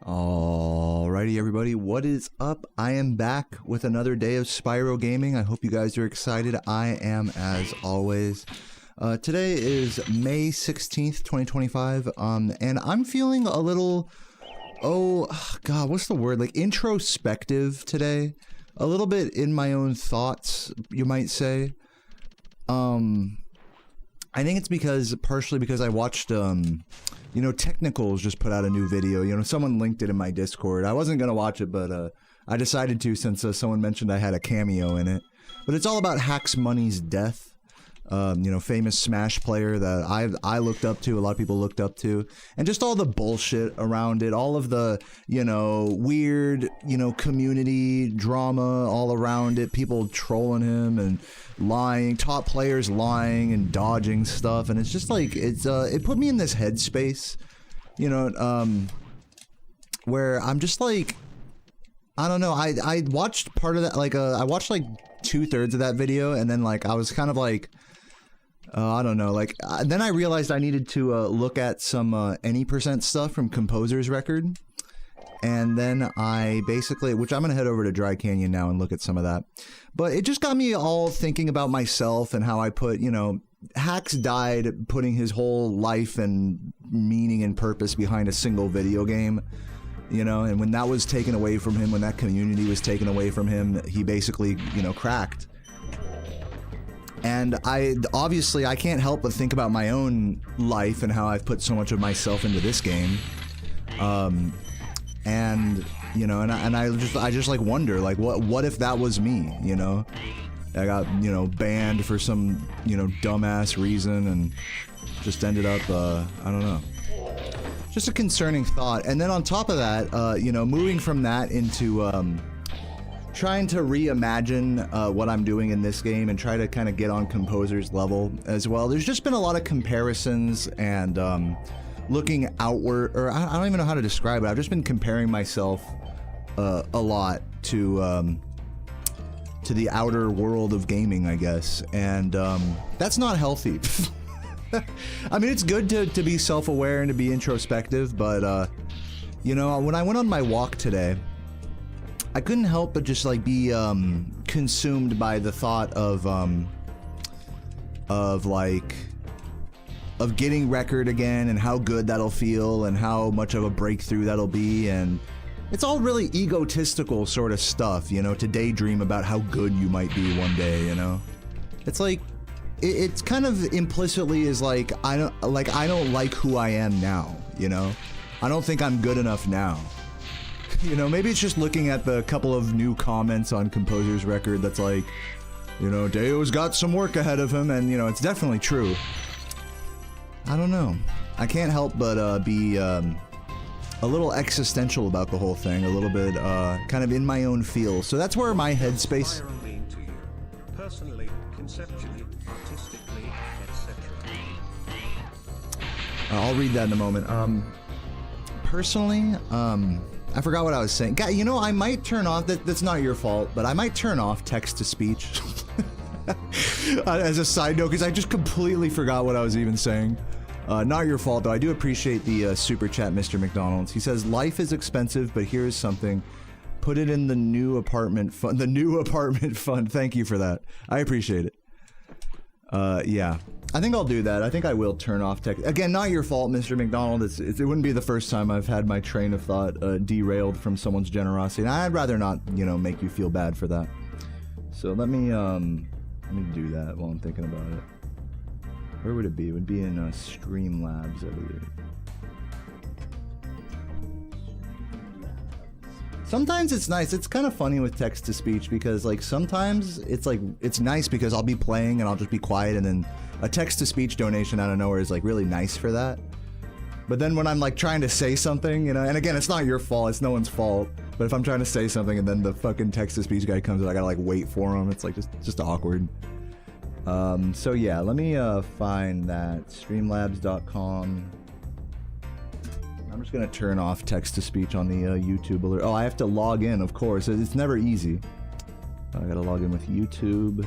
Alrighty everybody, what is up? I am back with another day of Spyro gaming. I hope you guys are excited. I am as always. Today is May 16th, 2025, and I'm feeling a little, god, what's the word? Like introspective today. A little bit in my own thoughts, you might say. I think it's partially because I watched, you know, Technicals just put out a new video. You know, someone linked it in my Discord. I wasn't gonna watch it, but I decided to since someone mentioned I had a cameo in it. But it's all about Hax Money's death. You know, famous Smash player that I looked up to, a lot of people looked up to, and just all the bullshit around it, all of the, you know, weird, you know, community drama all around it, people trolling him and lying, top players lying and dodging stuff, and it's just like, it put me in this headspace, you know, where I'm just like, I don't know, I watched part of that, like, I watched like 2/3 of that video, and then like, I was kind of like, I don't know, like, then I realized I needed to look at some any% stuff from Composer's record, and then I basically, which I'm gonna head over to Dry Canyon now and look at some of that, but it just got me all thinking about myself and how I put, you know, Hax died putting his whole life and meaning and purpose behind a single video game, you know, and when that was taken away from him, when that community was taken away from him, he basically, you know, cracked. And obviously I can't help but think about my own life and how I've put so much of myself into this game. And, you know, and I just like wonder, like, what if that was me, you know? I got, you know, banned for some, you know, dumbass reason and just ended up, I don't know. Just a concerning thought. And then on top of that, you know, moving from that into, trying to reimagine what I'm doing in this game and try to kind of get on Composer's level as well. There's just been a lot of comparisons and looking outward, or I don't even know how to describe it. I've just been comparing myself a lot to the outer world of gaming, I guess, and that's not healthy. I mean, it's good to be self-aware and to be introspective, but you know, when I went on my walk today, I couldn't help but just like be consumed by the thought of getting record again and how good that'll feel and how much of a breakthrough that'll be, and it's all really egotistical sort of stuff, you know, to daydream about how good you might be one day, you know. It's like it's kind of implicitly is like I don't like who I am now, you know. I don't think I'm good enough now. You know, maybe it's just looking at the couple of new comments on Composer's record that's like, you know, Deo's got some work ahead of him, and, you know, it's definitely true. I don't know. I can't help but be a little existential about the whole thing, a little bit kind of in my own feel. So that's where my headspace... Personally, conceptually, artistically, etc. I'll read that in a moment. Personally, I forgot what I was saying. God, you know, I might turn off, that's not your fault, but I might turn off text-to-speech as a side note, because I just completely forgot what I was even saying. Not your fault, though. I do appreciate the super chat, Mr. McDonald's. He says, life is expensive, but here's something. Put it in the new apartment fund. The new apartment fund. Thank you for that. I appreciate it. Yeah. I think I'll do that. I think I will turn off text. Again, not your fault, Mr. McDonald. It wouldn't be the first time I've had my train of thought derailed from someone's generosity. And I'd rather not, you know, make you feel bad for that. So let me do that while I'm thinking about it. Where would it be? It would be in Streamlabs, I believe. Sometimes it's nice. It's kind of funny with text-to-speech because, like, sometimes it's like, it's nice because I'll be playing and I'll just be quiet, and then a text-to-speech donation out of nowhere is like really nice for that. But then when I'm like trying to say something, you know, and again, it's not your fault, it's no one's fault, but if I'm trying to say something and then the fucking text-to-speech guy comes and I gotta like wait for him, it's like just awkward. So yeah, let me find that, streamlabs.com. I'm just gonna turn off text-to-speech on the YouTube alert. Oh, I have to log in, of course. It's never easy. I gotta log in with YouTube.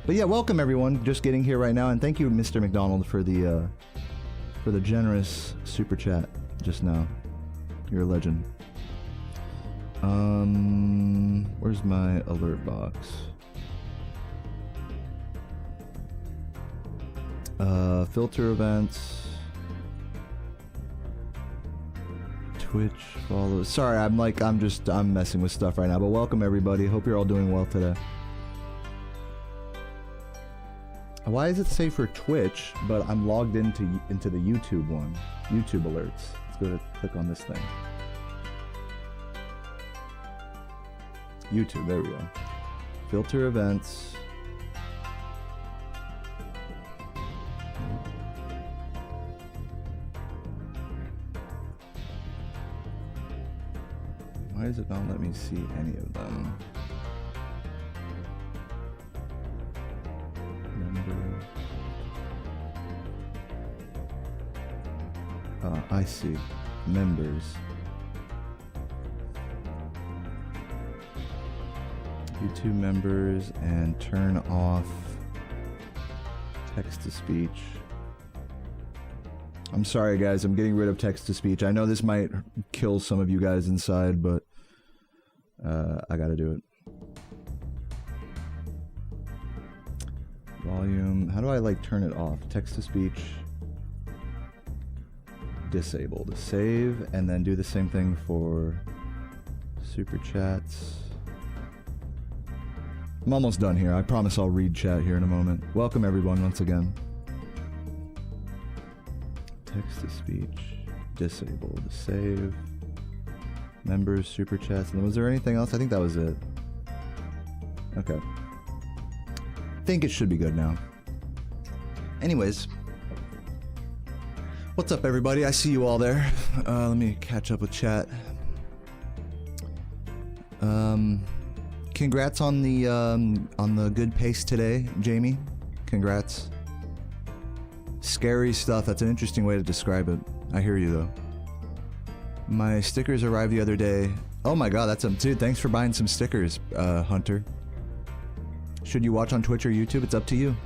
But yeah, welcome everyone. Just getting here right now, and thank you, Mr. McDonald, for the generous super chat just now. You're a legend. Where's my alert box? Filter events. Twitch follows. Sorry, I'm messing with stuff right now, but welcome everybody. Hope you're all doing well today. Why does it say for Twitch, but I'm logged into the YouTube one? YouTube alerts. Let's go to click on this thing. YouTube, there we go. Filter events. Why does it not let me see any of them? I see. Members. YouTube members and turn off text to speech. I'm sorry guys, I'm getting rid of text to speech. I know this might kill some of you guys inside, but I gotta do it. Volume. How do I like turn it off? Text to speech. Disabled. Save and then do the same thing for super chats. I'm almost done here. I promise I'll read chat here in a moment. Welcome everyone once again. Text to speech. Disabled. Save. Members, super chats. And was there anything else? I think that was it. Okay. Think it should be good now. Anyways. What's up everybody? I see you all there. Let me catch up with chat. Congrats on the good pace today, Jamie. Congrats. Scary stuff. That's an interesting way to describe it. I hear you though. My stickers arrived the other day. Oh my god, that's dude, thanks for buying some stickers, Hunter. Should you watch on Twitch or YouTube? It's up to you.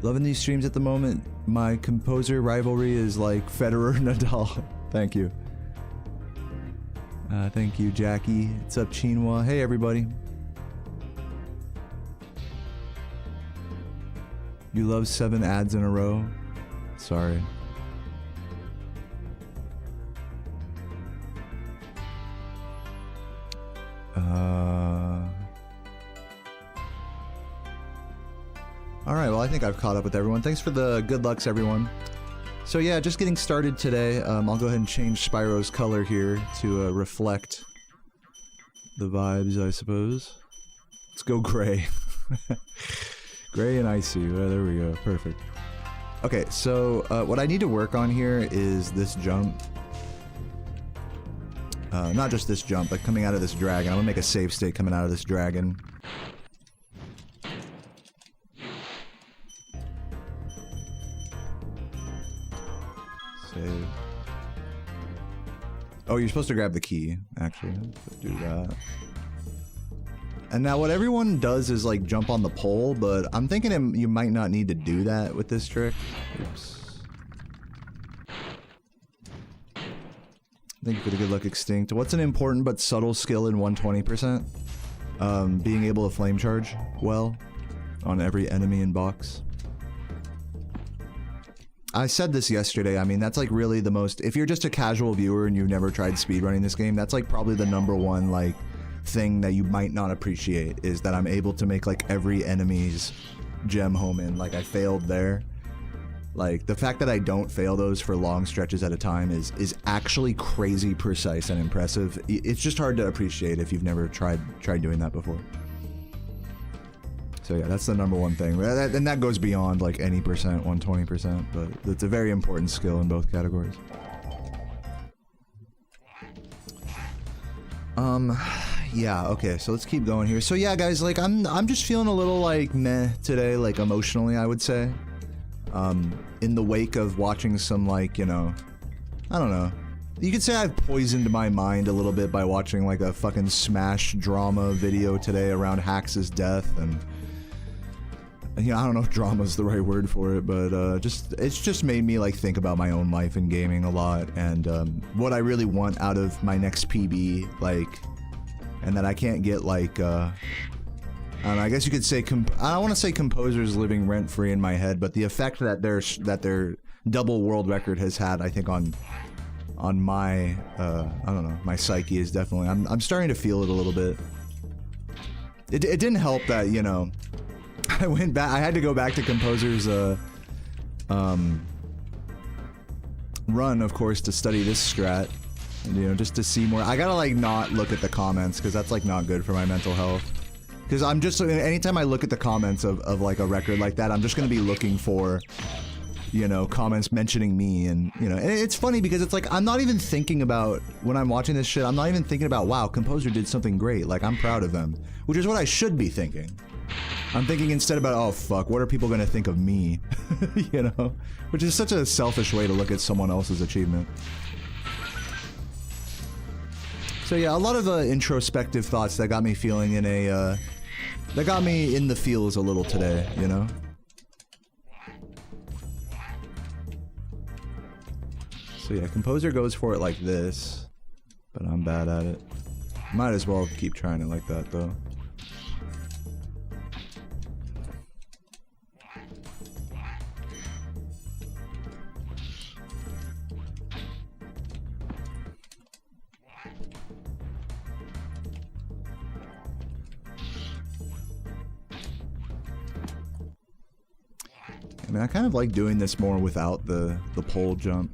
Loving these streams at the moment. My composer rivalry is like Federer Nadal. Thank you. Thank you, Jackie. What's up, Chinwa? Hey, everybody. You love 7 ads in a row? Sorry. Alright, well I think I've caught up with everyone. Thanks for the good lucks, everyone. So yeah, just getting started today. I'll go ahead and change Spyro's color here to reflect the vibes, I suppose. Let's go gray. Gray and icy. Well, there we go. Perfect. Okay, so what I need to work on here is this jump. Not just this jump, but coming out of this dragon. I'm gonna make a save state coming out of this dragon. Save. Oh, you're supposed to grab the key, actually. Do that. And now what everyone does is like jump on the pole, but I'm thinking you might not need to do that with this trick. Oops. Thank you for the good luck, Extinct. What's an important but subtle skill in 120%? Being able to flame charge well on every enemy in box. I said this yesterday, I mean, that's like really the most... If you're just a casual viewer and you've never tried speedrunning this game, that's like probably the #1 like thing that you might not appreciate, is that I'm able to make like every enemy's gem home in. Like I failed there. Like the fact that I don't fail those for long stretches at a time is actually crazy precise and impressive. It's just hard to appreciate if you've never tried doing that before. So yeah, that's the #1 thing, and that goes beyond like any percent, 120%, but it's a very important skill in both categories. Yeah, okay, so let's keep going here. So yeah, guys, like I'm just feeling a little like meh today, like emotionally, I would say. In the wake of watching some like, you know, I don't know. You could say I've poisoned my mind a little bit by watching like a fucking Smash drama video today around Hax's death, and you know, I don't know if drama's the right word for it, but it's just made me like think about my own life in gaming a lot, and what I really want out of my next PB, like, and that I can't get, like, I don't know, I guess you could say, I don't want to say composers living rent-free in my head, but the effect that their double world record has had, I think, on my, I don't know, my psyche is definitely, I'm starting to feel it a little bit. It didn't help that, you know, I went back, I had to go back to Composer's, run, of course, to study this strat, and, you know, just to see more. I gotta, like, not look at the comments, because that's, like, not good for my mental health. Because I'm just, anytime I look at the comments of like, a record like that, I'm just gonna be looking for, you know, comments mentioning me, and, you know, and it's funny because it's like, I'm not even thinking about, when I'm watching this shit, I'm not even thinking about, wow, Composer did something great, like, I'm proud of them, which is what I should be thinking. I'm thinking instead about, oh fuck, what are people gonna think of me? You know? Which is such a selfish way to look at someone else's achievement. So yeah, a lot of introspective thoughts that got me feeling in a, that got me in the feels a little today, you know? So yeah, Composer goes for it like this, but I'm bad at it. Might as well keep trying it like that though. I mean, I kind of like doing this more without the pole jump.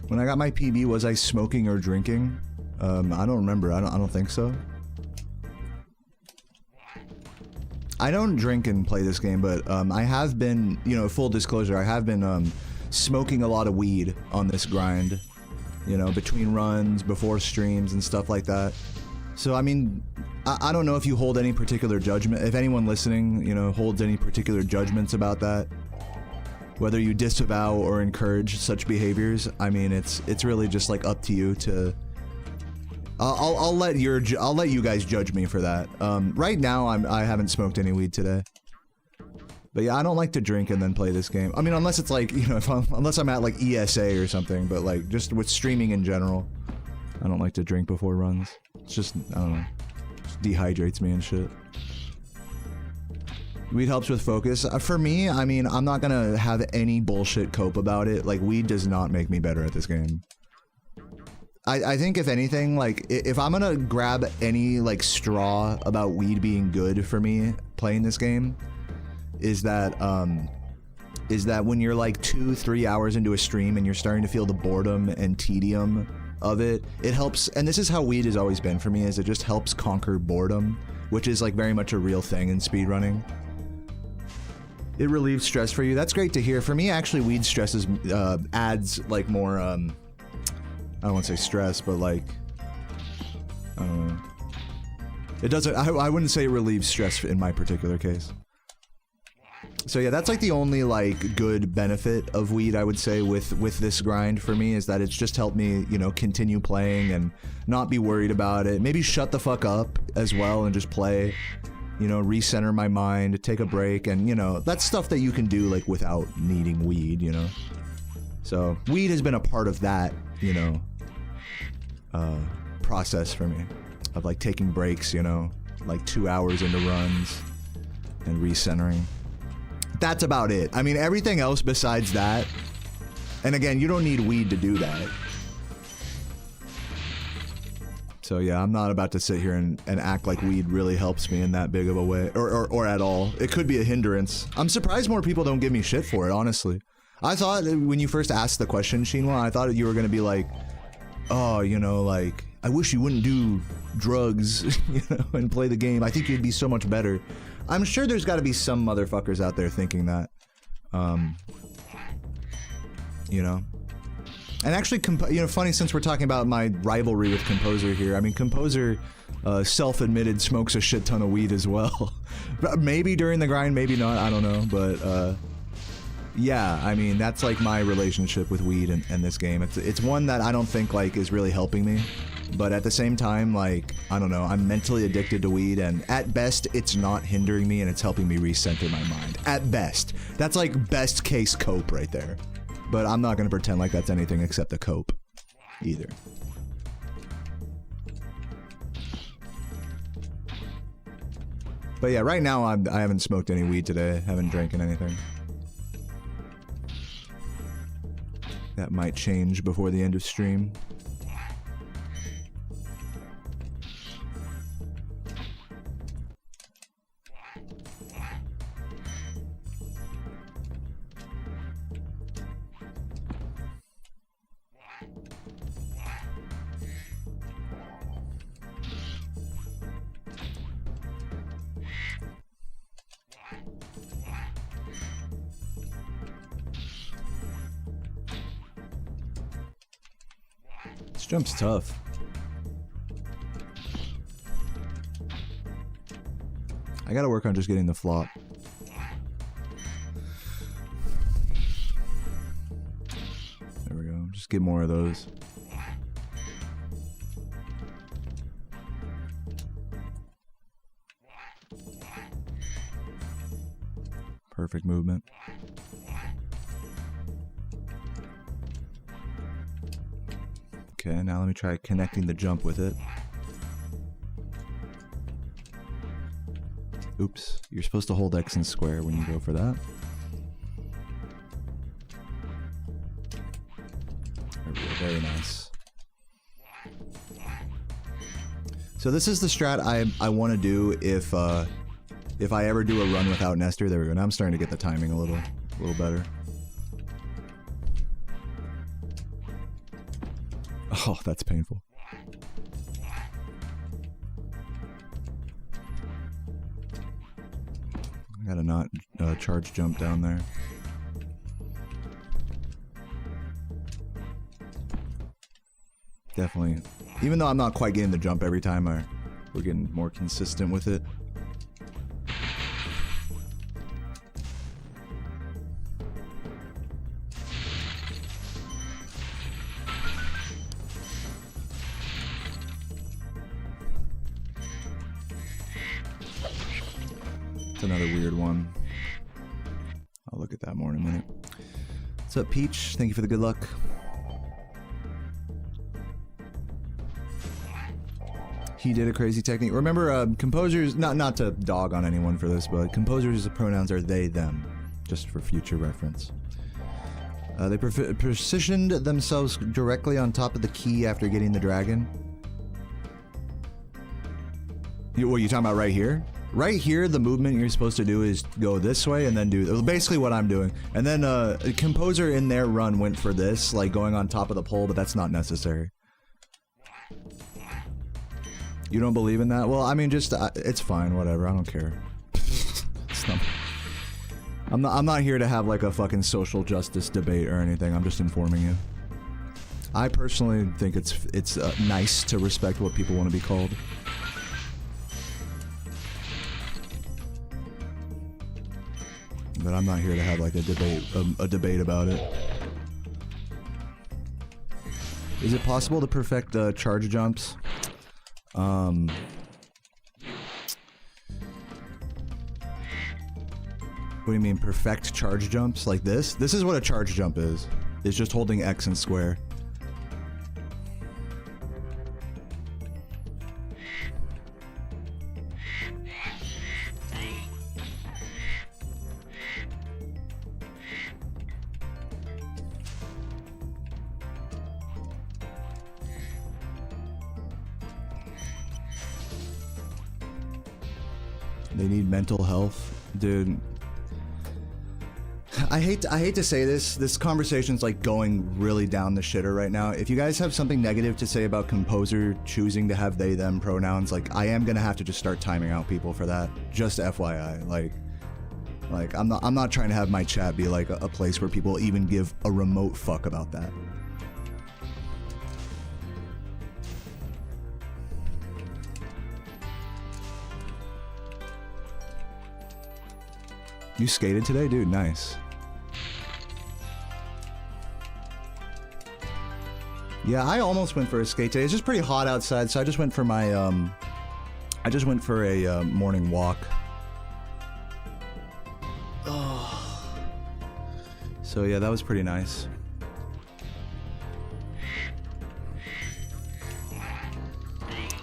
When I got my PB, was I smoking or drinking? I don't remember. I don't think so. I don't drink and play this game, but I have been, you know, full disclosure, I have been smoking a lot of weed on this grind, you know, between runs, before streams and stuff like that. So I mean, I don't know if you hold any particular judgment, if anyone listening, you know, holds any particular judgments about that, whether you disavow or encourage such behaviors. I mean, it's really just like up to you to. I'll let you guys judge me for that. Right now I haven't smoked any weed today. But yeah, I don't like to drink and then play this game. I mean, unless it's like, you know, unless I'm at like ESA or something, but like just with streaming in general, I don't like to drink before runs. It's just, I don't know, it just dehydrates me and shit. Weed helps with focus. For me, I mean, I'm not gonna have any bullshit cope about it. Like, weed does not make me better at this game. I think if anything, like, if I'm gonna grab any like straw about weed being good for me playing this game, is that when you're like 2-3 hours into a stream and you're starting to feel the boredom and tedium of it, it helps. And this is how weed has always been for me, is it just helps conquer boredom, which is like very much a real thing in speedrunning. It relieves stress for you. That's great to hear. For me, actually, weed stresses adds like more I don't want to say stress, but like, I don't know. It doesn't, I wouldn't say it relieves stress in my particular case. So yeah, that's like the only like good benefit of weed, I would say, with this grind for me, is that it's just helped me, you know, continue playing and not be worried about it. Maybe shut the fuck up as well and just play, you know, recenter my mind, take a break, and, you know, that's stuff that you can do like without needing weed, you know. So weed has been a part of that, you know, process for me, of like taking breaks, you know, like 2 hours into runs and recentering. That's about it. I mean, everything else besides that, and again, you don't need weed to do that. So yeah, I'm not about to sit here and act like weed really helps me in that big of a way, or at all. It could be a hindrance. I'm surprised more people don't give me shit for it, honestly. I thought when you first asked the question, Shinwa, I thought you were gonna be like, oh, you know, like, I wish you wouldn't do drugs, you know, and play the game. I think you'd be so much better. I'm sure there's got to be some motherfuckers out there thinking that, you know. And actually, you know, funny, since we're talking about my rivalry with Composer here, I mean, Composer, self-admitted, smokes a shit ton of weed as well. Maybe during the grind, maybe not, I don't know, but, Yeah, I mean, that's like my relationship with weed and this game. It's one that I don't think like is really helping me, but at the same time, like, I don't know, I'm mentally addicted to weed, and at best, it's not hindering me and it's helping me recenter my mind. At best. That's like best case cope right there. But I'm not gonna pretend like that's anything except a cope either. But yeah, right now I haven't smoked any weed today, haven't drinking anything. That might change before the end of stream. This jump's tough. I gotta work on just getting the flop. There we go. Just get more of those. Perfect movement. Okay, now let me try connecting the jump with it. Oops, you're supposed to hold X and square when you go for that. There we go, very nice. So this is the strat I want to do if I ever do a run without Nestor. There we go. Now I'm starting to get the timing a little better. Oh, that's painful. I gotta not charge jump down there. Definitely. Even though I'm not quite getting the jump every time, we're getting more consistent with it. It's another weird one. I'll look at that more in a minute. What's up, Peach? Thank you for the good luck. He did a crazy technique. Remember, composers, not to dog on anyone for this, but composers' pronouns are they, them, just for future reference. They positioned themselves directly on top of the key after getting the dragon. What are you talking about right here? Right here, the movement you're supposed to do is go this way and then do basically what I'm doing. And then a composer in their run went for this, like going on top of the pole, but that's not necessary. You don't believe in that? Well, I mean, just it's fine, whatever. I don't care. I'm not here to have like a fucking social justice debate or anything. I'm just informing you. I personally think it's nice to respect what people want to be called. But I'm not here to have like a debate about it. Is it possible to perfect charge jumps? What do you mean perfect charge jumps? Like this? This is what a charge jump is. It's just holding X and square. They need mental health, dude. I hate to say this. This conversation's like going really down the shitter right now. If you guys have something negative to say about composer choosing to have they them pronouns, like I am gonna have to just start timing out people for that. Just FYI, like I'm not trying to have my chat be like a place where people even give a remote fuck about that. You skated today, dude? Nice. Yeah, I almost went for a skate today. It's just pretty hot outside, so I just went for my morning walk. Oh. So yeah, that was pretty nice.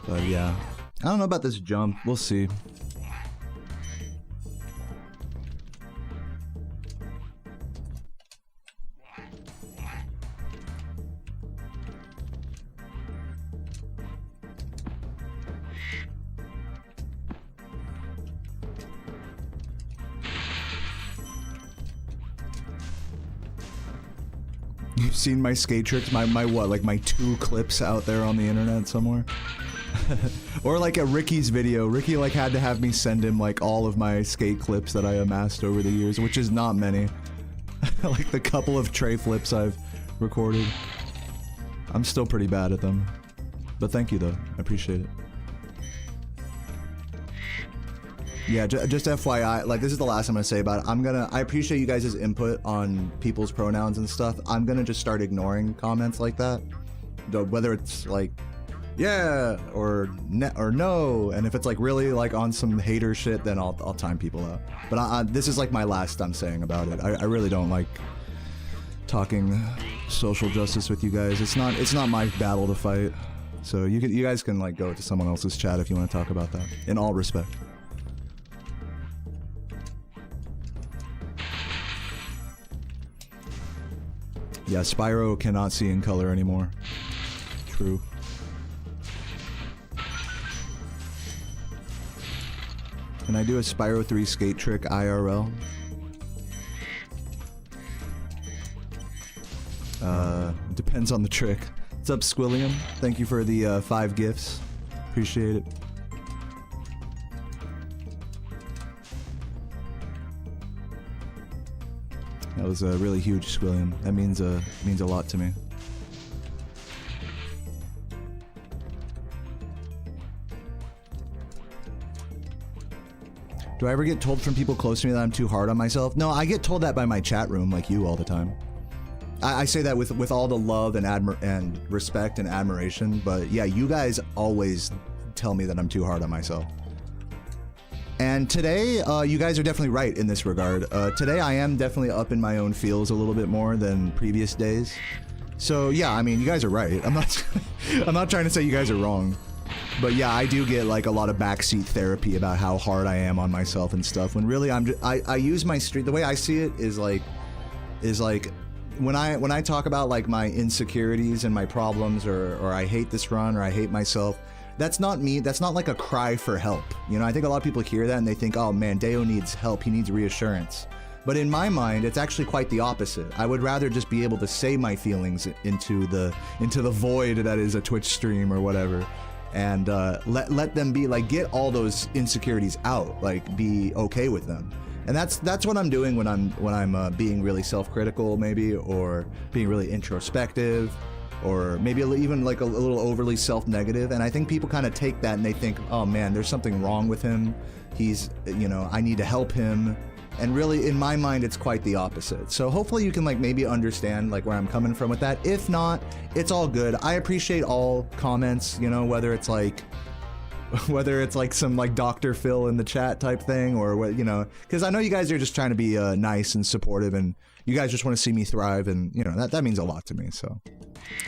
But yeah, I don't know about this jump. We'll see. You've seen my skate tricks, my what, like my 2 clips out there on the internet somewhere? Or like a Ricky's video. Ricky like had to have me send him like all of my skate clips that I amassed over the years, which is not many. Like the couple of tray flips I've recorded. I'm still pretty bad at them. But thank you though, I appreciate it. Yeah, just FYI, like this is the last I'm gonna say about it. I appreciate you guys' input on people's pronouns and stuff. I'm gonna just start ignoring comments like that. Whether it's like, yeah, or no, and if it's like really like on some hater shit, then I'll time people out. But this is like my last I'm saying about it. I really don't like talking social justice with you guys. It's not my battle to fight. So you guys can like go to someone else's chat if you want to talk about that. In all respect. Yeah, Spyro cannot see in color anymore. True. Can I do a Spyro 3 skate trick IRL? Depends on the trick. What's up, Squilliam? Thank you for the 5 gifts. Appreciate it. That was a really huge Squilliam. That means a lot to me. Do I ever get told from people close to me that I'm too hard on myself? No, I get told that by my chat room, like you, all the time. I say that with all the love and respect and admiration, but yeah, you guys always tell me that I'm too hard on myself. And today, you guys are definitely right in this regard. Today I am definitely up in my own feels a little bit more than previous days. So yeah, I mean, you guys are right. I'm not trying to say you guys are wrong. But yeah, I do get like a lot of backseat therapy about how hard I am on myself and stuff. When really I use my street. The way I see it is like when I talk about like my insecurities and my problems, or I hate this run, or I hate myself. That's not me. That's not like a cry for help. You know, I think a lot of people hear that and they think, oh man, Deo needs help. He needs reassurance. But in my mind, it's actually quite the opposite. I would rather just be able to say my feelings into the void that is a Twitch stream or whatever. And let them be like, get all those insecurities out, like be okay with them. And that's what I'm doing when I'm being really self-critical, maybe, or being really introspective, or maybe even like a little overly self-negative. And I think people kind of take that and they think, oh man, there's something wrong with him. He's, you know, I need to help him. And really, in my mind, it's quite the opposite. So hopefully you can like maybe understand like where I'm coming from with that. If not, it's all good. I appreciate all comments, you know, whether it's like some like Dr. Phil in the chat type thing, or what, you know, because I know you guys are just trying to be nice and supportive, and you guys just want to see me thrive, and you know that means a lot to me. So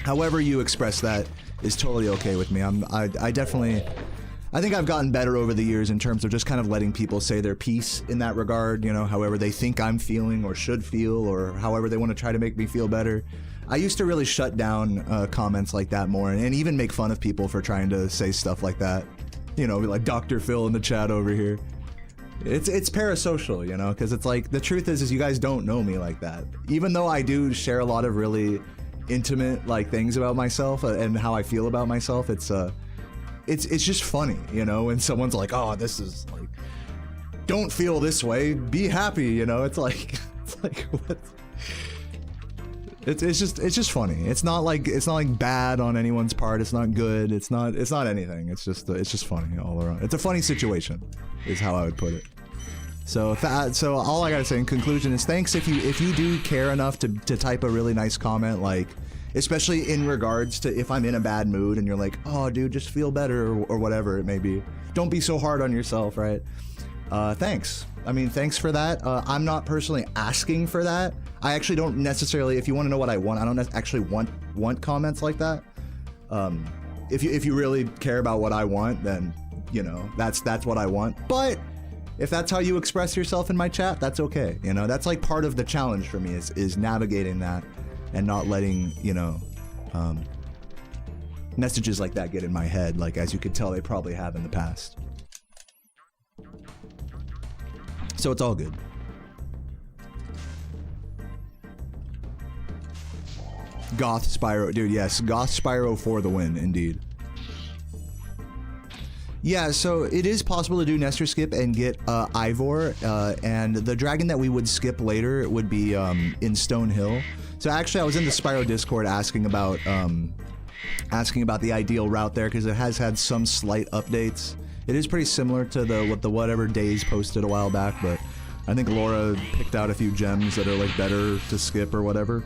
however you express that is totally okay with me. I think I've gotten better over the years in terms of just kind of letting people say their piece in that regard, you know, however they think I'm feeling or should feel, or however they want to try to make me feel better. I used to really shut down comments like that more, and even make fun of people for trying to say stuff like that. You know, like Dr. Phil in the chat over here. It's parasocial, you know, because it's like, the truth is you guys don't know me like that. Even though I do share a lot of really intimate like things about myself and how I feel about myself, it's just funny, you know, when someone's like, oh, this is like, don't feel this way, be happy, you know. It's like what? It's just funny. It's not like bad on anyone's part. It's not good. It's not anything. It's just funny all around. It's a funny situation, is how I would put it. So all I gotta say in conclusion is thanks if you do care enough to type a really nice comment. Like, especially in regards to if I'm in a bad mood and you're like, oh dude, just feel better, or whatever it may be. Don't be so hard on yourself, right? Thanks. I mean, thanks for that. I'm not personally asking for that. I actually don't necessarily, if you want to know what I want, I don't actually want comments like that. If you really care about what I want, then, you know, that's what I want. But if that's how you express yourself in my chat, that's okay. You know, that's like part of the challenge for me is navigating that and not letting, you know, messages like that get in my head, like as you could tell they probably have in the past. So it's all good. Goth Spyro, dude, yes, Goth Spyro for the win, indeed. Yeah, so it is possible to do Nestor skip and get Ivor, and the dragon that we would skip later would be in Stonehill. So actually, I was in the Spyro Discord asking about the ideal route there because it has had some slight updates. It is pretty similar to the whatever Days posted a while back, but I think Laura picked out a few gems that are like better to skip or whatever.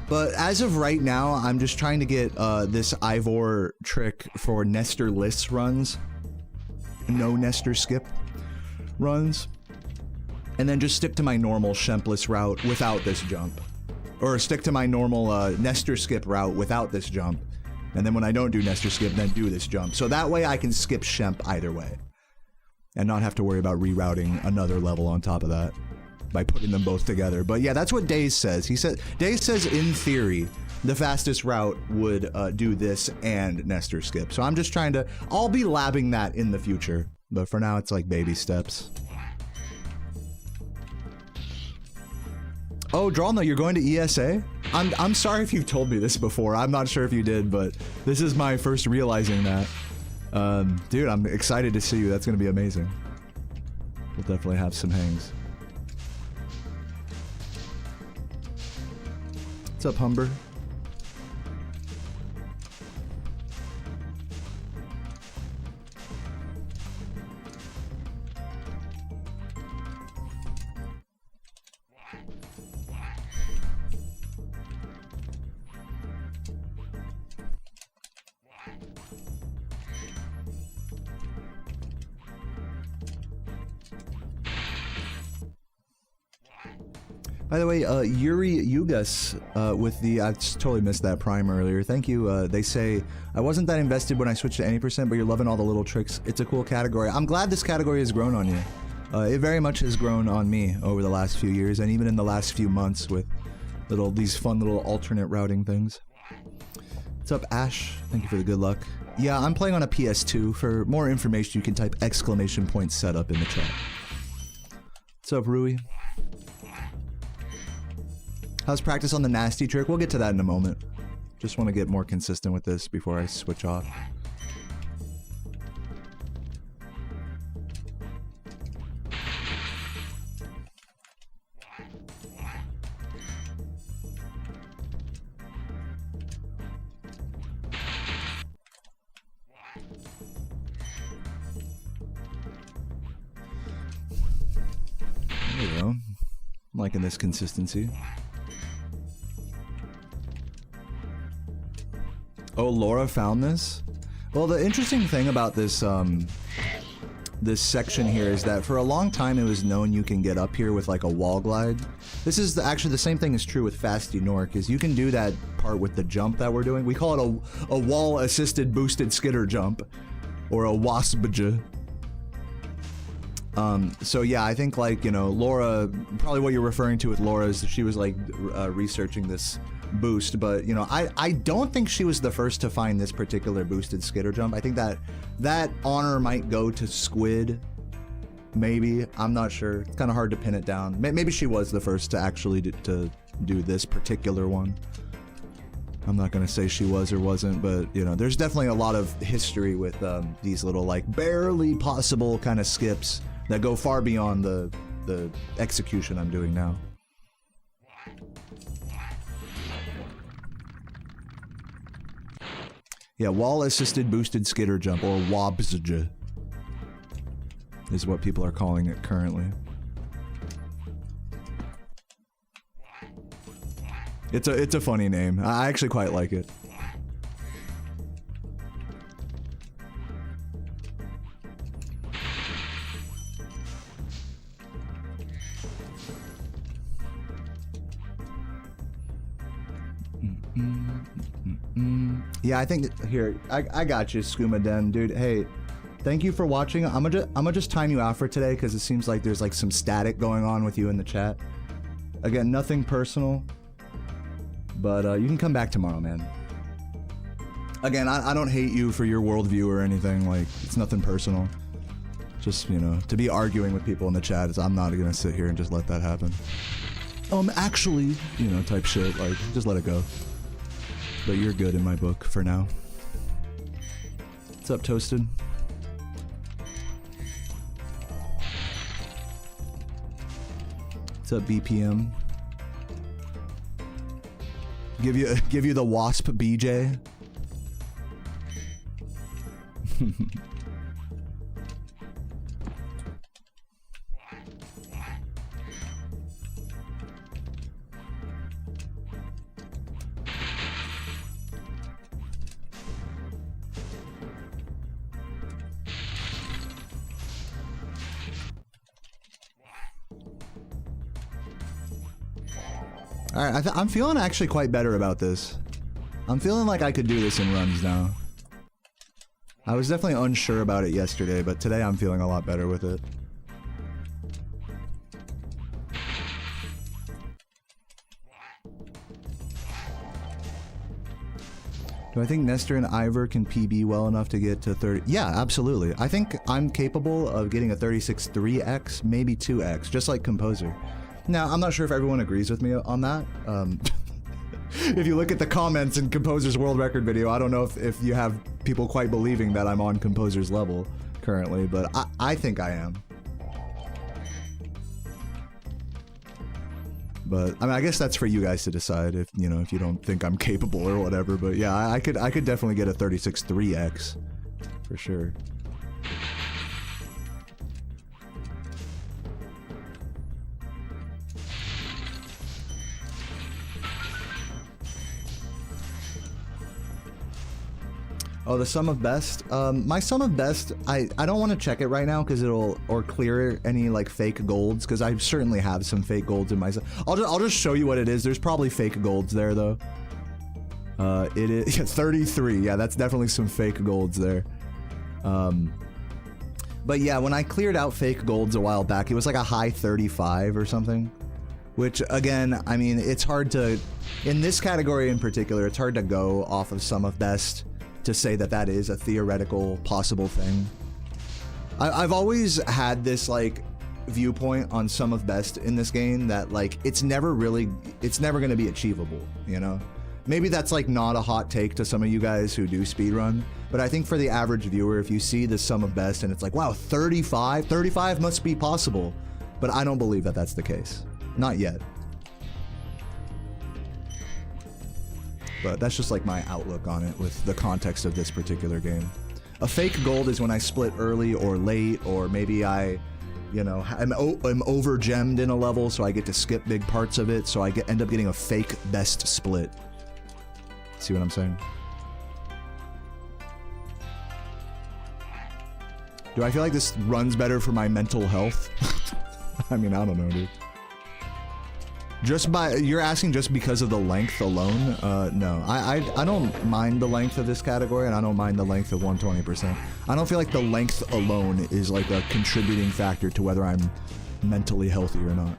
But as of right now, I'm just trying to get this Ivor trick for Nestor-less runs. No Nestor skip runs. And then just stick to my normal Shempless route without this jump. Or stick to my normal Nestor skip route without this jump. And then when I don't do Nestor skip, then do this jump. So that way I can skip Shemp either way. And not have to worry about rerouting another level on top of that. By putting them both together. But yeah, that's what Days says. Days says in theory, the fastest route would do this and Nestor skip. So I'm just trying to, I'll be labbing that in the future. But for now, it's like baby steps. Oh, Drawno, you're going to ESA? I'm sorry if you've told me this before. I'm not sure if you did, but this is my first realizing that. Dude, I'm excited to see you. That's going to be amazing. We'll definitely have some hangs. What's up, Humber? By the way, Yuri Yugas with the, I totally missed that prime earlier. Thank you. They say, I wasn't that invested when I switched to any percent, but you're loving all the little tricks. It's a cool category. I'm glad this category has grown on you. It very much has grown on me over the last few years, and even in the last few months with these fun little alternate routing things. What's up, Ash? Thank you for the good luck. Yeah, I'm playing on a PS2. For more information, you can type !setup in the chat. What's up, Rui? How's practice on the nasty trick? We'll get to that in a moment. Just want to get more consistent with this before I switch off. There you go. I'm liking this consistency. Oh, Laura found this? Well, the interesting thing about this this section here is that for a long time it was known you can get up here with like a wall glide. This is actually the same thing is true with Fasty Nork, is you can do that part with the jump that we're doing. We call it a wall assisted boosted skitter jump, or a waspja. So yeah, I think like, you know, Laura, probably what you're referring to with Laura is she was like researching this boost, but you know, I don't think she was the first to find this particular boosted skitter jump. I think that honor might go to Squid, maybe. I'm not sure. It's kind of hard to pin it down. Maybe she was the first to actually to do this particular one. I'm not gonna say she was or wasn't, but you know, there's definitely a lot of history with these little like barely possible kind of skips that go far beyond the execution I'm doing now. Yeah, wall-assisted boosted skitter jump, or WABSJ, is what people are calling it currently. It's a funny name. I actually quite like it. Yeah, I think here I got you, Skooma Den, dude. Hey, thank you for watching. I'm gonna just time you out for today because it seems like there's like some static going on with you in the chat. Again, nothing personal, but you can come back tomorrow, man. Again, I don't hate you for your worldview or anything. Like, it's nothing personal. Just, you know, to be arguing with people in the chat is I'm not gonna sit here and just let that happen. Actually, you know, type shit. Like, just let it go. But you're good in my book for now. What's up, Toasted? What's up, BPM? Give you the Wasp BJ. Alright, I'm feeling actually quite better about this. I'm feeling like I could do this in runs now. I was definitely unsure about it yesterday, but today I'm feeling a lot better with it. Do I think Nestor and Ivor can PB well enough to get to 30? Yeah, absolutely. I think I'm capable of getting a 36.3x, maybe 2x, just like Composer. Now, I'm not sure if everyone agrees with me on that. If you look at the comments in Composer's world record video, I don't know if you have people quite believing that I'm on Composer's level currently, but I think I am. But I mean, I guess that's for you guys to decide if, you know, if you don't think I'm capable or whatever. But yeah, I could definitely get a 36.3x for sure. Oh, the sum of best? My sum of best, I don't want to check it right now because it'll, or clear any like fake golds, because I certainly have some fake golds in my, I'll just show you what it is. There's probably fake golds there though. It is 33. Yeah, that's definitely some fake golds there. But yeah, when I cleared out fake golds a while back, it was like a high 35 or something. Which, again, I mean, it's hard to, in this category in particular, it's hard to go off of sum of best to say that that is a theoretical possible thing. I've always had this like viewpoint on sum of best in this game that like it's never going to be achievable, you know? Maybe that's like not a hot take to some of you guys who do speedrun, but I think for the average viewer, if you see the sum of best and it's like, wow, 35 must be possible, but I don't believe that that's the case. Not yet. But that's just like my outlook on it with the context of this particular game. A fake gold is when I split early or late, or maybe I, you know, I'm over gemmed in a level, so I get to skip big parts of it, so I end up getting a fake best split. See what I'm saying? Do I feel like this runs better for my mental health? I mean, I don't know, dude. You're asking just because of the length alone? No. I don't mind the length of this category, and I don't mind the length of 120%. I don't feel like the length alone is like a contributing factor to whether I'm mentally healthy or not.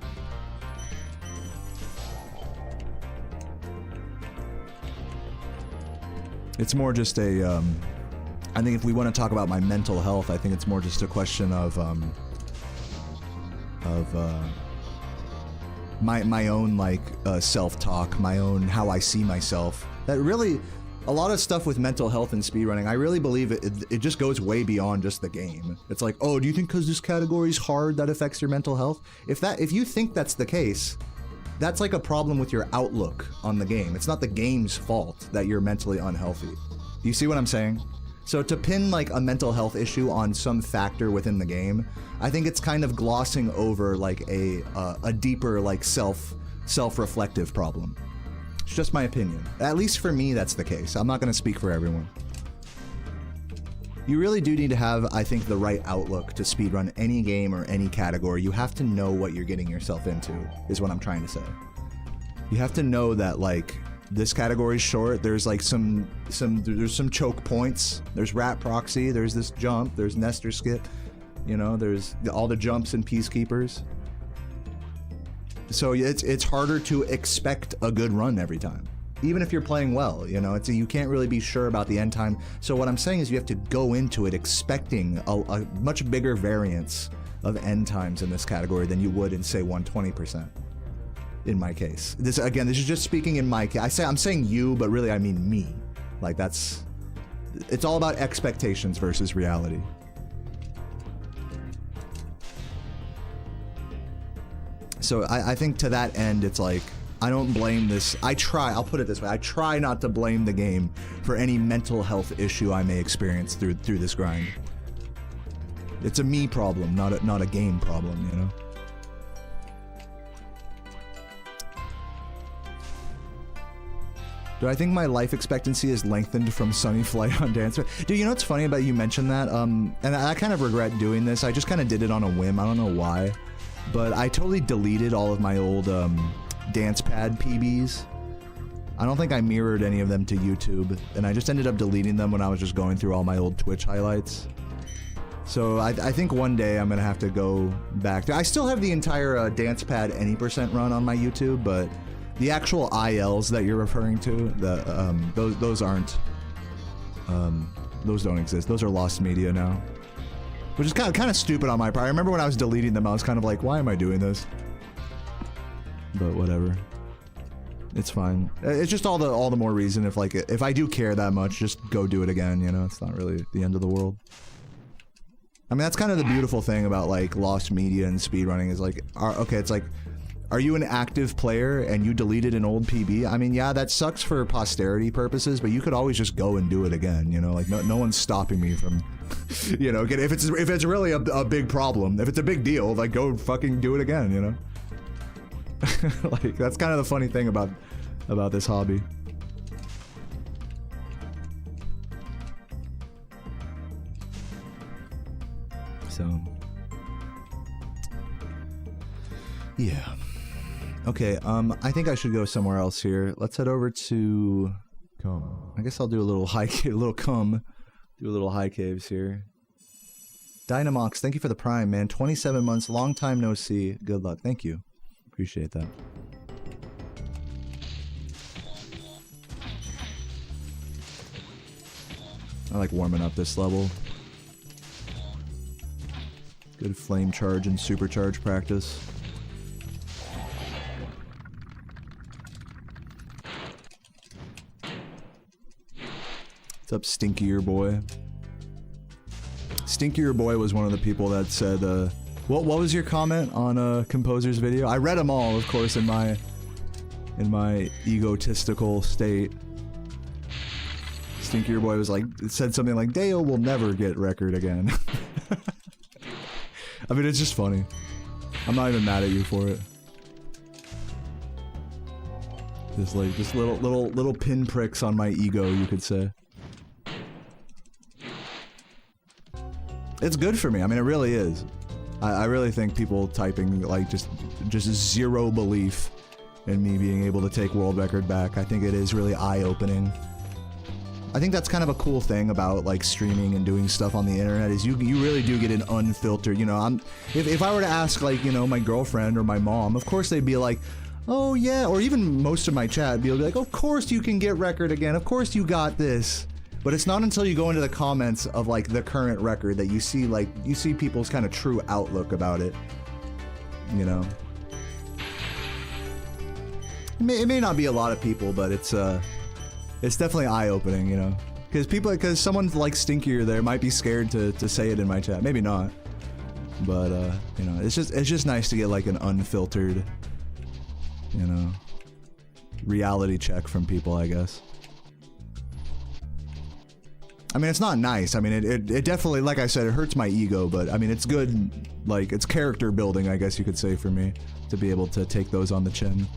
It's more just a, I think if we want to talk about my mental health, I think it's more just a question of my own like self-talk, my own how I see myself. That really, a lot of stuff with mental health and speedrunning, I really believe it just goes way beyond just the game. It's like, oh, do you think because this category is hard that affects your mental health? If you think that's the case, that's like a problem with your outlook on the game. It's not the game's fault that you're mentally unhealthy. Do you see what I'm saying? So to pin like a mental health issue on some factor within the game, I think it's kind of glossing over like a deeper like self-reflective problem. It's just my opinion. At least for me, that's the case. I'm not going to speak for everyone. You really do need to have, I think, the right outlook to speedrun any game or any category. You have to know what you're getting yourself into, is what I'm trying to say. You have to know that, like, this category is short. There's like there's some choke points. There's rat proxy. There's this jump. There's Nestor skip. You know, there's all the jumps in Peacekeepers. So it's harder to expect a good run every time, even if you're playing well. You know, you can't really be sure about the end time. So what I'm saying is you have to go into it expecting a much bigger variance of end times in this category than you would in, say, 120%. In my case, this is just speaking in my case. I'm saying you, but really I mean me. Like it's all about expectations versus reality. So I think to that end, it's like, I don't blame this. I'll put it this way. I try not to blame the game for any mental health issue I may experience through this grind. It's a me problem, not a game problem, you know? Do I think my life expectancy is lengthened from Sunny Flight on Dancer? Dude, you know what's funny about you mentioned that? And I kind of regret doing this. I just kind of did it on a whim. I don't know why. But I totally deleted all of my old dance pad PBs. I don't think I mirrored any of them to YouTube. And I just ended up deleting them when I was just going through all my old Twitch highlights. So I think one day I'm going to have to go back. I still have the entire dance pad any % run on my YouTube, but the actual ILs that you're referring to, those aren't, those don't exist. Those are lost media now, which is kind of stupid on my part. I remember when I was deleting them, I was kind of like, why am I doing this? But whatever, it's fine. It's just all the more reason if I do care that much, just go do it again. You know, it's not really the end of the world. I mean, that's kind of the beautiful thing about like lost media and speedrunning is like, okay, it's like, are you an active player and you deleted an old PB? I mean, yeah, that sucks for posterity purposes, but you could always just go and do it again, you know? Like, no one's stopping me from, you know, if it's really a big problem, if it's a big deal, like, go fucking do it again, you know? Like, that's kind of the funny thing about this hobby. So, yeah. Okay, I think I should go somewhere else here. Let's head over to... I guess I'll do a little high cave, do a little high caves here. Dynamox, thank you for the prime, man. 27 months, long time no see. Good luck. Thank you. Appreciate that. I like warming up this level. Good flame charge and supercharge practice. What's up, Stinkier Boy? Stinkier Boy was one of the people that said, what was your comment on Composer's video? I read them all, of course, in my egotistical state. Stinkier Boy was like, said something like, Deo will never get record again. I mean, it's just funny. I'm not even mad at you for it. Just like, just little pinpricks on my ego, you could say. It's good for me. I mean, it really is. I really think people typing, like, just zero belief in me being able to take world record back. I think it is really eye-opening. I think that's kind of a cool thing about, like, streaming and doing stuff on the internet is you really do get an unfiltered, you know, if I were to ask, like, you know, my girlfriend or my mom, of course they'd be like, oh yeah, or even most of my chat be like, of course you can get record again, of course you got this. But it's not until you go into the comments of, like, the current record that you see, like, you see people's kind of true outlook about it, you know? It may not be a lot of people, but it's definitely eye-opening, you know? Because someone like Stinkier there might be scared to say it in my chat. Maybe not. But, you know, it's just nice to get, like, an unfiltered, you know, reality check from people, I guess. I mean, it's not nice. I mean, it definitely, like I said, it hurts my ego, but I mean, it's good, like, it's character building, I guess you could say, for me, to be able to take those on the chin.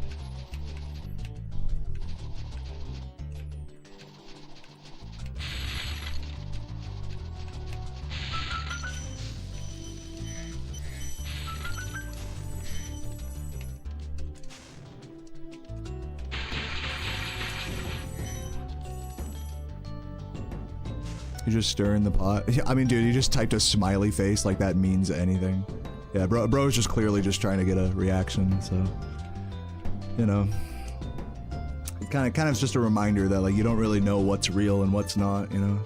You just stirring the pot. I mean, dude, you just typed a smiley face like that means anything. Yeah, bro's just clearly just trying to get a reaction, so, you know. It kind of is just a reminder that, like, you don't really know what's real and what's not, you know.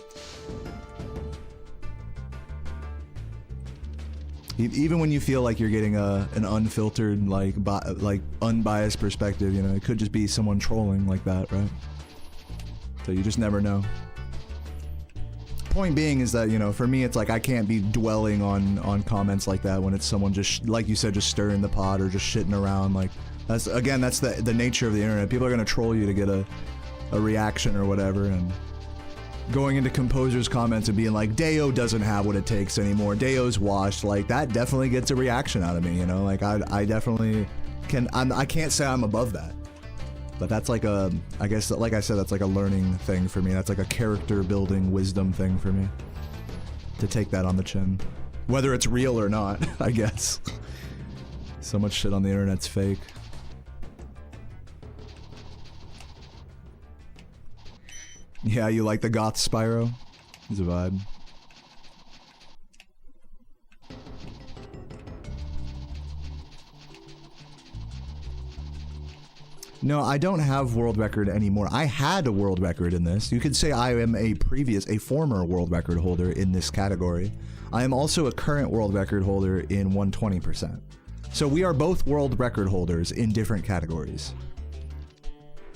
Even when you feel like you're getting an unfiltered, like unbiased perspective, you know, it could just be someone trolling like that, right? So you just never know. Point being is that, you know, for me, it's like I can't be dwelling on comments like that when it's someone just, like you said, just stirring the pot or just shitting around. Like, that's, again, that's the nature of the internet. People are gonna troll you to get a reaction or whatever, and going into composers' comments and being like, Deo doesn't have what it takes anymore, Deo's washed, like, that definitely gets a reaction out of me, you know? Like, I definitely can, I can't say I'm above that. But that's like a, I guess, like I said, that's like a learning thing for me. That's like a character building wisdom thing for me. To take that on the chin. Whether it's real or not, I guess. So much shit on the internet's fake. Yeah, you like the goth Spyro? He's a vibe. No, I don't have world record anymore. I had a world record in this. You could say I am a former world record holder in this category. I am also a current world record holder in 120%. So we are both world record holders in different categories.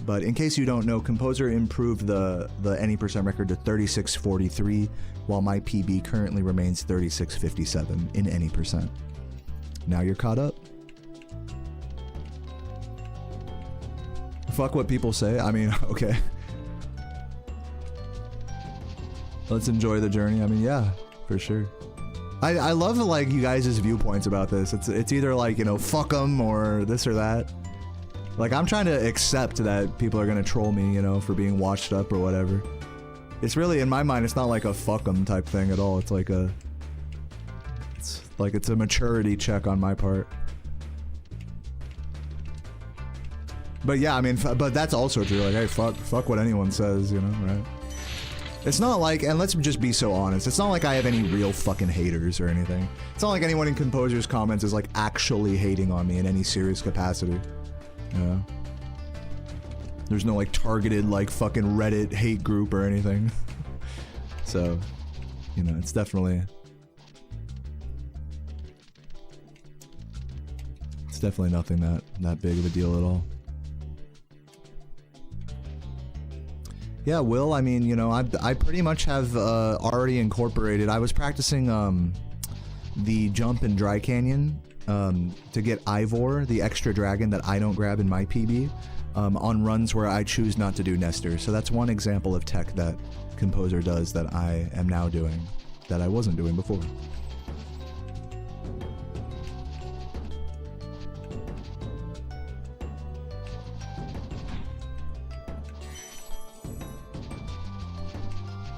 But in case you don't know, Composer improved the any percent record to 36.43, while my PB currently remains 36.57 in any percent. Now you're caught up. Fuck what people say. I mean, okay. Let's enjoy the journey. I mean, yeah, for sure. I love, like, you guys' viewpoints about this. It's either like, you know, fuck them or this or that. Like, I'm trying to accept that people are gonna troll me, you know, for being washed up or whatever. It's really, in my mind, it's not like a fuck them type thing at all. It's like it's a maturity check on my part. But yeah, I mean, but that's also true. Like, hey, fuck what anyone says, you know, right? It's not like, and let's just be so honest, it's not like I have any real fucking haters or anything. It's not like anyone in Composer's comments is, like, actually hating on me in any serious capacity. You know? There's no, like, targeted, like, fucking Reddit hate group or anything. So, you know, it's definitely... It's definitely nothing that big of a deal at all. Yeah, Will, I mean, you know, I pretty much have already incorporated. I was practicing the jump in Dry Canyon to get Ivor, the extra dragon that I don't grab in my PB, on runs where I choose not to do Nestor. So that's one example of tech that Composer does that I am now doing, that I wasn't doing before.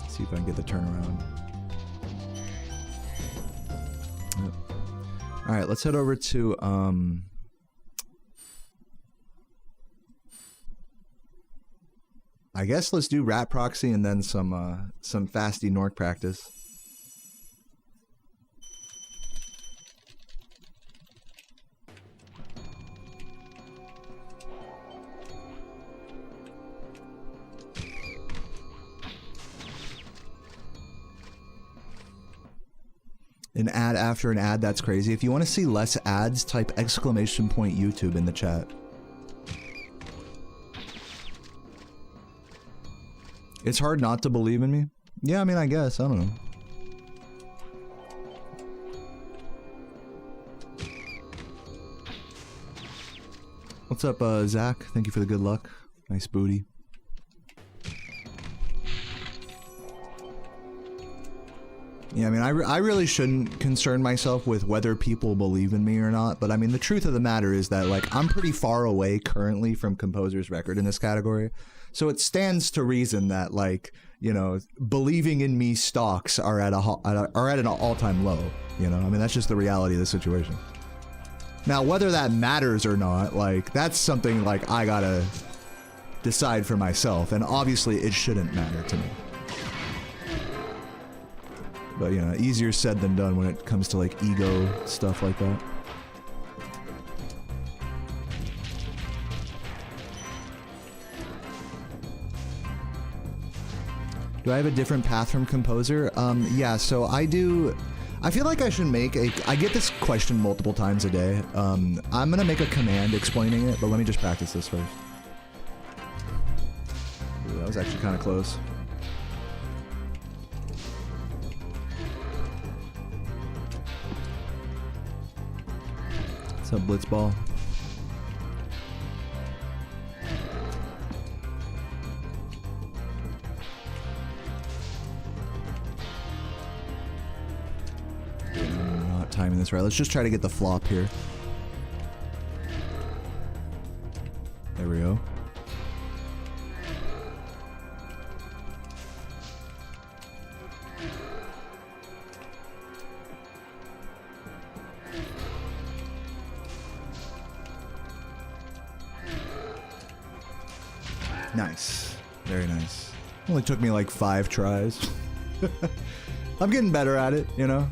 See if I can get the turnaround. Yep. All right, let's head over to I guess let's do Rat Proxy and then some fasty Nork practice. An ad after an ad, that's crazy. If you want to see less ads, type !YouTube in the chat. It's hard not to believe in me? Yeah, I mean, I guess. I don't know. What's up, Zach? Thank you for the good luck. Nice booty. Yeah, I mean, I really shouldn't concern myself with whether people believe in me or not, but I mean, the truth of the matter is that, like, I'm pretty far away currently from Composer's record in this category, so it stands to reason that, like, you know, believing in me stocks are at an all-time low, you know? I mean, that's just the reality of the situation. Now, whether that matters or not, like, that's something, like, I gotta decide for myself, and obviously it shouldn't matter to me. But, you know, easier said than done when it comes to, like, ego stuff like that. Do I have a different path from composer? Yeah, so I do... I feel like I should make a... I get this question multiple times a day. I'm gonna make a command explaining it, but let me just practice this first. Ooh, that was actually kind of close. What's up, Blitzball? Timing this right. Let's just try to get the flop here. There we go. Nice. Very nice. Only took me like 5 tries. I'm getting better at it, you know?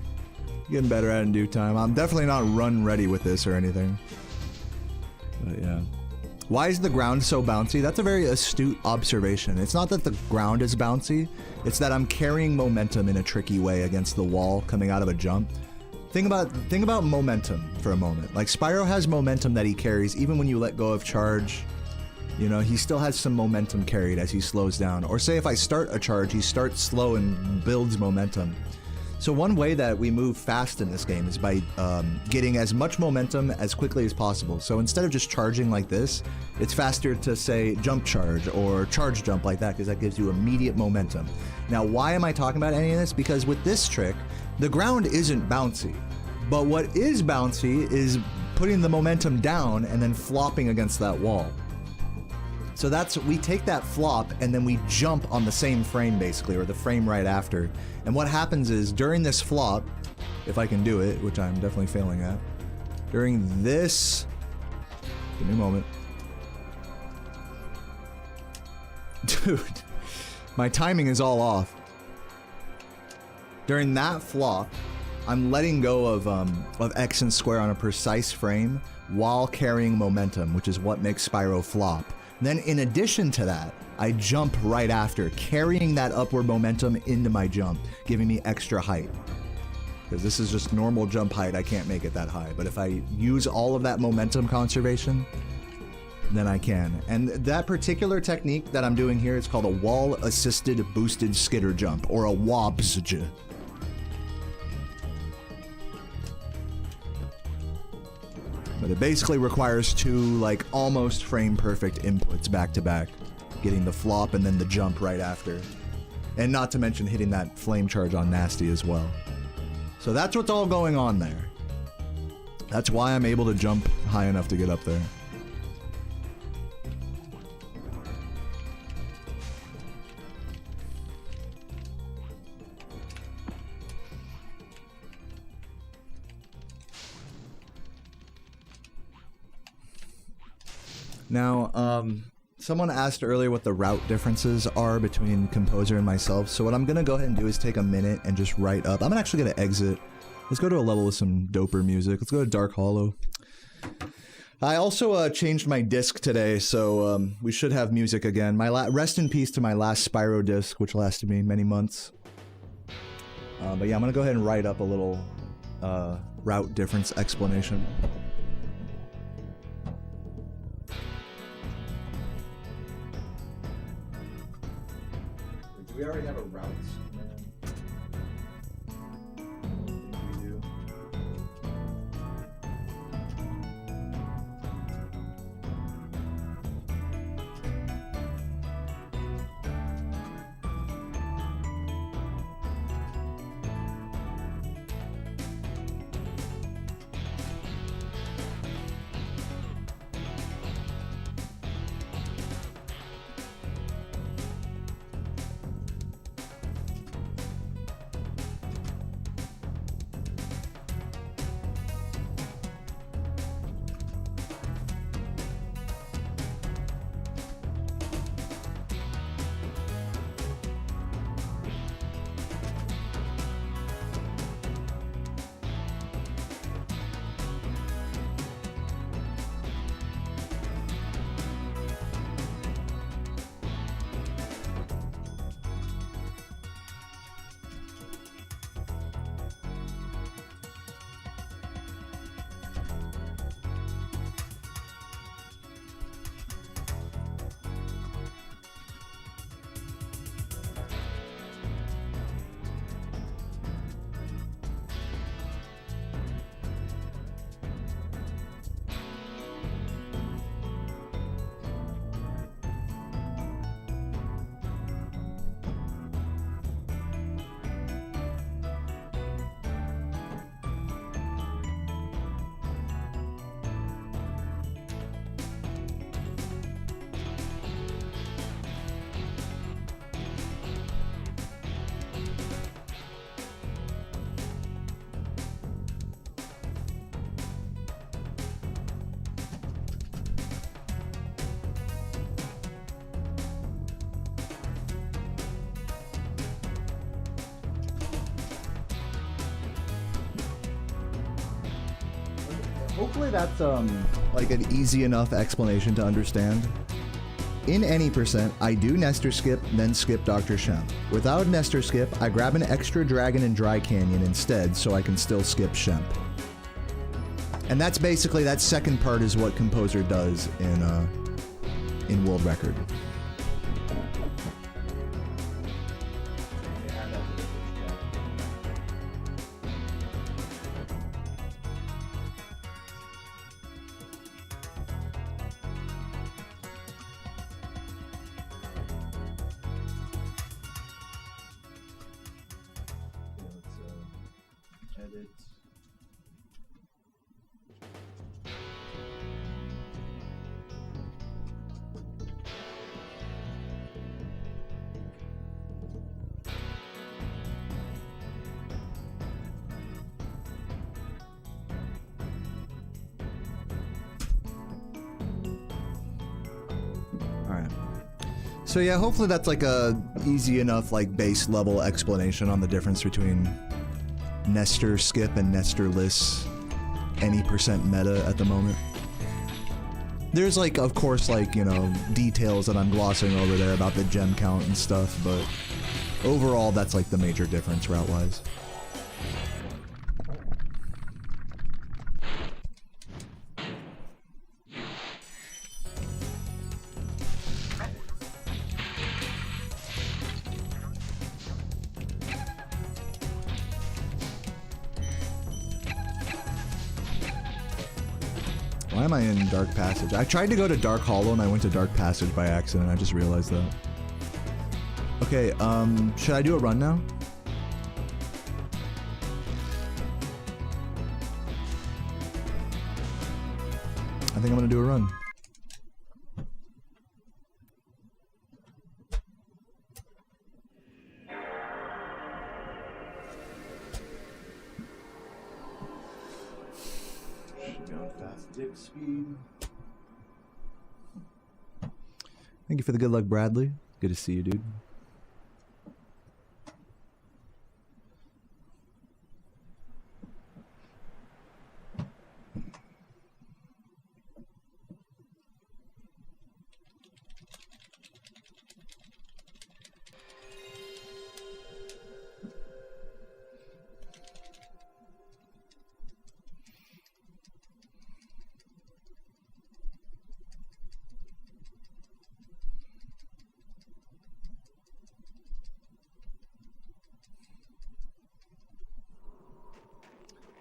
Getting better at it in due time. I'm definitely not run ready with this or anything. But yeah. Why is the ground so bouncy? That's a very astute observation. It's not that the ground is bouncy, it's that I'm carrying momentum in a tricky way against the wall coming out of a jump. Think about momentum for a moment. Like, Spyro has momentum that he carries even when you let go of charge. You know, he still has some momentum carried as he slows down. Or say if I start a charge, he starts slow and builds momentum. So one way that we move fast in this game is by getting as much momentum as quickly as possible. So instead of just charging like this, it's faster to say jump charge or charge jump like that, because that gives you immediate momentum. Now, why am I talking about any of this? Because with this trick, the ground isn't bouncy. But what is bouncy is putting the momentum down and then flopping against that wall. So that's, we take that flop and then we jump on the same frame basically, or the frame right after. And what happens is during this flop, if I can do it, which I'm definitely failing at, during this, give me a moment. Dude, my timing is all off. During that flop, I'm letting go of X and square on a precise frame while carrying momentum, which is what makes Spyro flop. Then in addition to that, I jump right after, carrying that upward momentum into my jump, giving me extra height. Because this is just normal jump height, I can't make it that high. But if I use all of that momentum conservation, then I can. And that particular technique that I'm doing here is called a wall-assisted boosted skitter jump, or a WABSJ. But it basically requires 2, like, almost frame-perfect inputs back-to-back. Getting the flop and then the jump right after. And not to mention hitting that flame charge on Nasty as well. So that's what's all going on there. That's why I'm able to jump high enough to get up there. Now, someone asked earlier what the route differences are between Composer and myself, so what I'm gonna go ahead and do is take a minute and just write up. I'm actually gonna exit. Let's go to a level with some doper music. Let's go to Dark Hollow. I also changed my disc today, so we should have music again. Rest in peace to my last Spyro disc, which lasted me many months. But yeah, I'm gonna go ahead and write up a little route difference explanation. We already have a route. We do. Hopefully that's like an easy enough explanation to understand. In any percent, I do Nestor skip, then skip Dr. Shemp. Without Nestor skip, I grab an extra dragon in Dry Canyon instead so I can still skip Shemp. And that's basically, that second part is what Composer does in World Record. Edit. Alright. So yeah, hopefully that's like a easy enough like base level explanation on the difference between Nestor skip and Nestor-less any percent meta at the moment. There's like, of course, like, you know, details that I'm glossing over there about the gem count and stuff, but overall that's like the major difference route-wise. Why am I in Dark Passage? I tried to go to Dark Hollow and I went to Dark Passage by accident. I just realized that. Okay, should I do a run now? I think I'm gonna do a run. Going fast dick speed. Thank you for the good luck, Bradley. Good to see you, dude.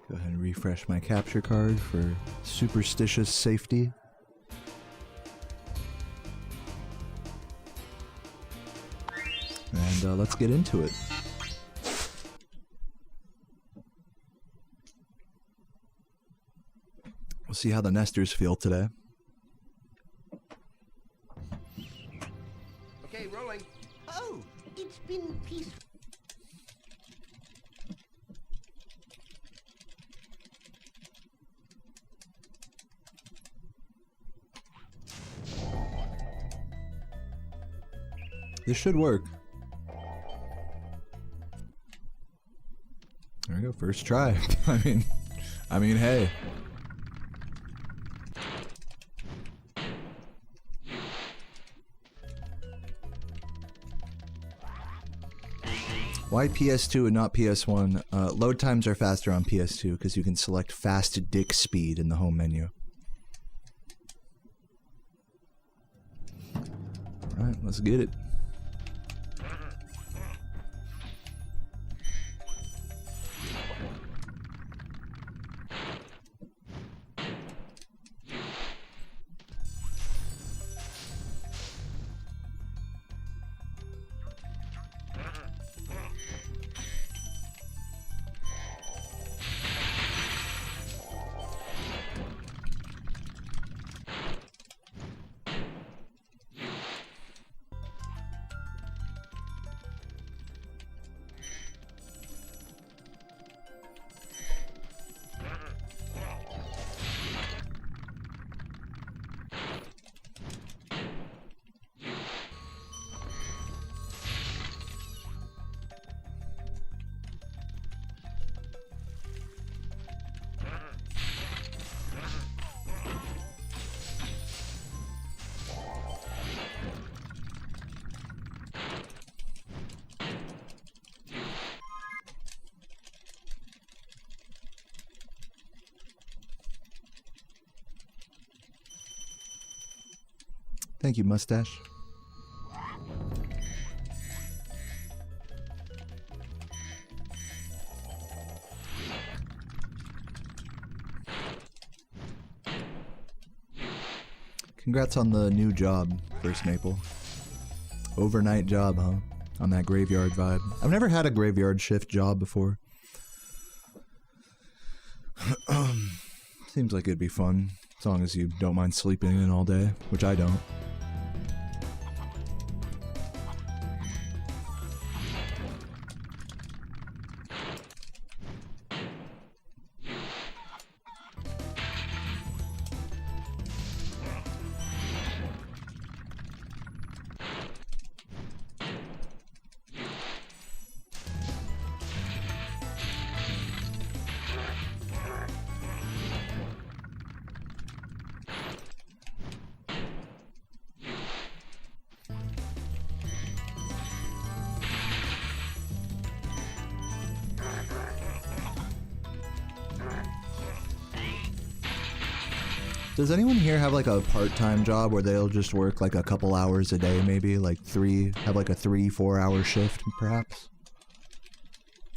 Go ahead and refresh my capture card for superstitious safety. And let's get into it. We'll see how the Nestors feel today. Okay, rolling. Oh, it's been peaceful. This should work. There we go, first try. I mean, hey. Why PS2 and not PS1? Load times are faster on PS2 because you can select fast dick speed in the home menu. Alright, let's get it. Thank you, mustache. Congrats on the new job, First Maple. Overnight job, huh? On that graveyard vibe. I've never had a graveyard shift job before. Seems like it'd be fun, as long as you don't mind sleeping in all day, which I don't. Does anyone here have like a part-time job where they'll just work like a couple hours a day, maybe? Like have like a 3-4 hour shift, perhaps?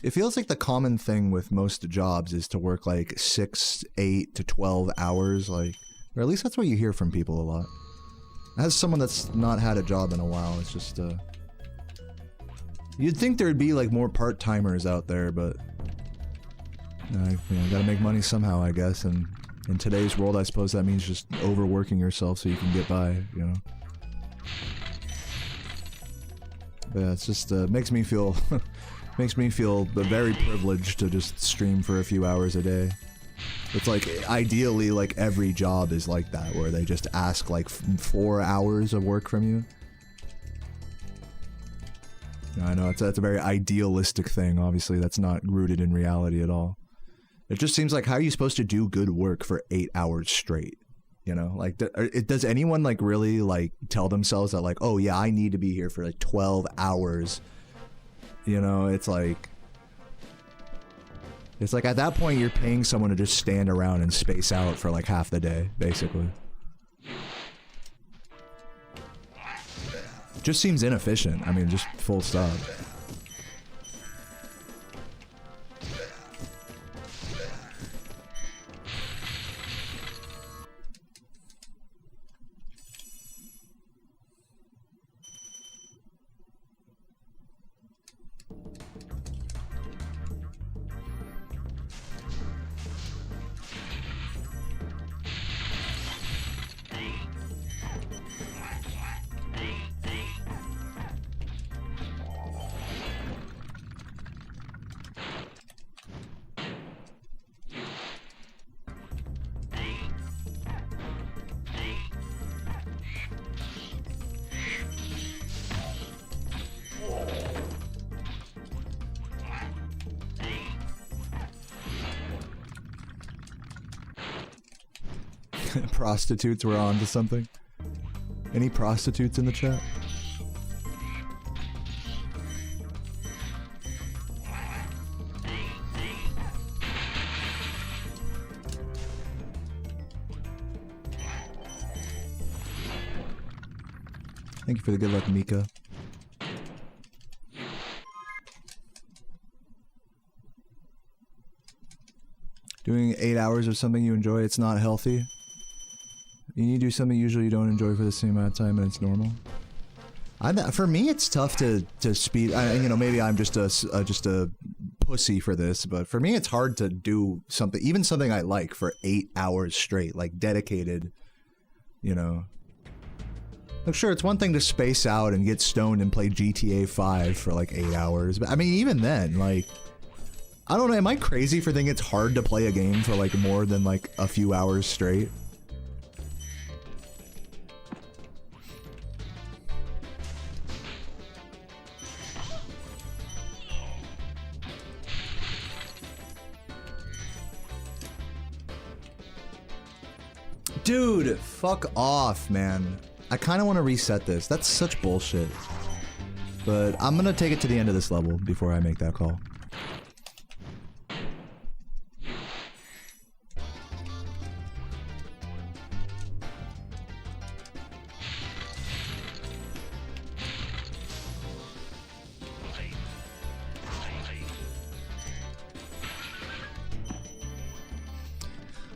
It feels like the common thing with most jobs is to work like 6, 8 to 12 hours, like, or at least that's what you hear from people a lot. As someone that's not had a job in a while, it's just, you'd think there'd be like more part-timers out there, but, you know, gotta make money somehow, I guess, and in today's world, I suppose that means just overworking yourself so you can get by, you know? But yeah, it's just, makes me feel very privileged to just stream for a few hours a day. It's like, ideally, like, every job is like that, where they just ask, like, 4 hours of work from you. I know, that's a very idealistic thing, obviously, that's not rooted in reality at all. It just seems like, how are you supposed to do good work for 8 hours straight? You know, like, does anyone, like, really, like, tell themselves that, like, oh, yeah, I need to be here for, like, 12 hours? You know, it's like at that point, you're paying someone to just stand around and space out for, like, half the day, basically. Just seems inefficient. I mean, just full stop. Prostitutes were on to something. Any prostitutes in the chat? Thank you for the good luck, Mika. Doing 8 hours of something you enjoy, it's not healthy. You need to do something usually you don't enjoy for the same amount of time, and it's normal. For me, it's tough to speed. You know, maybe I'm just a pussy for this, but for me, it's hard to do something, even something I like, for 8 hours straight, like dedicated. You know, like sure, it's one thing to space out and get stoned and play GTA 5 for like 8 hours, but I mean, even then, like, I don't know. Am I crazy for thinking it's hard to play a game for like more than like a few hours straight? Dude, fuck off, man. I kind of want to reset this. That's such bullshit. But I'm gonna take it to the end of this level before I make that call.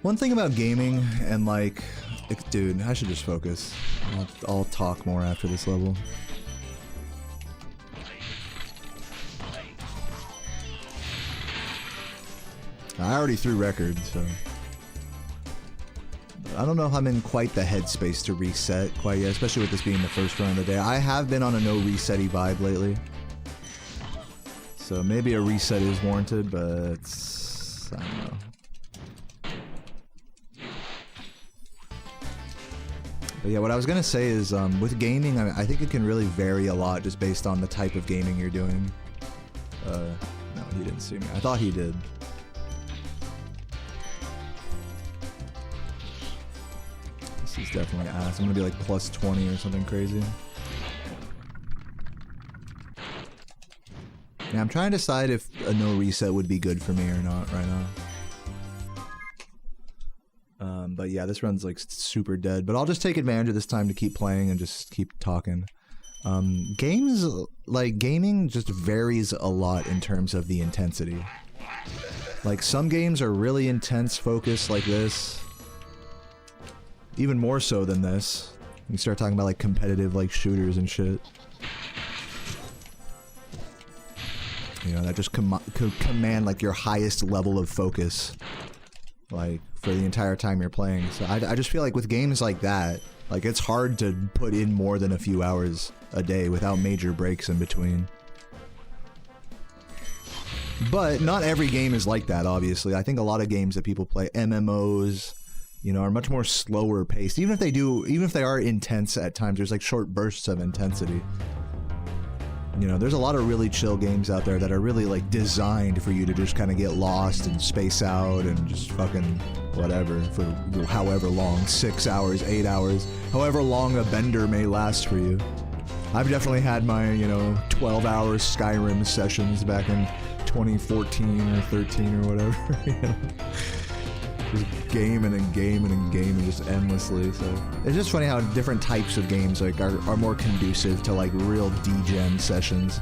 One thing about gaming and like, dude, I should just focus. I'll talk more after this level. I already threw records, so I don't know if I'm in quite the headspace to reset quite yet, especially with this being the first run of the day. I have been on a no reset-y vibe lately, so maybe a reset is warranted, but I don't know. But yeah, what I was gonna say is, with gaming, I think it can really vary a lot just based on the type of gaming you're doing. No, he didn't see me. I thought he did. This is definitely ass. I'm gonna be like plus 20 or something crazy. Yeah, I'm trying to decide if a no reset would be good for me or not right now. But yeah, this run's like super dead. But I'll just take advantage of this time to keep playing and just keep talking. Games, like gaming just varies a lot in terms of the intensity. Like some games are really intense focus like this. Even more so than this. You start talking about like competitive like shooters and shit. You know, that just command like your highest level of focus. Like, for the entire time you're playing. So I just feel like with games like that, like it's hard to put in more than a few hours a day without major breaks in between. But not every game is like that, obviously. I think a lot of games that people play, MMOs, you know, are much more slower paced. Even if they are intense at times, there's like short bursts of intensity. You know, there's a lot of really chill games out there that are really like designed for you to just kind of get lost and space out and just fucking whatever for however long, 6 hours, 8 hours, however long a bender may last for you. I've definitely had my, you know, 12-hour Skyrim sessions back in 2014 or 13 or whatever, you know? Just gaming and gaming and gaming just endlessly. So it's just funny how different types of games like are more conducive to like real degen sessions,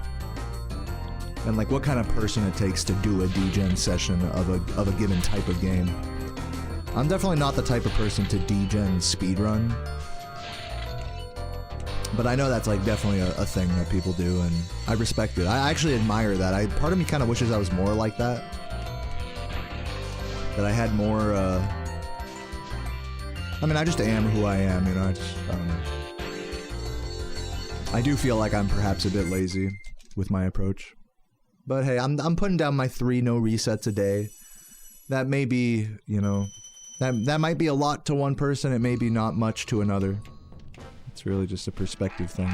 and like what kind of person it takes to do a degen session of a given type of game. I'm definitely not the type of person to degen speedrun, but I know that's like definitely a thing that people do, and I respect it. I actually admire that. Part of me kind of wishes I was more like that. That I had more, I mean, I just am who I am, you know, I don't know. I do feel like I'm perhaps a bit lazy with my approach. But hey, I'm putting down my 3 no resets a day. That may be, you know, that might be a lot to one person, it may be not much to another. It's really just a perspective thing.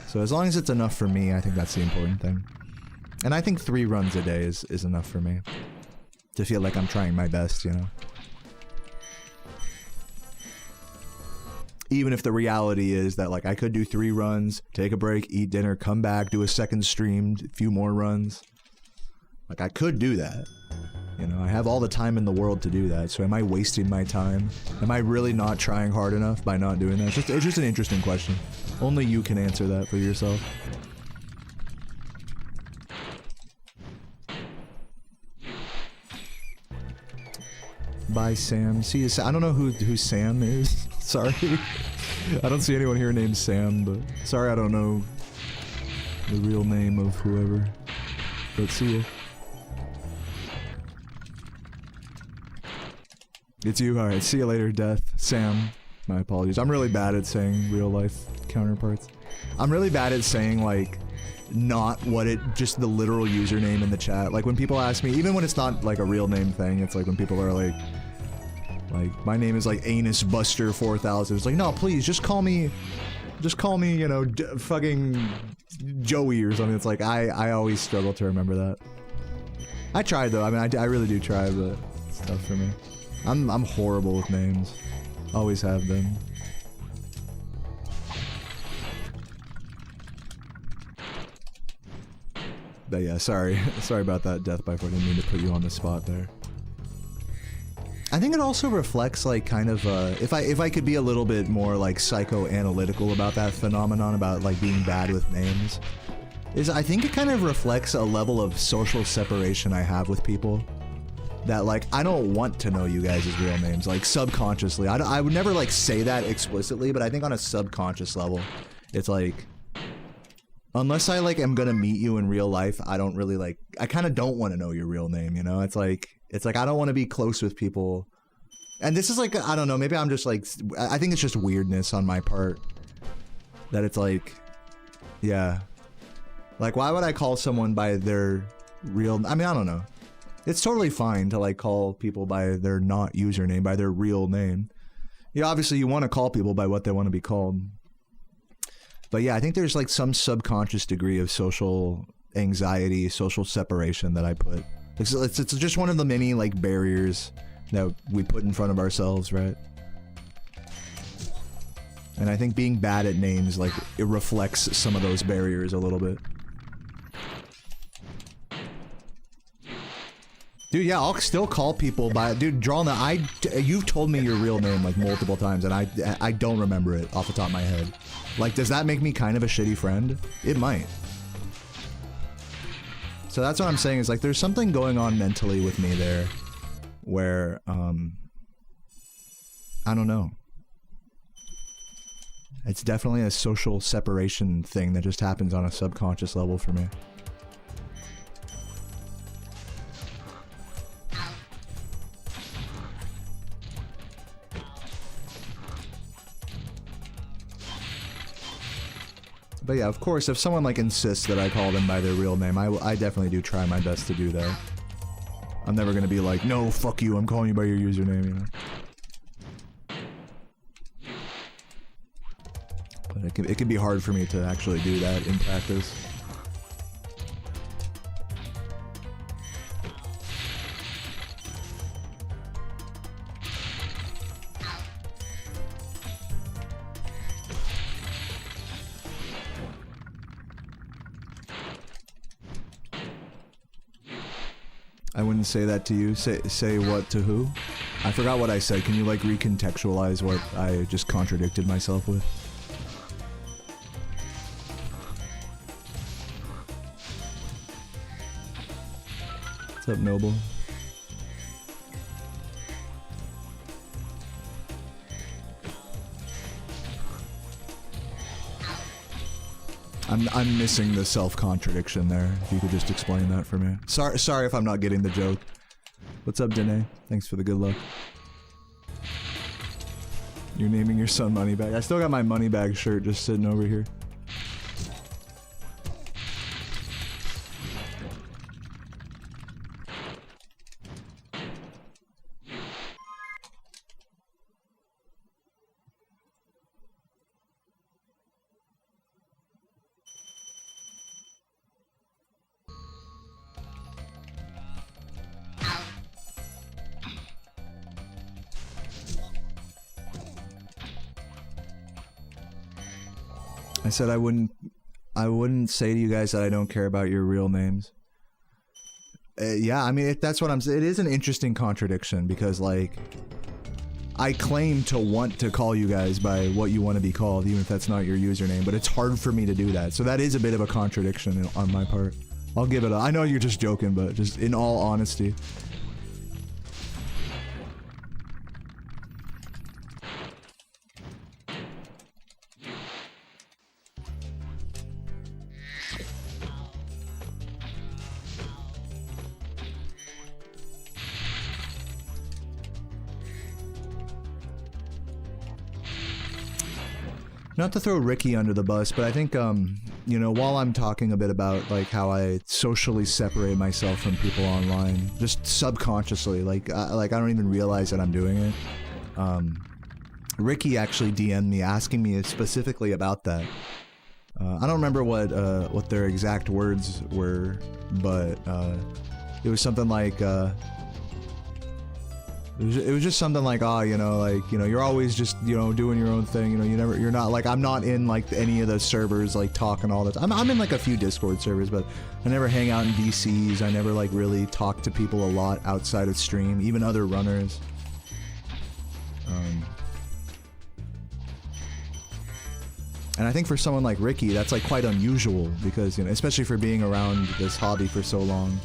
So as long as it's enough for me, I think that's the important thing. And I think 3 runs a day is enough for me. To feel like I'm trying my best, you know? Even if the reality is that, like, I could do 3 runs, take a break, eat dinner, come back, do a second stream, a few more runs. Like, I could do that. You know, I have all the time in the world to do that, so am I wasting my time? Am I really not trying hard enough by not doing that? It's just an interesting question. Only you can answer that for yourself. Bye, Sam. See you, Sam. I don't know who Sam is. Sorry. I don't see anyone here named Sam, but sorry I don't know the real name of whoever. But see ya. It's you. Alright, see you later, Death. Sam. My apologies. I'm really bad at saying real life counterparts. I'm really bad at saying, like, not what just the literal username in the chat. Like when people ask me, even when it's not like a real name thing, it's like when people are like my name is like Anus Buster 4000. It's like, no, please just call me, you know, fucking Joey or something. It's like I always struggle to remember that. I tried though. I mean, I really do try, but it's tough for me. I'm horrible with names. Always have been. But yeah, sorry about that, Death by 4. Didn't mean to put you on the spot there. I think it also reflects like kind of if I could be a little bit more like psychoanalytical about that phenomenon about like being bad with names, is I think it kind of reflects a level of social separation I have with people. that like I don't want to know you guys' real names, like subconsciously. I would never like say that explicitly, but I think on a subconscious level, it's like unless I like am gonna meet you in real life, I don't really like. I kind of don't want to know your real name. You know, it's like I don't want to be close with people. And this is like, I don't know, maybe I'm just like, I think it's just weirdness on my part. That it's like, yeah. Like, why would I call someone by their real, I mean, I don't know. It's totally fine to like call people by their not username, by their real name. Yeah, obviously you want to call people by what they want to be called. But yeah, I think there's like some subconscious degree of social anxiety, social separation that I put. It's just one of the many like barriers that we put in front of ourselves, right? And I think being bad at names, like, it reflects some of those barriers a little bit. Dude, yeah, I'll still call people by, dude, Drawna, you've told me your real name like multiple times and I don't remember it off the top of my head. Like, does that make me kind of a shitty friend? It might. So that's what I'm saying is like, there's something going on mentally with me there. Where, I don't know. It's definitely a social separation thing that just happens on a subconscious level for me. But yeah, of course, if someone like insists that I call them by their real name, I definitely do try my best to do that. I'm never gonna be like, no, fuck you, I'm calling you by your username, you know? But it can be hard for me to actually do that in practice. I wouldn't say that to you. Say what to who? I forgot what I said. Can you like recontextualize what I just contradicted myself with? What's up, Noble? I'm missing the self-contradiction there. If you could just explain that for me. Sorry if I'm not getting the joke. What's up, Danae? Thanks for the good luck. You're naming your son Moneybag. I still got my Moneybag shirt just sitting over here. I said I wouldn't say to you guys that I don't care about your real names. Yeah, I mean, that's what I'm saying. It is an interesting contradiction because, like, I claim to want to call you guys by what you want to be called, even if that's not your username, but it's hard for me to do that. So that is a bit of a contradiction on my part. I'll give it I know you're just joking, but just in all honesty. Not to throw Ricky under the bus, but I think, you know, while I'm talking a bit about, like, how I socially separate myself from people online, just subconsciously, like I don't even realize that I'm doing it. Ricky actually DM'd me asking me specifically about that. I don't remember what their exact words were, but it was something like, it was just something like, oh, you know, like, you know, you're always just, you know, doing your own thing, you know, you're not, like, I'm not in, like, any of the servers, like, talking all the time. I'm in, like, a few Discord servers, but I never hang out in DCs, I never, like, really talk to people a lot outside of stream, even other runners. And I think for someone like Ricky, that's, like, quite unusual, because, you know, especially for being around this hobby for so long.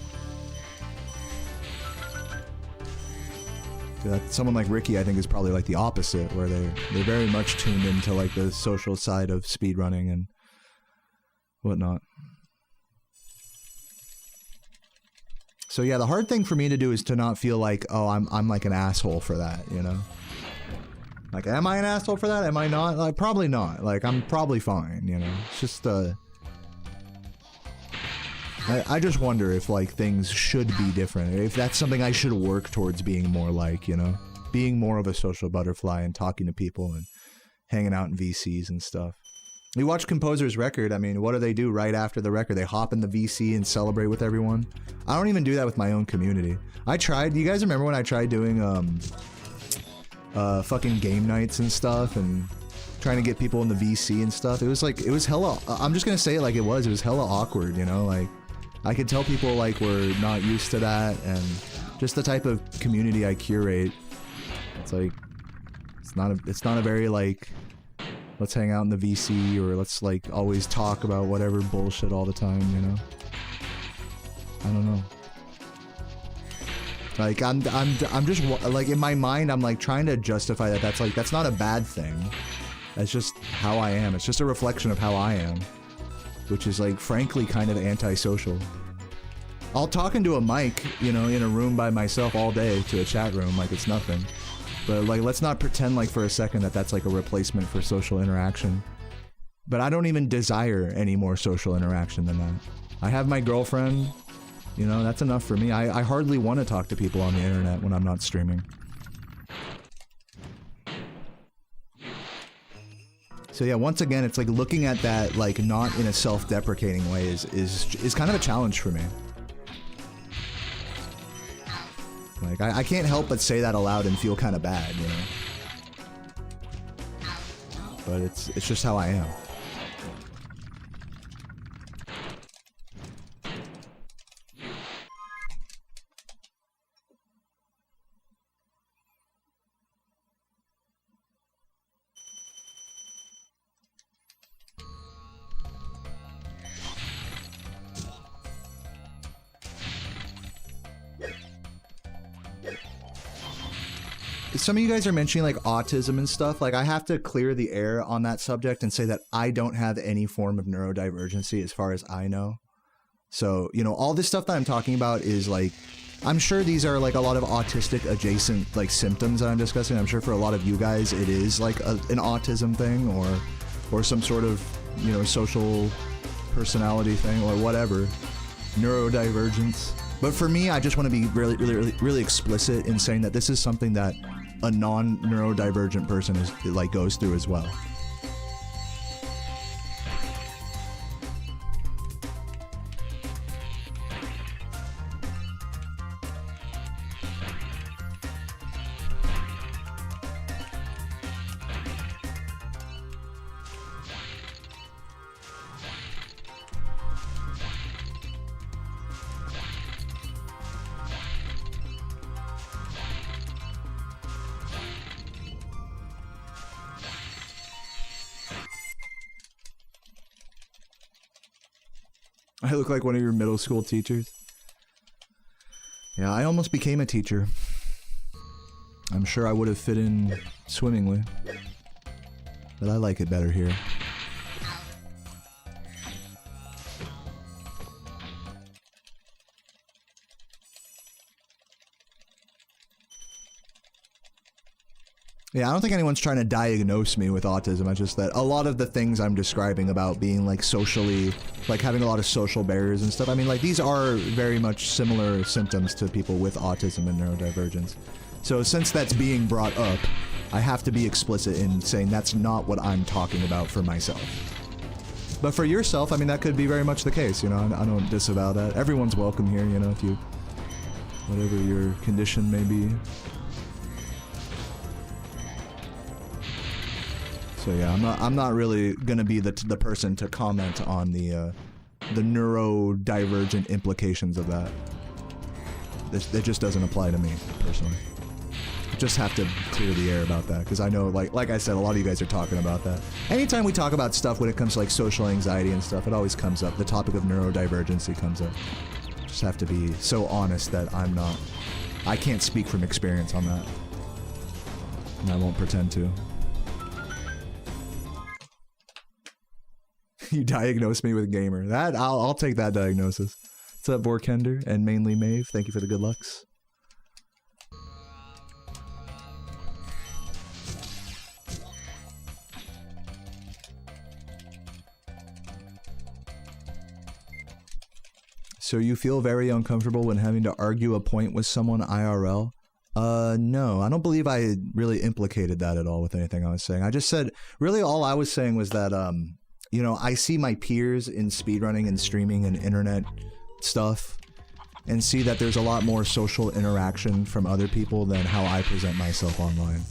Someone like Ricky, I think, is probably like the opposite, where they're very much tuned into like the social side of speedrunning and whatnot. So yeah, the hard thing for me to do is to not feel like, oh, I'm like an asshole for that, you know? Like, am I an asshole for that? Am I not? Like, probably not. Like, I'm probably fine, you know? It's just, I just wonder if, like, things should be different. If that's something I should work towards being more like, you know? Being more of a social butterfly and talking to people and hanging out in VCs and stuff. You watch Composer's record, I mean, what do they do right after the record? They hop in the VC and celebrate with everyone? I don't even do that with my own community. I tried, you guys remember when I tried doing, fucking game nights and stuff and trying to get people in the VC and stuff? It was like, it was hella, I'm just gonna say it like it was hella awkward, you know? Like, I could tell people, like, were not used to that, and just the type of community I curate, it's like, it's not a very, like, let's hang out in the VC, or let's, like, always talk about whatever bullshit all the time, you know? I don't know. Like, I'm just, like, in my mind, I'm, like, trying to justify that that's not a bad thing. That's just how I am. It's just a reflection of how I am. Which is, like, frankly kind of antisocial. I'll talk into a mic, you know, in a room by myself all day to a chat room like it's nothing. But, like, let's not pretend, like, for a second that that's, like, a replacement for social interaction. But I don't even desire any more social interaction than that. I have my girlfriend, you know, that's enough for me. I hardly want to talk to people on the internet when I'm not streaming. So yeah, once again, it's like looking at that, like, not in a self-deprecating way is kind of a challenge for me. Like, I can't help but say that aloud and feel kind of bad, you know? But it's just how I am. Some of you guys are mentioning, like, autism and stuff. Like, I have to clear the air on that subject and say that I don't have any form of neurodivergency as far as I know. So, you know, all this stuff that I'm talking about is, like, I'm sure these are, like, a lot of autistic adjacent, like, symptoms that I'm discussing. I'm sure for a lot of you guys it is, like, an autism thing or some sort of, you know, social personality thing or whatever. Neurodivergence. But for me, I just want to be really explicit in saying that this is something that a non-neurodivergent person goes through as well. I look like one of your middle school teachers. Yeah, I almost became a teacher. I'm sure I would have fit in swimmingly. But I like it better here. Yeah, I don't think anyone's trying to diagnose me with autism. It's just that a lot of the things I'm describing about being, like, socially, like, having a lot of social barriers and stuff, I mean, like, these are very much similar symptoms to people with autism and neurodivergence. So since that's being brought up, I have to be explicit in saying that's not what I'm talking about for myself. But for yourself, I mean, that could be very much the case, you know, I don't disavow that. Everyone's welcome here, you know, if you, whatever your condition may be. So yeah, I'm not really gonna be the person to comment on the neurodivergent implications of that. It just doesn't apply to me personally. Just have to clear the air about that because I know, like I said, a lot of you guys are talking about that. Anytime we talk about stuff when it comes to, like, social anxiety and stuff, it always comes up. The topic of neurodivergency comes up. Just have to be so honest that I can't speak from experience on that. And I won't pretend to. You diagnosed me with gamer. That I'll take that diagnosis. What's up, Borkender and mainly Maeve? Thank you for the good lucks. So you feel very uncomfortable when having to argue a point with someone IRL? No, I don't believe I really implicated that at all with anything I was saying. I just said, really all I was saying was that, you know, I see my peers in speedrunning and streaming and internet stuff and see that there's a lot more social interaction from other people than how I present myself online.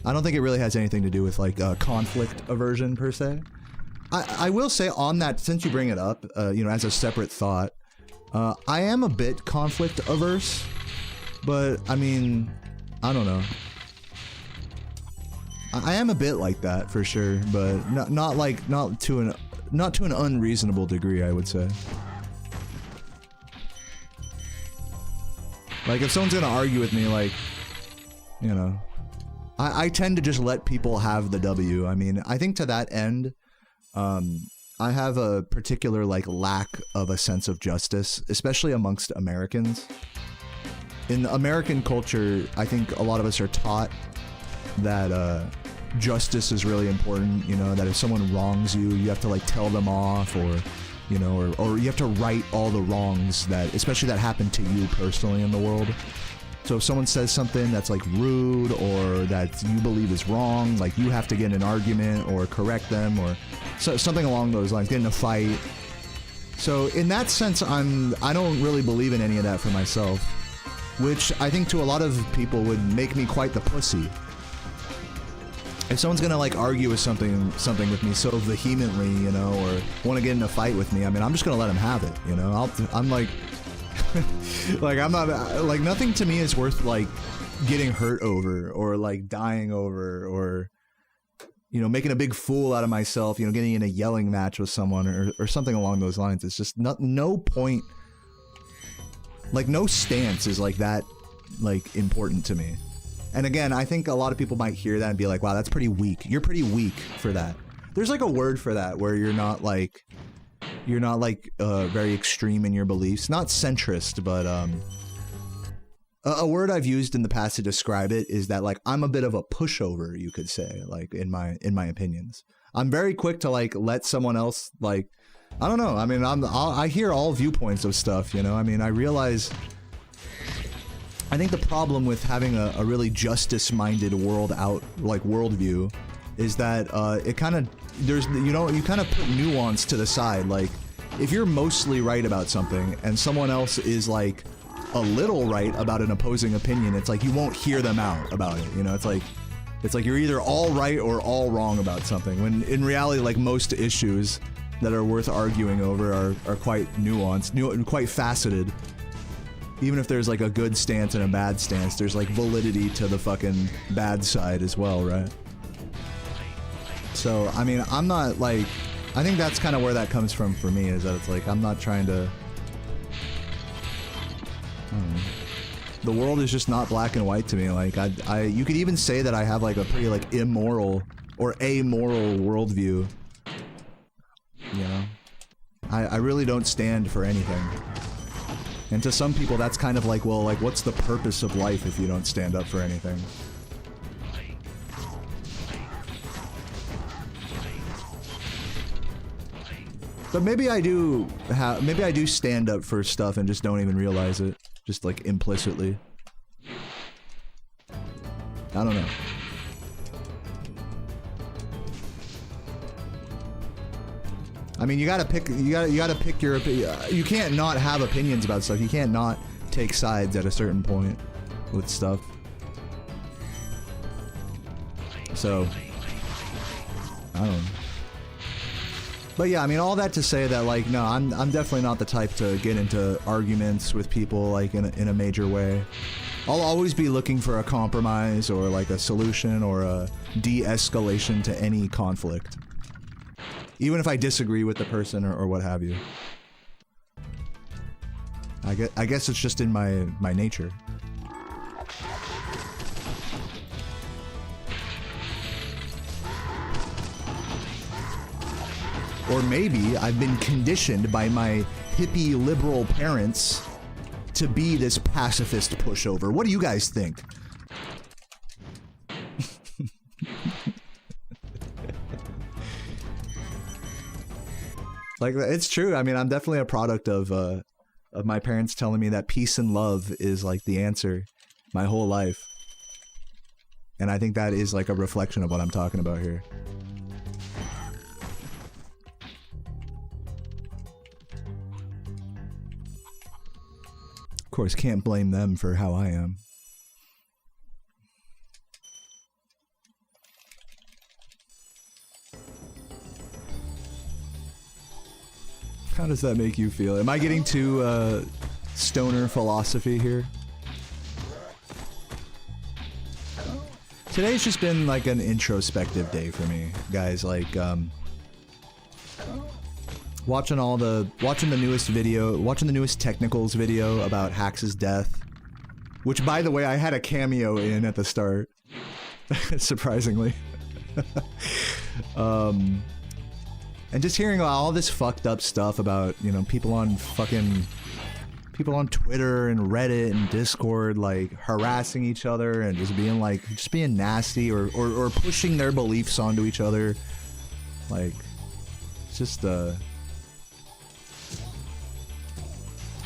I don't think it really has anything to do with like conflict aversion per se. I will say on that, since you bring it up, you know, as a separate thought, I am a bit conflict averse, but I mean, I don't know. I am a bit like that for sure, but not to an unreasonable degree, I would say. Like if someone's gonna argue with me, like, you know, I tend to just let people have the W. I mean, I think to that end, I have a particular like lack of a sense of justice, especially amongst Americans. In American culture, I think a lot of us are taught that justice is really important, you know, that if someone wrongs you, you have to like tell them off, or, you know, or you have to right all the wrongs that, especially that happened to you personally in the world. So if someone says something that's like rude or that you believe is wrong, like you have to get in an argument or correct them or something along those lines, get in a fight. So in that sense, I don't really believe in any of that for myself, which I think to a lot of people would make me quite the pussy. If someone's gonna like argue with something with me so vehemently, you know, or want to get in a fight with me, I mean, I'm just gonna let them have it, you know. I'm like, like I'm not like, nothing to me is worth like getting hurt over or like dying over or, you know, making a big fool out of myself, you know, getting in a yelling match with someone or something along those lines. It's just no point, like no stance is like that like important to me. And again, I think a lot of people might hear that and be like, wow, that's pretty weak. You're pretty weak for that. There's like a word for that where you're not like very extreme in your beliefs. Not centrist, but a word I've used in the past to describe it is that like I'm a bit of a pushover, you could say, like in my opinions. I'm very quick to like let someone else like, I don't know. I mean, I hear all viewpoints of stuff, you know. I mean, I realize. I think the problem with having a really justice-minded worldview is that it kind of you kind of put nuance to the side. Like if you're mostly right about something and someone else is like a little right about an opposing opinion, it's like you won't hear them out about it. You know, it's like you're either all right or all wrong about something. When in reality, like most issues that are worth arguing over are quite nuanced, and quite faceted. Even if there's like a good stance and a bad stance, there's like validity to the fucking bad side as well, right? So, I mean, I'm not like, I think that's kind of where that comes from for me, is that it's like, I'm not trying to, I don't know. The world is just not black and white to me. Like, you could even say that I have like a pretty like immoral or amoral worldview. You know? I really don't stand for anything. And to some people, that's kind of like, well, like, what's the purpose of life if you don't stand up for anything? But maybe I do stand up for stuff and just don't even realize it, just like implicitly. I don't know. I mean, you gotta pick your you can't not have opinions about stuff. You can't not take sides at a certain point with stuff. So, I don't know. But yeah, I mean, all that to say that, like, no, I'm definitely not the type to get into arguments with people, like, in a major way. I'll always be looking for a compromise or, like, a solution or a de-escalation to any conflict. Even if I disagree with the person or what have you. I guess it's just in my nature. Or maybe I've been conditioned by my hippie liberal parents to be this pacifist pushover. What do you guys think? Like, it's true. I mean, I'm definitely a product of my parents telling me that peace and love is like the answer my whole life. And I think that is like a reflection of what I'm talking about here. Of course, can't blame them for how I am. How does that make you feel? Am I getting too stoner philosophy here? Today's just been like an introspective day for me, guys. Like, watching the newest Technicals video about Hax's death, which, by the way, I had a cameo in at the start, surprisingly. And just hearing all this fucked up stuff about, you know, people on Twitter and Reddit and Discord, like, harassing each other and just being nasty or pushing their beliefs onto each other. Like, it's just, I'm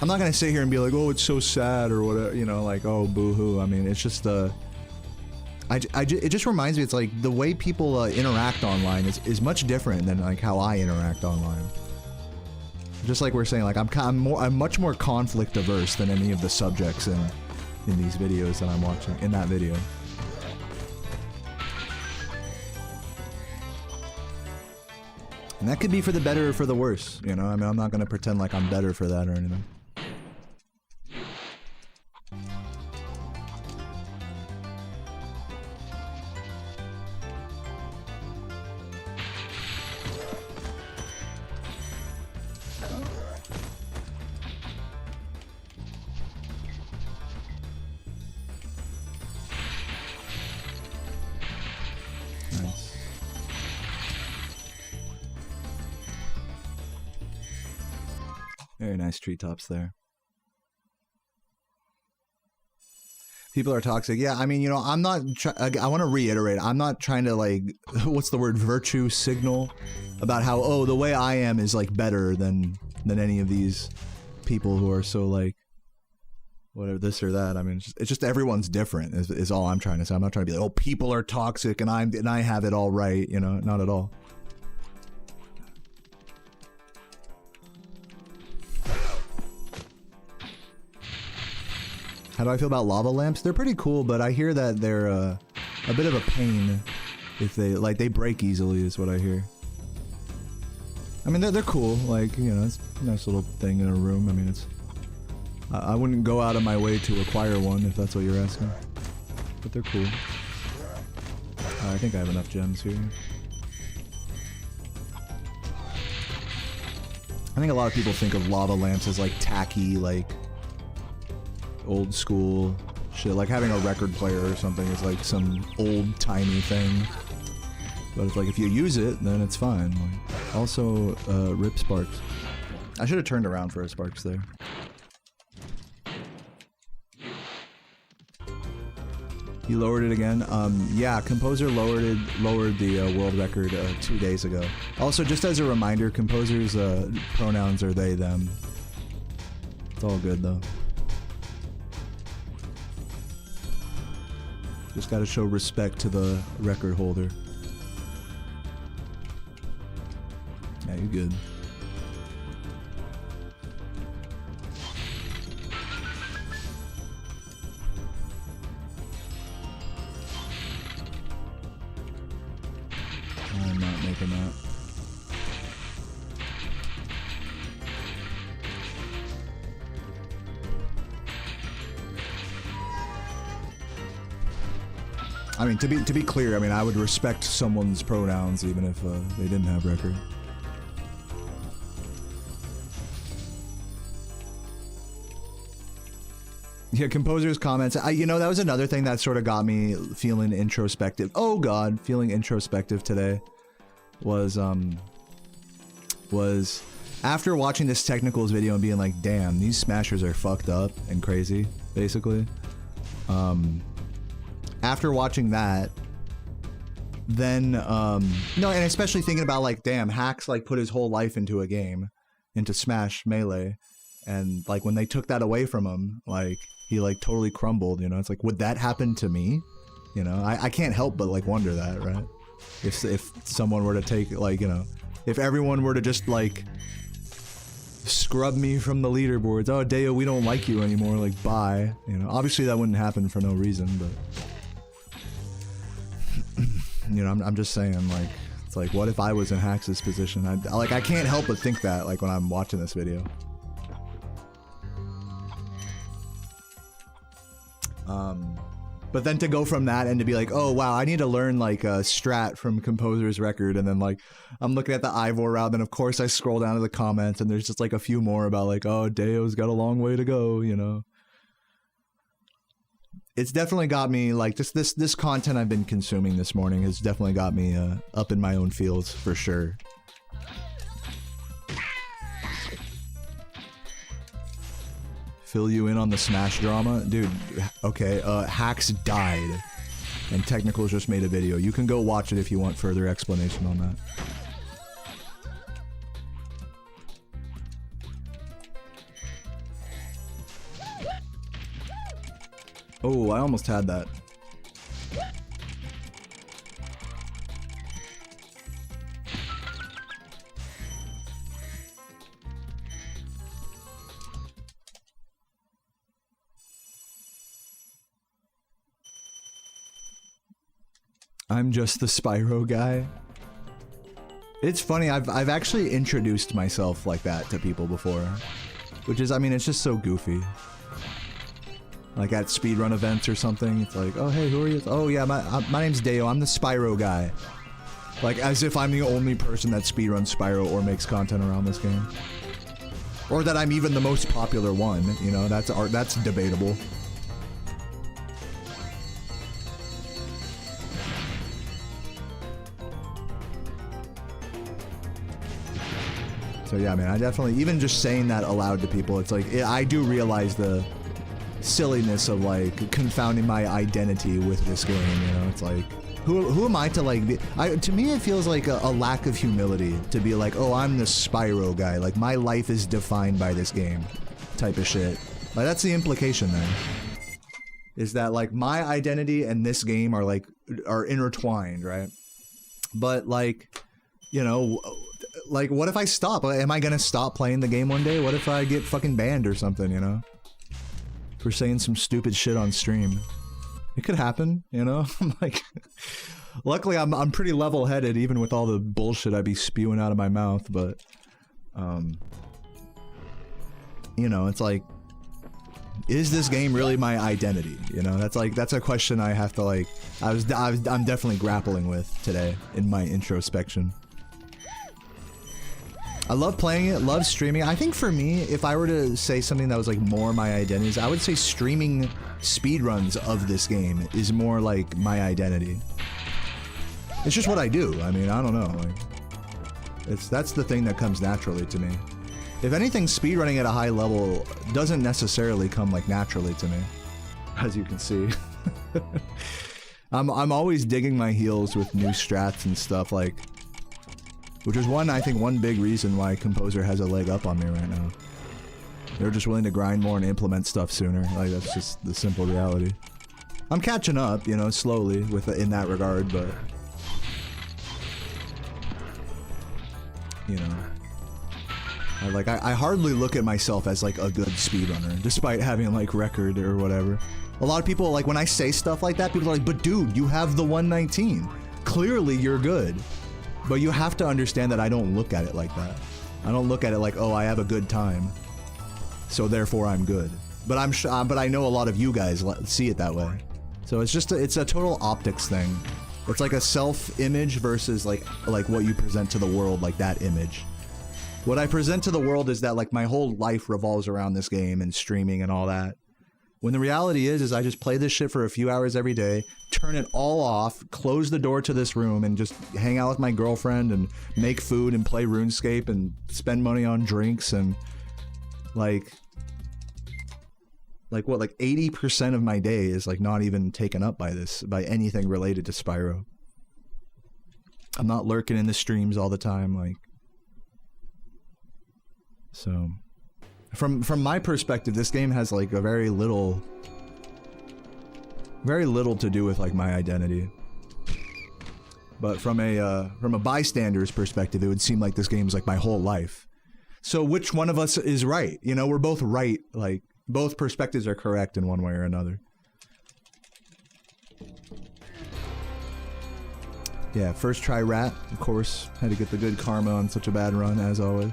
not gonna sit here and be like, oh, it's so sad or whatever, you know, like, oh, boo-hoo. I mean, it's just, it just reminds me, it's like the way people interact online is much different than like how I interact online. Just like we're saying, like I'm much more conflict averse than any of the subjects in these videos that I'm watching in that video. And that could be for the better or for the worse, you know? I mean, I'm not gonna pretend like I'm better for that or anything. Very nice treetops there. People are toxic. Yeah, I mean, you know, I'm not... I want to reiterate, I'm not trying to, like... What's the word? Virtue signal? About how, oh, the way I am is, like, better than any of these people who are so, like... Whatever, this or that. I mean, it's just everyone's different, is all I'm trying to say. I'm not trying to be like, oh, people are toxic and I have it all right, you know? Not at all. How do I feel about lava lamps? They're pretty cool, but I hear that they're a bit of a pain if they break easily is what I hear. I mean, they're cool, like, you know, it's a nice little thing in a room. I mean, it's... I wouldn't go out of my way to acquire one if that's what you're asking. But they're cool. I think I have enough gems here. I think a lot of people think of lava lamps as like tacky, like old school shit. Like having a record player or something is like some old timey thing. But it's like if you use it, then it's fine. Like, also, rip Sparks. I should have turned around for a Sparks there. You lowered it again? Yeah, Composer lowered the world record 2 days ago. Also, just as a reminder, Composer's pronouns are they, them. It's all good, though. Just gotta show respect to the record holder. Yeah, you're good. I'm not making that. I mean, to be clear, I mean, I would respect someone's pronouns even if they didn't have record. Yeah, Composer's comments. You know, that was another thing that sort of got me feeling introspective. Oh God, feeling introspective today was was after watching this technicals video and being like, damn, these smashers are fucked up and crazy, basically. After watching that, then, no, and especially thinking about like, damn, Hacks like put his whole life into a game, into Smash Melee, and like when they took that away from him, like he like totally crumbled, you know? It's like, would that happen to me? You know, I can't help but like wonder that, right? If someone were to take like, you know, if everyone were to just like scrub me from the leaderboards, oh Deo, we don't like you anymore, like bye, you know? Obviously that wouldn't happen for no reason, but you know, I'm just saying, like, it's like, what if I was in Hax's position? I can't help but think that, like, when I'm watching this video. But then to go from that and to be like, oh wow, I need to learn like a strat from Composer's Record, and then like I'm looking at the Ivor route, then of course I scroll down to the comments and there's just like a few more about like, oh, Deo's got a long way to go, you know. It's definitely got me like just this content I've been consuming this morning has definitely got me up in my own fields for sure. Fill you in on the Smash drama? Dude, okay, Hacks died, and Technicals just made a video. You can go watch it if you want further explanation on that. Oh, I almost had that. I'm just the Spyro guy. It's funny, I've actually introduced myself like that to people before. Which is, I mean, it's just so goofy. Like at speedrun events or something, it's like, oh hey, who are you? Oh yeah, my name's Deo, I'm the Spyro guy. Like as if I'm the only person that speedruns Spyro or makes content around this game. Or that I'm even the most popular one, you know, that's debatable. So yeah, man, I definitely, even just saying that aloud to people, it's like, I do realize the silliness of like confounding my identity with this game, you know? It's like, who am I to like be, to me it feels like a lack of humility to be like, oh, I'm the Spyro guy, like my life is defined by this game type of shit. Like that's the implication there. Is that like my identity and this game are intertwined, right? But like, you know, like what if I stop? Am I gonna stop playing the game one day? What if I get fucking banned or something, you know? For saying some stupid shit on stream. It could happen, you know? I'm like, luckily I'm pretty level-headed even with all the bullshit I'd be spewing out of my mouth, but you know, it's like, is this game really my identity? You know, that's a question I have to like, I'm definitely grappling with today in my introspection. I love playing it, love streaming. I think for me, if I were to say something that was like more my identity, I would say streaming speedruns of this game is more like my identity. It's just what I do. I mean, I don't know. Like, that's the thing that comes naturally to me. If anything, speedrunning at a high level doesn't necessarily come like naturally to me, as you can see. I'm always digging my heels with new strats and stuff, like, which is I think one big reason why Composer has a leg up on me right now. They're just willing to grind more and implement stuff sooner. Like, that's just the simple reality. I'm catching up, you know, slowly in that regard, but you know, I hardly look at myself as like a good speedrunner, despite having like record or whatever. A lot of people, like when I say stuff like that, people are like, but dude, you have the 119. Clearly you're good. But you have to understand that I don't look at it like that. I don't look at it like, oh, I have a good time, so therefore I'm good. But but I know a lot of you guys see it that way. So it's just it's a total optics thing. It's like a self-image versus like what you present to the world, like that image. What I present to the world is that like my whole life revolves around this game and streaming and all that. When the reality is I just play this shit for a few hours every day, turn it all off, close the door to this room, and just hang out with my girlfriend and make food and play RuneScape and spend money on drinks and like what, like 80% of my day is like not even taken up by this, by anything related to Spyro. I'm not lurking in the streams all the time, like. So, from my perspective, this game has like a very little to do with like my identity. But from a bystander's perspective, it would seem like this game is like my whole life. So which one of us is right? You know, we're both right. Like both perspectives are correct in one way or another. Yeah, first try rat, of course. Had to get the good karma on such a bad run, as always.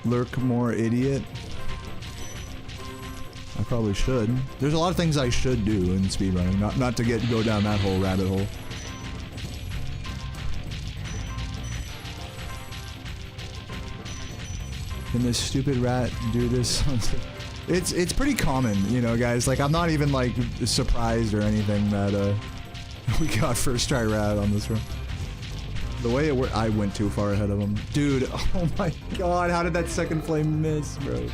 Lurk more idiot. I probably should. There's a lot of things I should do in speedrunning, not to go down that whole rabbit hole. Can this stupid rat do this? It's pretty common, you know, guys. Like, I'm not even like surprised or anything that we got first try rat on this run. The way it worked, I went too far ahead of him. Dude, oh my god, how did that second flame miss, bro?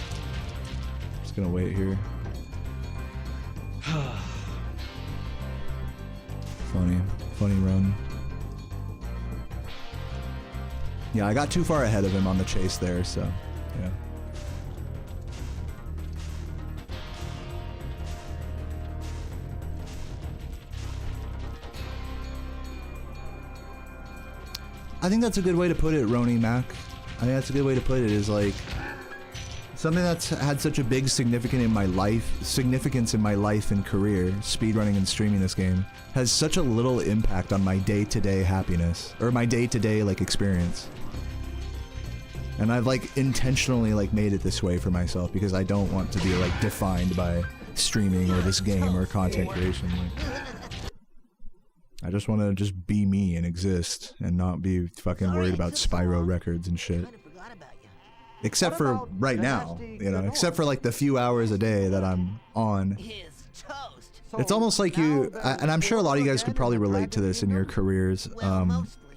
Just gonna wait here. Funny run. Yeah, I got too far ahead of him on the chase there, so, yeah. I think that's a good way to put it, Roni Mac. I think that's a good way to put it, is like something that's had such a big significance in my life and career, speedrunning and streaming this game, has such a little impact on my day-to-day happiness, or my day-to-day like experience. And I've like intentionally like made it this way for myself because I don't want to be like defined by streaming or this game or content creation. Like, I just want to just be me and exist and not be fucking worried about Spyro records and shit. Except for right now, you know, except for like the few hours a day that I'm on. It's almost like you, and I'm sure a lot of you guys could probably relate to this in your careers.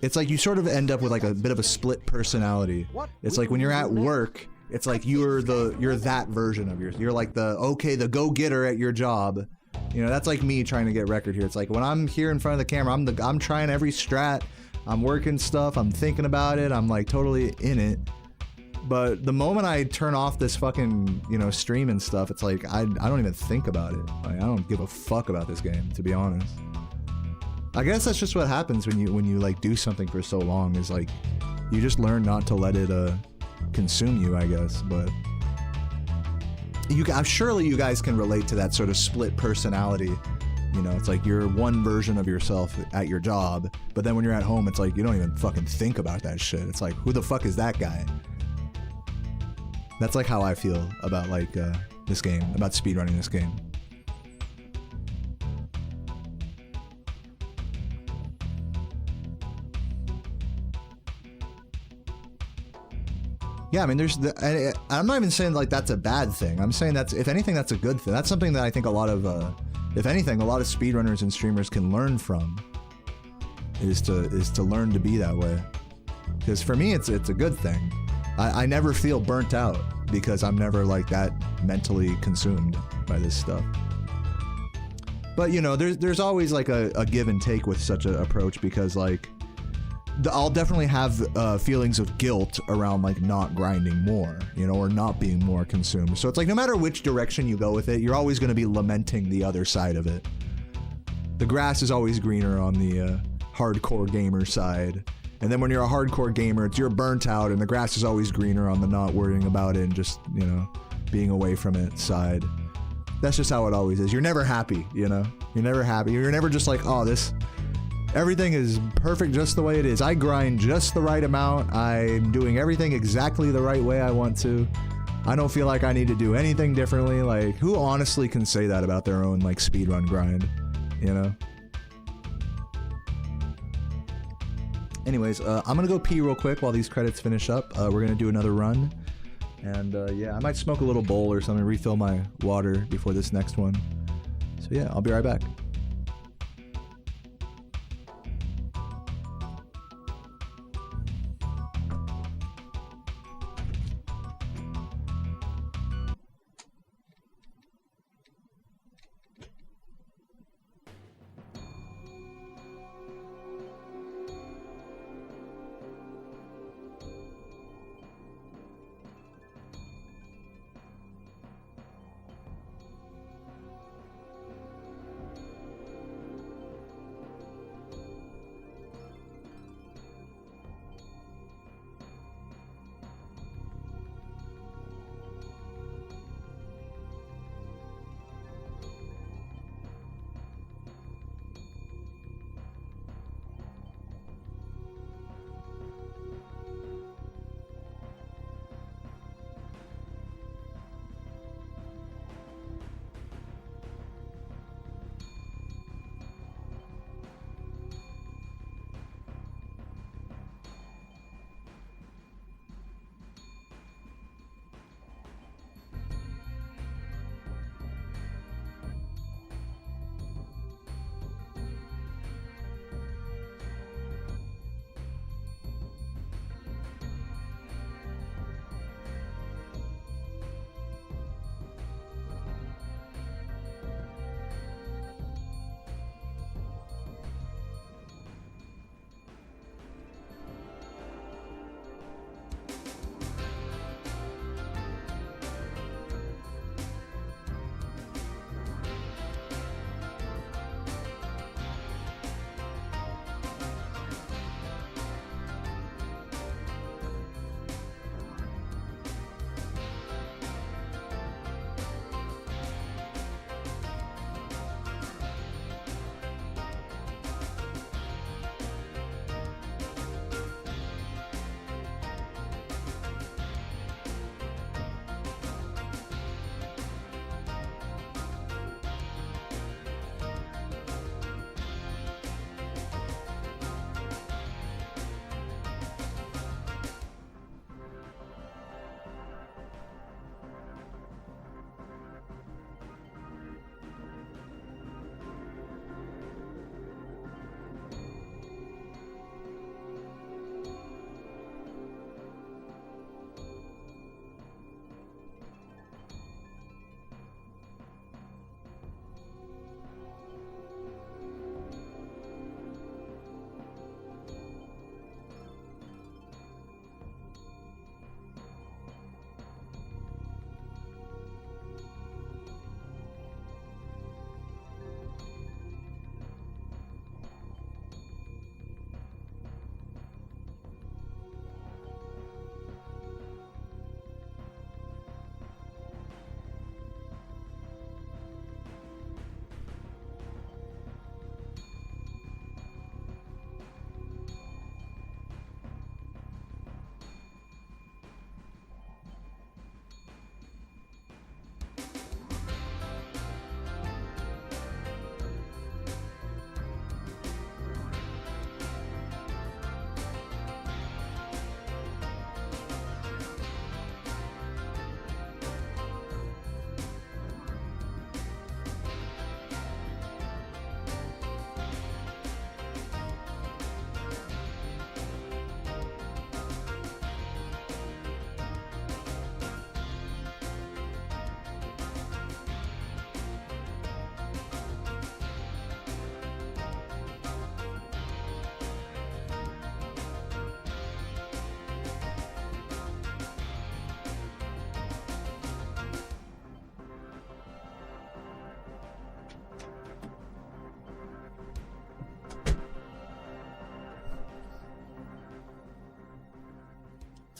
It's like you sort of end up with like a bit of a split personality. It's like when you're at work, it's like you're that version of yours. You're like the go-getter at your job. You know, that's like me trying to get record here. It's like when I'm here in front of the camera, I'm trying every strat. I'm working stuff. I'm thinking about it. I'm like totally in it. But the moment I turn off this fucking, you know, stream and stuff, it's like I don't even think about it. Like, I don't give a fuck about this game, to be honest. I guess that's just what happens when you like do something for so long, is like you just learn not to let it consume you, I guess. But surely you guys can relate to that sort of split personality. You know, it's like you're one version of yourself at your job, but then when you're at home, it's like you don't even fucking think about that shit. It's like, who the fuck is that guy? That's like how I feel about like this game, about speedrunning this game. Yeah, I mean, I'm not even saying like that's a bad thing. I'm saying that's, if anything, that's a good thing. That's something that I think a lot of, if anything, a lot of speedrunners and streamers can learn from. Is to learn to be that way. Because for me, it's a good thing. I never feel burnt out because I'm never like that mentally consumed by this stuff. But you know, there's always like a give and take with such an approach, because like I'll definitely have feelings of guilt around like not grinding more, you know, or not being more consumed. So it's like no matter which direction you go with it, you're always going to be lamenting the other side of it. The grass is always greener on the hardcore gamer side. And then when you're a hardcore gamer, you're burnt out, and the grass is always greener on the not worrying about it and just, you know, being away from it side. That's just how it always is. You're never happy, you know? You're never happy. You're never just like, oh, everything is perfect just the way it is. I grind just the right amount. I'm doing everything exactly the right way I want to. I don't feel like I need to do anything differently. Like, who honestly can say that about their own, like, speedrun grind, you know? Anyways, I'm gonna go pee real quick while these credits finish up. We're gonna do another run. And yeah, I might smoke a little bowl or something, refill my water before this next one. So yeah, I'll be right back.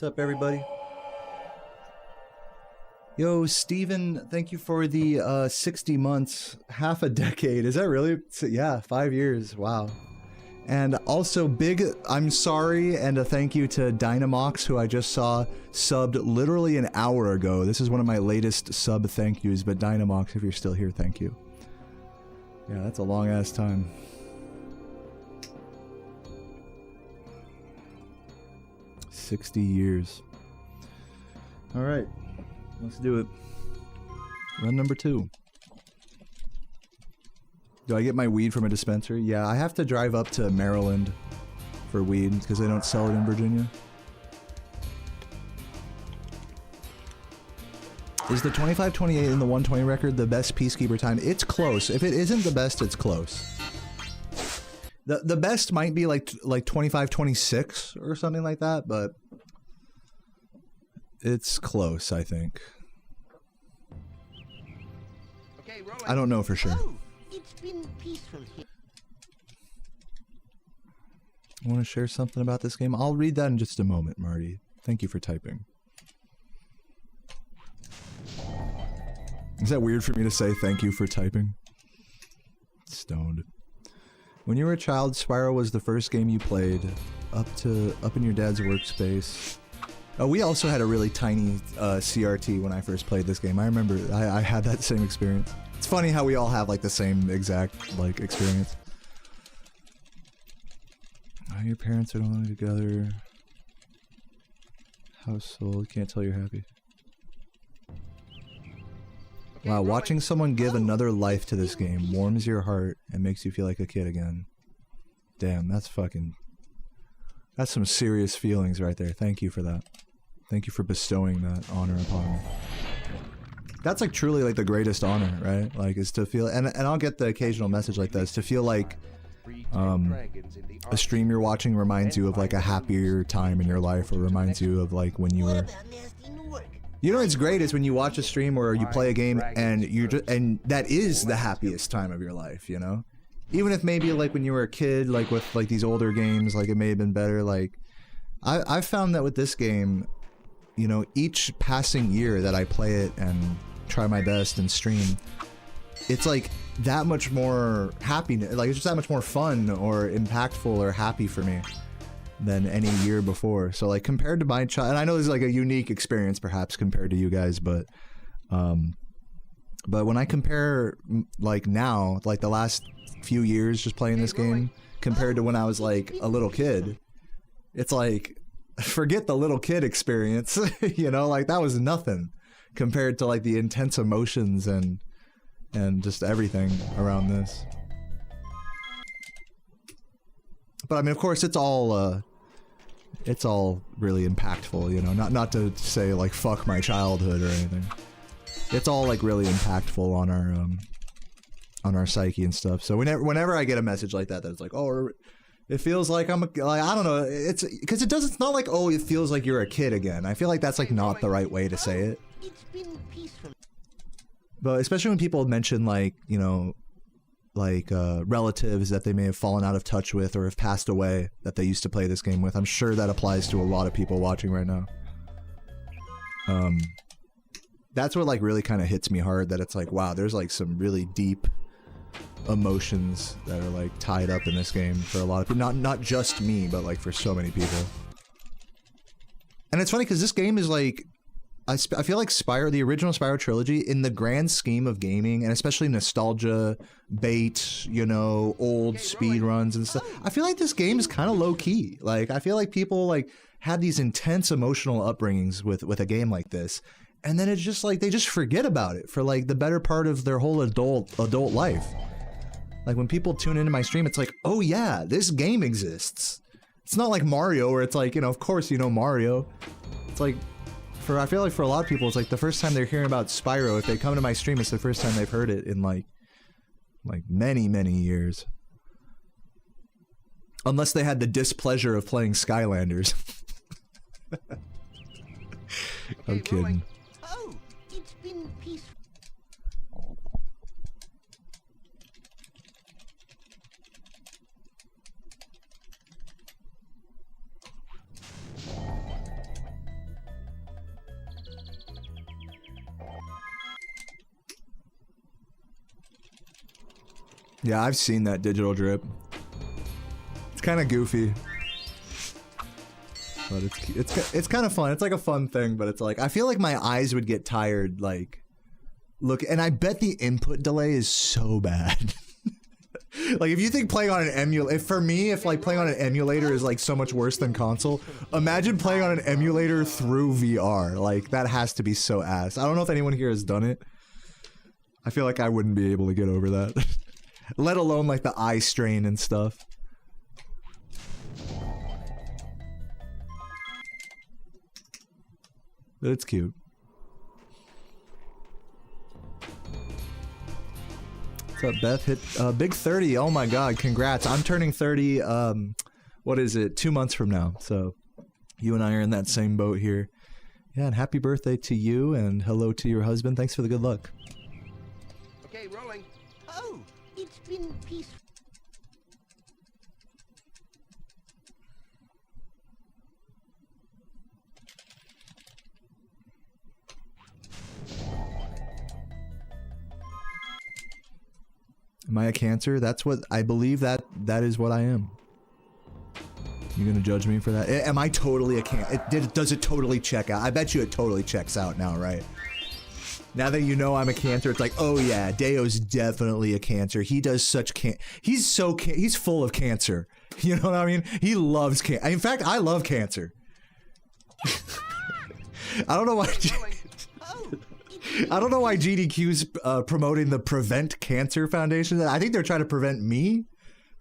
What's up, everybody? Yo, Steven, thank you for the 60 months, half a decade. Is that really? Yeah, 5 years. Wow. And also big I'm sorry and a thank you to Dynamox, who I just saw subbed literally an hour ago. This is one of my latest sub thank yous, but Dynamox, if you're still here, thank you. Yeah, that's a long ass time. 60 years. All right, let's do it. Run number 2. Do I get my weed from a dispensary? Yeah, I have to drive up to Maryland for weed because they don't sell it in Virginia. Is the 25:28 in the 1:20 record the best Peacekeeper time? It's close. If it isn't the best, it's close. The best might be like 25:26 or something like that, but it's close, I think. Okay, rolling. I don't know for sure. Oh, it's been peaceful here. I want to share something about this game. I'll read that in just a moment, Marty. Thank you for typing. Is that weird for me to say thank you for typing? Stoned. When you were a child, Spyro was the first game you played up in your dad's workspace. Oh, we also had a really tiny CRT when I first played this game. I remember I had that same experience. It's funny how we all have like the same exact like experience. Oh, your parents are no longer together. Household, can't tell you're happy. Wow, watching someone give another life to this game warms your heart and makes you feel like a kid again. Damn, that's some serious feelings right there. Thank you for that. Thank you for bestowing that honor upon me. That's like truly like the greatest honor, right? Like is to feel, and I'll get the occasional message like this, to feel like a stream you're watching reminds you of like a happier time in your life, or reminds you of like when you were... You know what's great is when you watch a stream or you play a game and and that is the happiest time of your life, you know? Even if maybe like when you were a kid, like with like these older games, like it may have been better. Like I've found that with this game, you know, each passing year that I play it and try my best and stream, it's like that much more happiness, like it's just that much more fun or impactful or happy for me than any year before. So like compared to my child, and I know this is like a unique experience perhaps compared to you guys, but when I compare like now, like the last few years just playing this game compared to when I was like a little kid, it's like, forget the little kid experience, you know, like that was nothing compared to like the intense emotions and just everything around this. But I mean, of course, it's all really impactful, you know, not to say like fuck my childhood or anything. It's all like really impactful on our psyche and stuff. So whenever I get a message like that, that's like, oh, it feels like I don't know, it's because it's not like, oh, it feels like you're a kid again. I feel like that's like not the right way to say it. It's been peaceful. But especially when people mention like, you know, like relatives that they may have fallen out of touch with or have passed away that they used to play this game with. I'm sure that applies to a lot of people watching right now. That's what like really kind of hits me hard, that it's like, wow, there's like some really deep emotions that are like tied up in this game for a lot of people. Not just me, but like for so many people. And it's funny because this game is like, I feel like Spyro, the original Spyro trilogy, in the grand scheme of gaming, and especially nostalgia, bait, you know, old speedruns and stuff, I feel like this game is kind of low-key. Like, I feel like people, like, had these intense emotional upbringings with a game like this, and then it's just, like, they just forget about it for, like, the better part of their whole adult life. Like, when people tune into my stream, it's like, oh, yeah, this game exists. It's not like Mario, where it's like, you know, of course you know Mario. It's like... I feel like for a lot of people, it's like the first time they're hearing about Spyro. If they come to my stream, it's the first time they've heard it in like many, many years. Unless they had the displeasure of playing Skylanders. I'm kidding. Oh, it's been peaceful. Yeah, I've seen that digital drip. It's kind of goofy, but it's kind of fun. It's like a fun thing, but it's like I feel like my eyes would get tired. Like, look, and I bet the input delay is so bad. Like, if you think playing on an emulator, for me, if like playing on an emulator is like so much worse than console, imagine playing on an emulator through VR. Like, that has to be so ass. I don't know if anyone here has done it. I feel like I wouldn't be able to get over that. Let alone like the eye strain and stuff. But it's cute. What's up, Beth? Hit big 30. Oh my god, congrats. I'm turning 30, what is it, 2 months from now. So you and I are in that same boat here. Yeah, and happy birthday to you, and hello to your husband. Thanks for the good luck. Okay, rolling. Oh, it's been peaceful. Am I a Cancer? That's what I believe. That is what I am. You gonna judge me for that? Am I totally a Cancer? Does it totally check out? I bet you it totally checks out now, right? Now that you know I'm a Cancer, it's like, oh yeah, Deo's definitely a Cancer. He does such he's full of Cancer. You know what I mean? He loves Cancer. In fact, I love Cancer. I don't know why. I don't know why GDQ's promoting the Prevent Cancer Foundation. I think they're trying to prevent me.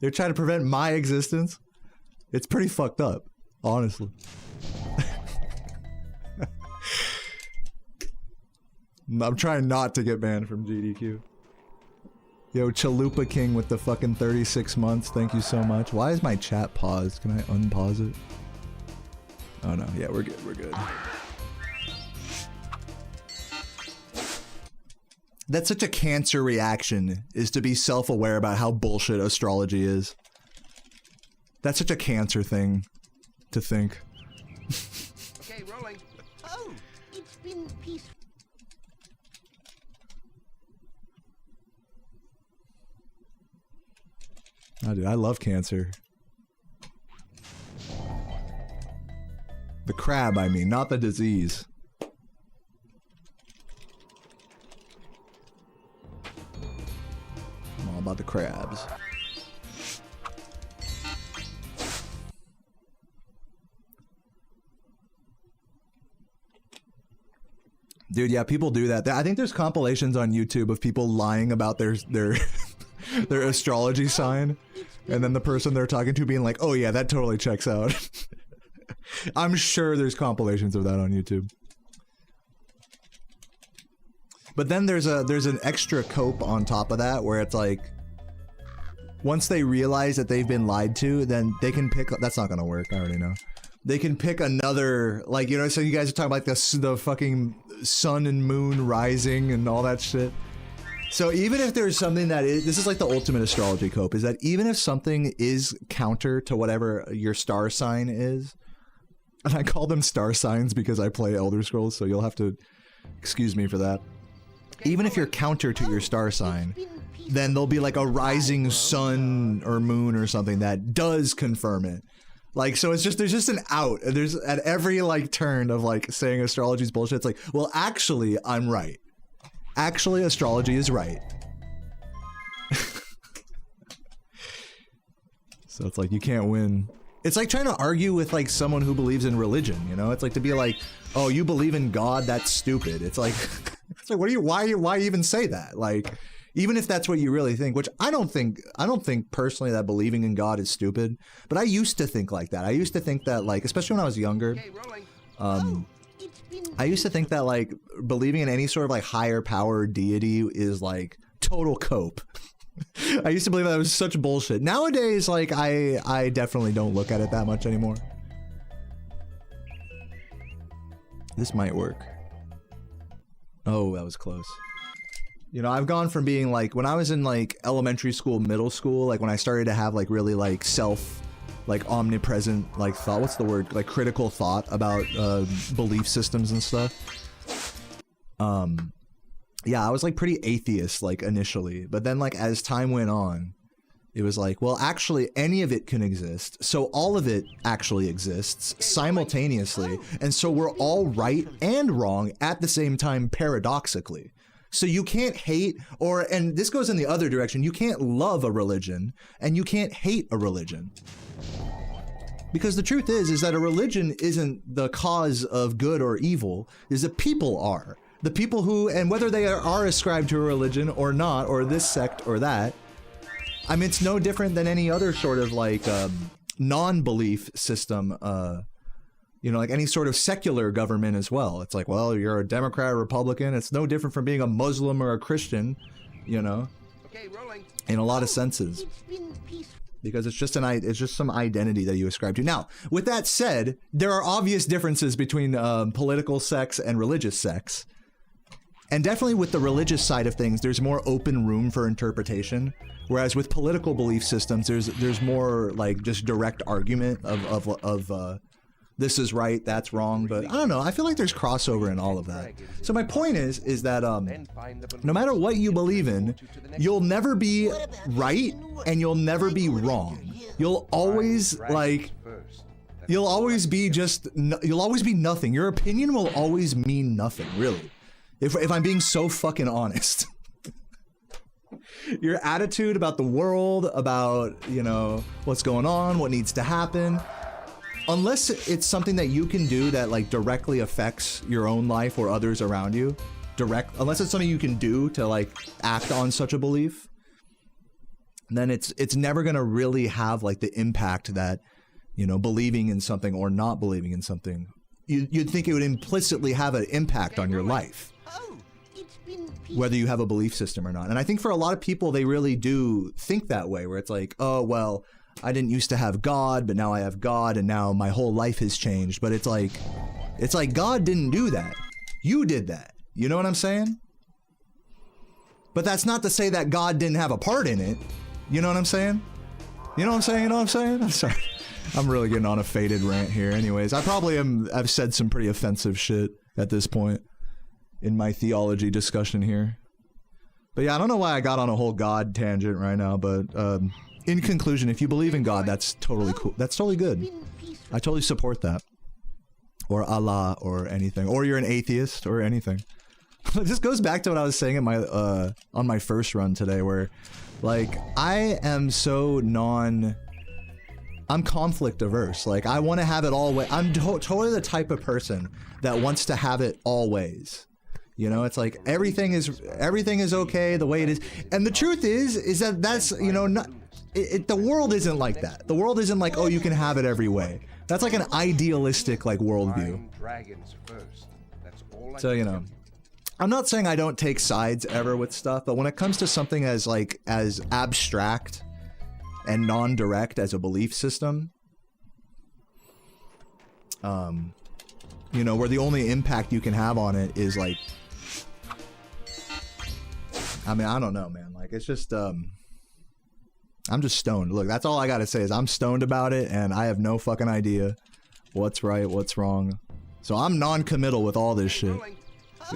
They're trying to prevent my existence. It's pretty fucked up, honestly. I'm trying not to get banned from GDQ. Yo, Chalupa King with the fucking 36 months. Thank you so much. Why is my chat paused? Can I unpause it? Oh no, yeah, we're good, we're good. That's such a Cancer reaction, is to be self-aware about how bullshit astrology is. That's such a Cancer thing to think. Okay, rolling. Oh, it's been peaceful. Oh, dude, I love Cancer. The crab, I mean, not the disease. I'm all about the crabs. Dude, yeah, people do that. I think there's compilations on YouTube of people lying about their their astrology sign, and then the person they're talking to being like, "Oh yeah, that totally checks out." I'm sure there's compilations of that on YouTube. But then there's an extra cope on top of that where it's like, once they realize that they've been lied to, then they can pick. That's not gonna work. I already know. They can pick another, like, you know, so you guys are talking about the fucking sun and moon rising and all that shit. So even if there's something that is, this is like the ultimate astrology cope, is that even if something is counter to whatever your star sign is, and I call them star signs because I play Elder Scrolls, so you'll have to excuse me for that. Even if you're counter to your star sign, then there'll be like a rising sun or moon or something that does confirm it. Like, so it's just, there's just an out. There's at every like turn of like saying astrology's bullshit. It's like, well, actually, I'm right. Actually, astrology is right. So it's like, you can't win. It's like trying to argue with like someone who believes in religion, you know? It's like to be like, oh, you believe in God? That's stupid. It's like, it's like, what do you, why even say that? Like, even if that's what you really think, which I don't think personally that believing in God is stupid, but I used to think like that. I used to think that, like, especially when I was younger, I used to think that like believing in any sort of like higher power deity is like total cope. I used to believe that was such bullshit. Nowadays, like, I definitely don't look at it that much anymore. This might work. Oh, that was close. You know, I've gone from being like, when I was in like elementary school, middle school, like when I started to have like really like like omnipresent, like thought, what's the word? Like critical thought about belief systems and stuff. Yeah, I was like pretty atheist like initially, but then like as time went on, it was like, well, actually any of it can exist. So all of it actually exists simultaneously. And so we're all right and wrong at the same time, paradoxically. So you can't hate, and this goes in the other direction, you can't love a religion and you can't hate a religion. Because the truth is that a religion isn't the cause of good or evil, is that people are. The people who, and whether they are ascribed to a religion or not, or this sect or that, I mean, it's no different than any other sort of like non-belief system, you know, like any sort of secular government as well. It's like, well, you're a Democrat or Republican. It's no different from being a Muslim or a Christian, you know, Okay, rolling. in a lot of senses. It's been peaceful. Because it's just some identity that you ascribe to. Now, with that said, there are obvious differences between political sects and religious sects. And definitely with the religious side of things, there's more open room for interpretation. Whereas with political belief systems, there's more like just direct argument of this is right, that's wrong. But I don't know. I feel like there's crossover in all of that. So my point is that no matter what you believe in, you'll never be right and you'll never be wrong. You'll always like, you'll always be nothing. Your opinion will always mean nothing, really. If I'm being so fucking honest. Your attitude about the world, about, you know, what's going on, what needs to happen, unless it's something that you can do that like directly affects your own life or others around you, unless it's something you can do to like act on such a belief, then it's never gonna really have like the impact that, you know, believing in something or not believing in something. You'd think it would implicitly have an impact on your life, Oh, it's been peaceful. whether you have a belief system or not. And I think for a lot of people, they really do think that way, where it's like, oh, well, I didn't used to have God, but now I have God, and now my whole life has changed. But it's like God didn't do that. You did that. You know what I'm saying? But that's not to say that God didn't have a part in it. You know what I'm saying? You know what I'm saying? You know what I'm saying? I'm sorry. I'm really getting on a faded rant here. Anyways, I've said some pretty offensive shit at this point in my theology discussion here. But yeah, I don't know why I got on a whole God tangent right now, but in conclusion, if you believe in God, that's totally cool. That's totally good. I totally support that. Or Allah or anything. Or you're an atheist or anything. This goes back to what I was saying in my on my first run today, where like I am so I'm conflict averse. Like I want to have it all way. I'm totally the type of person that wants to have it always. You know, it's like everything is okay the way it is. And the truth is that that's, you know, not the world isn't like that. The world isn't like, oh, you can have it every way. That's like an idealistic like worldview. So, you know, I'm not saying I don't take sides ever with stuff, but when it comes to something as abstract and non-direct as a belief system, you know, where the only impact you can have on it is like, I mean, I don't know, man. Like, it's just, I'm just stoned. Look, that's all I gotta say is I'm stoned about it, and I have no fucking idea what's right, what's wrong. So I'm non-committal with all this shit.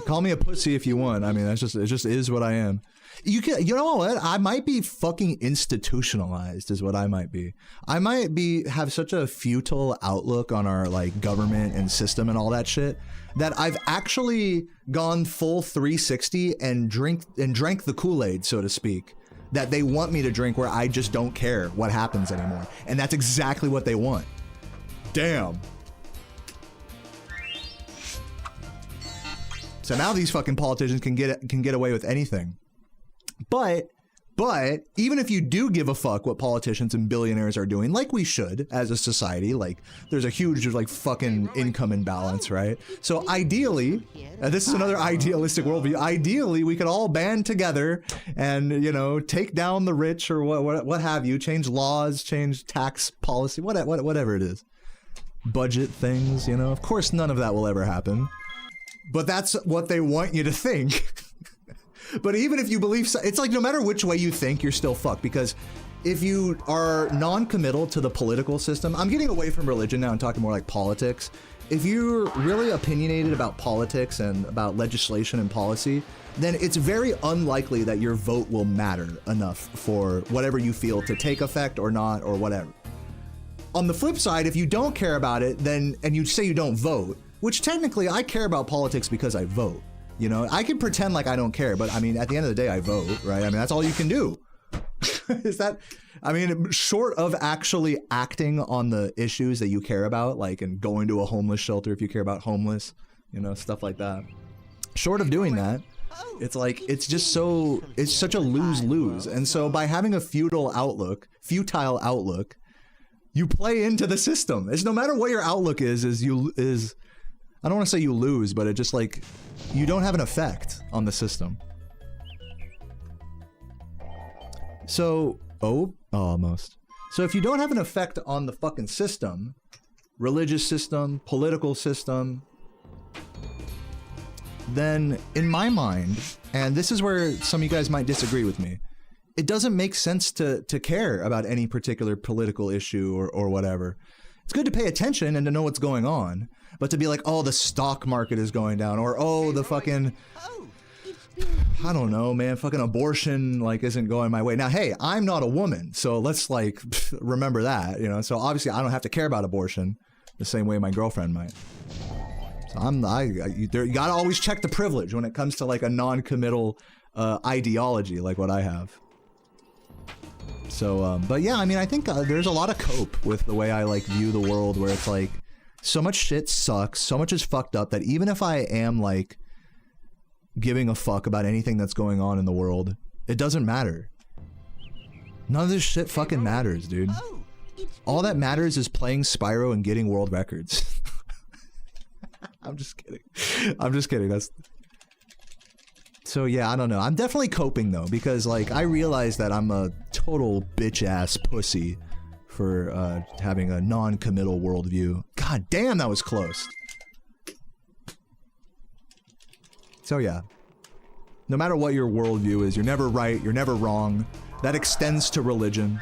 Call me a pussy if you want. I mean, it just is what I am. You know what? I might be fucking institutionalized is what I might be. I might have such a futile outlook on our like government and system and all that shit that I've actually gone full 360 and drank the Kool-Aid, so to speak, that they want me to drink, where I just don't care what happens anymore. And that's exactly what they want. Damn. So now these fucking politicians can get away with anything. But even if you do give a fuck what politicians and billionaires are doing, like we should as a society, like there's a huge like fucking income imbalance, right? So ideally, this is another idealistic worldview. Ideally, we could all band together and, you know, take down the rich or what have you, change laws, change tax policy, whatever it is, budget things, you know. Of course, none of that will ever happen. But that's what they want you to think. But even if you believe, it's like no matter which way you think, you're still fucked. Because if you are non-committal to the political system, I'm getting away from religion now and talking more like politics. If you're really opinionated about politics and about legislation and policy, then it's very unlikely that your vote will matter enough for whatever you feel to take effect or not or whatever. On the flip side, if you don't care about it, then, and you say you don't vote, which technically I care about politics because I vote. You know, I can pretend like I don't care, but I mean, at the end of the day, I vote, right? I mean, that's all you can do. Is that, I mean, short of actually acting on the issues that you care about, like and going to a homeless shelter if you care about homeless, you know, stuff like that. Short of doing that, it's like, it's just so, it's such a lose-lose. And so by having a futile outlook, you play into the system. It's no matter what your outlook is I don't want to say you lose, but it just like, you don't have an effect on the system. So, almost. So if you don't have an effect on the fucking system, religious system, political system, then in my mind, and this is where some of you guys might disagree with me, it doesn't make sense to care about any particular political issue or whatever. It's good to pay attention and to know what's going on, but to be like, oh, the stock market is going down, or oh, the fucking, I don't know, man, fucking abortion like isn't going my way. Now, hey, I'm not a woman, so let's like remember that, you know. So obviously, I don't have to care about abortion the same way my girlfriend might. So you gotta always check the privilege when it comes to like a non-committal ideology like what I have. So, but yeah, I mean, I think there's a lot of cope with the way I like view the world, where it's like so much shit sucks, so much is fucked up that even if I am like giving a fuck about anything that's going on in the world, it doesn't matter. None of this shit fucking matters, dude. All that matters is playing Spyro and getting world records. I'm just kidding. I'm just kidding. That's... So yeah, I don't know. I'm definitely coping though, because like I realize that I'm a total bitch ass pussy for having a non-committal worldview. God damn, that was close. So yeah, no matter what your worldview is, you're never right, you're never wrong. That extends to religion.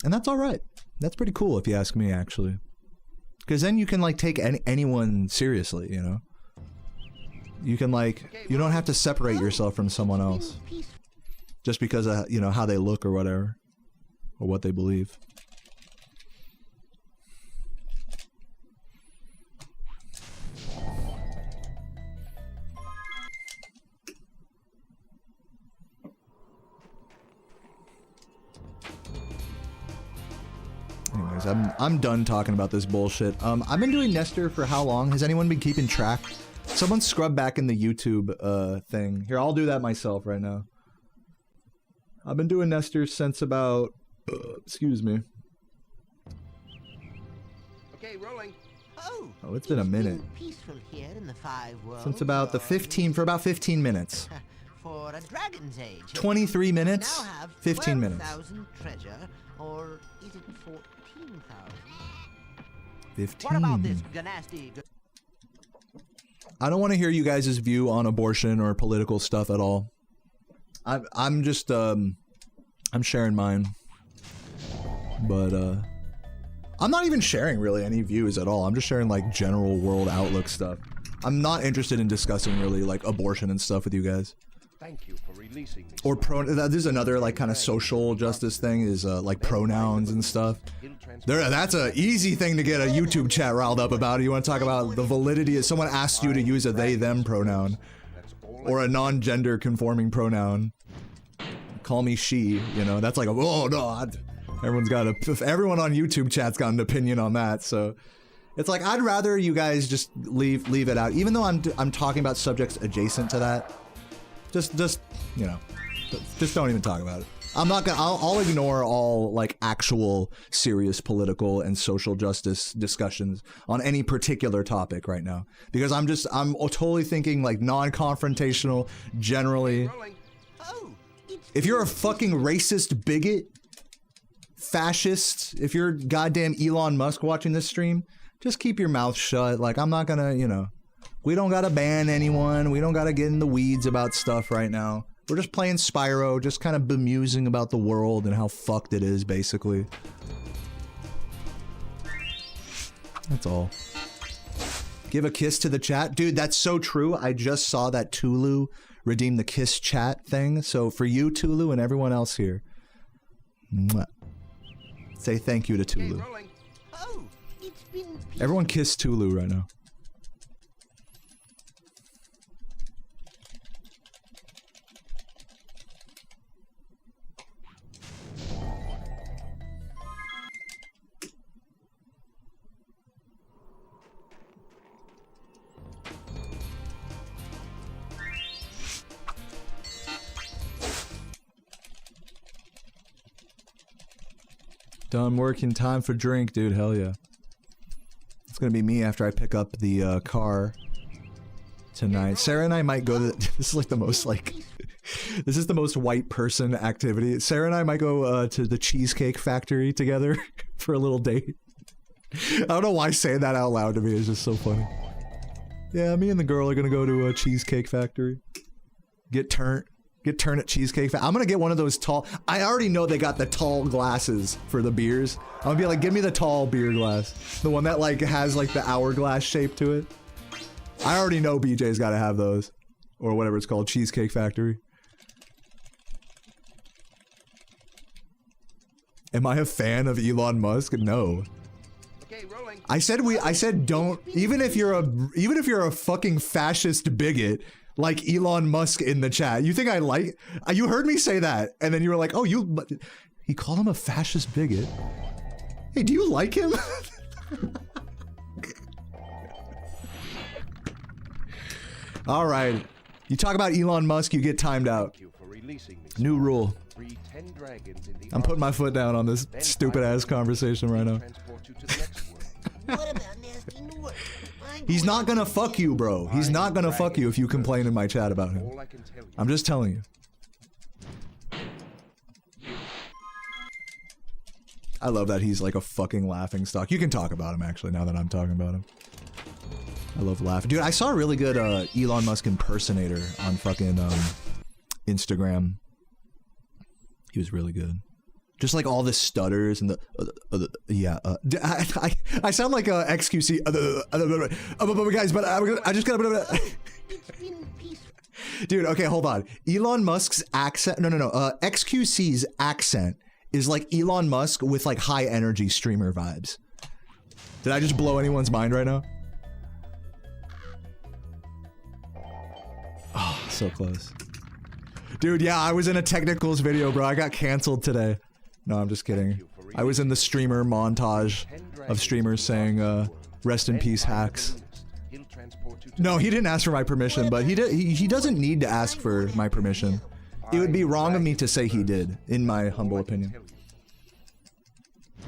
And that's all right. That's pretty cool if you ask me, actually. Because then you can like take anyone seriously, you know? You can like, you don't have to separate yourself from someone else. Just because of, you know, how they look or whatever. Or what they believe. Anyways, I'm done talking about this bullshit. I've been doing Nestor for how long? Has anyone been keeping track? Someone scrub back in the YouTube thing. Here, I'll do that myself right now. I've been doing Nestor since about excuse me. Okay, rolling. Oh, it's been a minute. Peaceful here in the five worlds. Since about the 15 for about 15 minutes. For a dragon's age. 23 minutes. Now have 15 minutes. 12,000 treasure, or is it 14,000? 15. What about this nasty? I don't want to hear you guys' view on abortion or political stuff at all. I'm just I'm sharing mine. But I'm not even sharing really any views at all. I'm just sharing like general world outlook stuff. I'm not interested in discussing really like abortion and stuff with you guys. Thank you for releasing me. Or there's another like kind of social justice thing is like pronouns and stuff. That's a easy thing to get a YouTube chat riled up about. You want to talk about the validity of someone asks you to use a they them pronoun or a non-gender conforming pronoun. Call me she, you know. That's like oh no, everyone on YouTube chat's got an opinion on that. So it's like I'd rather you guys just leave it out, even though I'm talking about subjects adjacent to that. Just you know, just don't even talk about it. I'm not gonna. I'll ignore all like actual serious political and social justice discussions on any particular topic right now because I'm totally thinking like non-confrontational generally. If you're a fucking racist bigot, fascist, if you're goddamn Elon Musk watching this stream, just keep your mouth shut. Like I'm not gonna, you know. We don't gotta ban anyone. We don't gotta get in the weeds about stuff right now. We're just playing Spyro, just kind of bemusing about the world and how fucked it is, basically. That's all. Give a kiss to the chat. Dude, that's so true. I just saw that Tulu redeem the kiss chat thing. So for you, Tulu, and everyone else here, mwah. Say thank you to Tulu. been peaceful. Everyone kiss Tulu right now. Done working, time for drink, dude. Hell yeah. It's gonna be me after I pick up the car tonight. Sarah and I might go to this is like the most like this is the most white person activity. Sarah and I might go to the Cheesecake Factory together for a little date. I don't know why saying that out loud to me is just so funny. Yeah, me and the girl are gonna go to a Cheesecake Factory. Get turned at Cheesecake Factory. I'm gonna get one of those tall. I already know they got the tall glasses for the beers. I'm gonna be like, give me the tall beer glass, the one that like has like the hourglass shape to it. I already know BJ's got to have those, or whatever it's called, Cheesecake Factory. Am I a fan of Elon Musk? No. Okay, rolling. I said don't. Even if you're a fucking fascist bigot like Elon Musk in the chat, you think I like? You heard me say that, and then you were like, oh, he called him a fascist bigot. Hey, do you like him? All right. You talk about Elon Musk, you get timed out. Thank you for releasing me. New rule. Free 10 dragons in the I'm putting my foot down on this stupid ass conversation right now. transport you to the next world. What about nasty Newark? He's not gonna fuck you, bro. He's not gonna fuck you if you complain in my chat about him. All I can tell you. I'm just telling you. I love that he's like a fucking laughing stock. You can talk about him actually now that I'm talking about him. I love laughing. Dude, I saw a really good Elon Musk impersonator on fucking Instagram. He was really good. Just like all the stutters and the yeah. I sound like a XQC. Guys, but I just gotta. It's been peaceful. Dude, okay, hold on. Elon Musk's accent. No. XQC's accent is like Elon Musk with like high energy streamer vibes. Did I just blow anyone's mind right now? Oh, so close. Dude, yeah, I was in a technicals video, bro. I got canceled today. No, I'm just kidding. I was in the streamer montage of streamers saying, rest in peace, hacks. No, he didn't ask for my permission, but he doesn't need to ask for my permission. It would be wrong of me to say he did, in my humble opinion.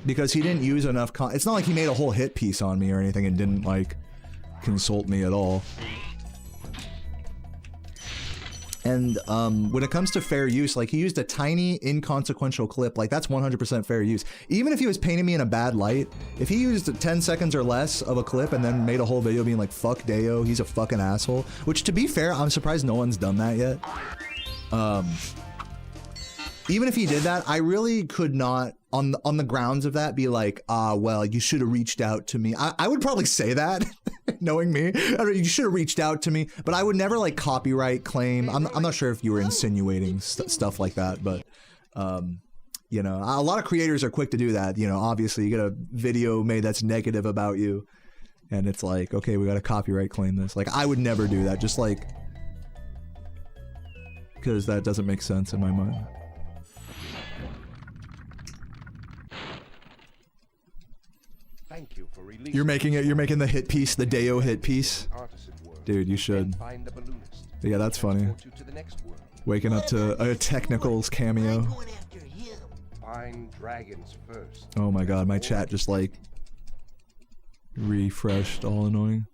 Because he didn't use enough it's not like he made a whole hit piece on me or anything and didn't, like, consult me at all. And when it comes to fair use, like, he used a tiny, inconsequential clip. Like, that's 100% fair use. Even if he was painting me in a bad light, if he used 10 seconds or less of a clip and then made a whole video being like, fuck Deo, he's a fucking asshole. Which, to be fair, I'm surprised no one's done that yet. Even if he did that, I really could not, on the grounds of that, be like, well, you should have reached out to me. I would probably say that, knowing me. You should have reached out to me, but I would never, like, copyright claim. I'm not sure if you were insinuating stuff like that, but, you know, a lot of creators are quick to do that. You know, obviously, you get a video made that's negative about you, and it's like, okay, we got to copyright claim this. Like, I would never do that, just like, because that doesn't make sense in my mind. Thank you for releasing You're making the hit piece, the Deo hit piece. Dude, you should. Find the balloonist. Yeah, that's funny. Transport you to the next world. Waking up to a Technicals cameo. I'm going after him. Find dragons first. Oh my god, my chat just like refreshed, all annoying.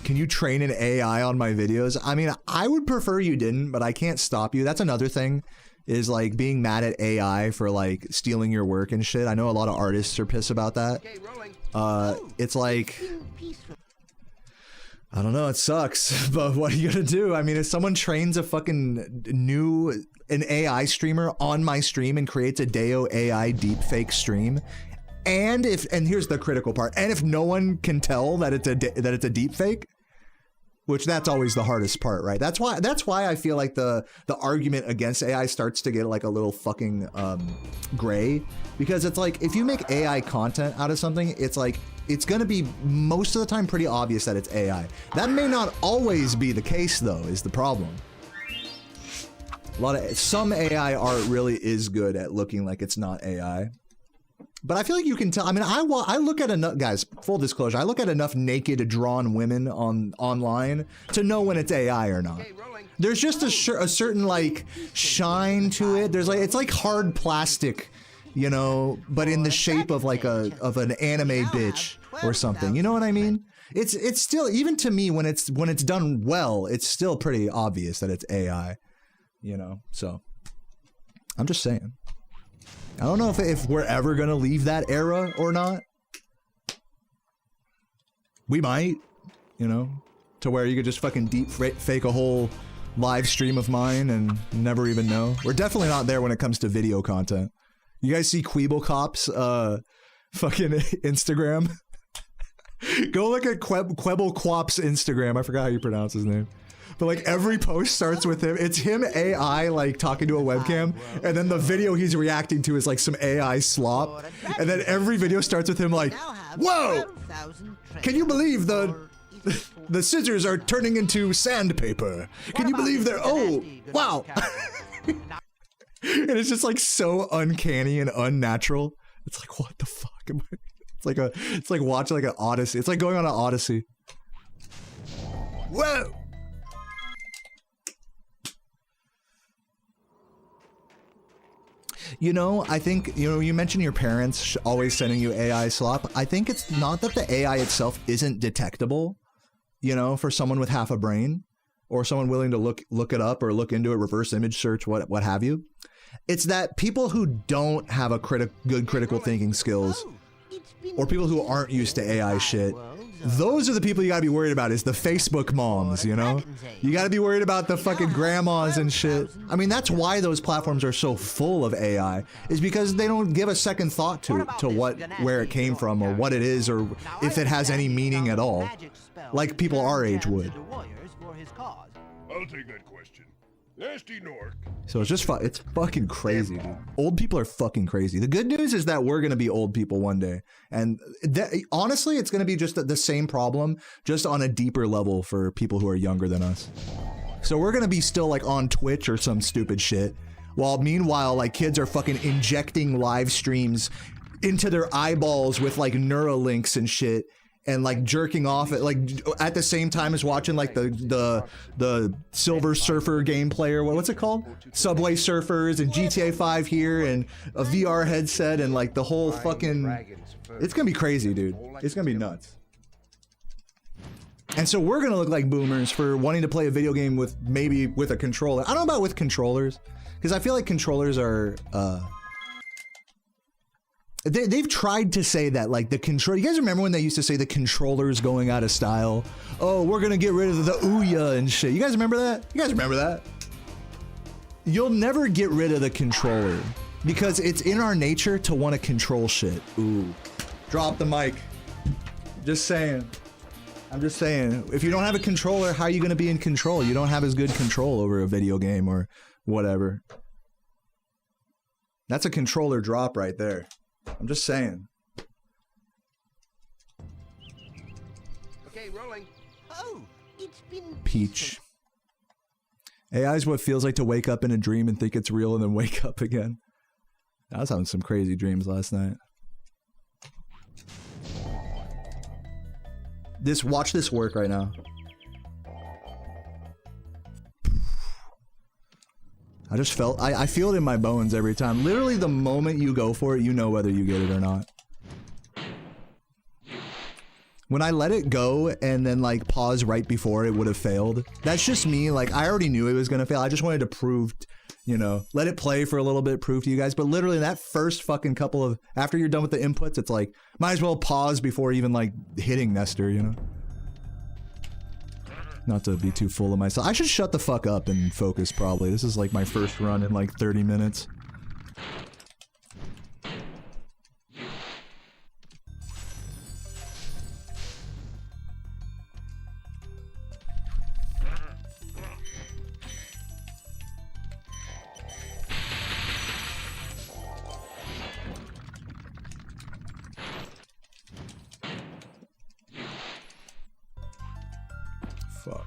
Can you train an AI on my videos? I mean, I would prefer you didn't, but I can't stop you. That's another thing, is like being mad at AI for like stealing your work and shit. I know a lot of artists are pissed about that. Okay, rolling. It's like, Been peaceful. I don't know, it sucks, but what are you gonna do? I mean, if someone trains a fucking an AI streamer on my stream and creates a Deo AI deepfake stream, and here's the critical part, and if no one can tell that it's a deepfake, which that's always the hardest part, right? That's why I feel like the argument against AI starts to get like a little fucking gray, because it's like if you make AI content out of something, it's like it's gonna be most of the time pretty obvious that it's AI. That may not always be the case though, is the problem. Some AI art really is good at looking like it's not AI. But I feel like you can tell. I mean, I look at enough, guys, full disclosure, I look at enough naked drawn women online to know when it's AI or not. There's just a certain like shine to it. There's like, it's like hard plastic, you know, but in the shape of like an anime bitch or something. You know what I mean? It's still, even to me, when it's done well, it's still pretty obvious that it's AI, you know? So I'm just saying. I don't know if we're ever gonna leave that era or not. We might, you know, to where you could just fucking deep fake a whole live stream of mine and never even know. We're definitely not there when it comes to video content. You guys see Queeblecop's fucking Instagram? Go look at Quebblequop's Instagram. I forgot how you pronounce his name. But like every post starts with him. It's him AI like talking to a webcam, and then the video he's reacting to is like some AI slop, and then every video starts with him like, "Whoa! Can you believe the scissors are turning into sandpaper? Can you believe they're wow!" And it's just like so uncanny and unnatural. It's like, what the fuck am I? It's like watching like an Odyssey. It's like going on an Odyssey. Whoa! You know, I think, you know, you mentioned your parents always sending you AI slop. I think it's not that the AI itself isn't detectable, you know, for someone with half a brain or someone willing to look it up or look into it, reverse image search, what have you. It's that people who don't have a good critical thinking skills, or people who aren't used to AI shit, those are the people you gotta be worried about, is the Facebook moms, you know? You gotta be worried about the fucking grandmas and shit. I mean, that's why those platforms are so full of AI, is because they don't give a second thought to where it came from or what it is or if it has any meaning at all, like people our age would. I'll take that question. Nasty Nork. So it's just it's fucking crazy, dude. Old people are fucking crazy. The good news is that we're gonna be old people one day, and honestly, it's gonna be just the same problem, just on a deeper level for people who are younger than us. So we're gonna be still like on Twitch or some stupid shit, while meanwhile, like kids are fucking injecting live streams into their eyeballs with like Neuralinks and shit, and like jerking off at the same time as watching like the Silver Surfer gameplay, or what's it called? Subway Surfers, and GTA 5 here, and a VR headset, and like the whole fucking, it's gonna be crazy, dude. It's gonna be nuts. And so we're gonna look like boomers for wanting to play a video game with a controller. I don't know about with controllers, because I feel like controllers are they've tried to say that, like, the control. You guys remember when they used to say the controller's going out of style? Oh, we're gonna get rid of the Ouya and shit. You guys remember that? You guys remember that? You'll never get rid of the controller, because it's in our nature to want to control shit. Ooh. Drop the mic. Just saying. I'm just saying. If you don't have a controller, how are you gonna be in control? You don't have as good control over a video game or whatever. That's a controller drop right there. I'm just saying. Okay, rolling. Oh, it's been Peach. AI is what feels like to wake up in a dream and think it's real and then wake up again. I was having some crazy dreams last night. Watch this work right now. I just felt, I feel it in my bones every time. Literally the moment you go for it, you know whether you get it or not. When I let it go and then like pause right before it would have failed, that's just me. Like, I already knew it was gonna fail. I just wanted to prove, you know, let it play for a little bit, prove to you guys. But literally that first fucking couple of, after you're done with the inputs, it's like, might as well pause before even like hitting Nestor, you know? Not to be too full of myself. I should shut the fuck up and focus probably. This is like my first run in like 30 minutes. Fuck.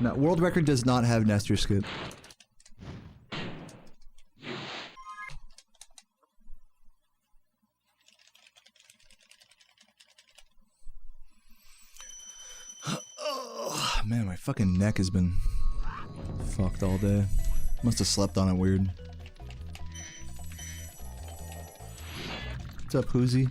No, world record does not have Nestor skip. Oh, man, my fucking neck has been fucked all day. Must have slept on it weird. What's up, Hoozy?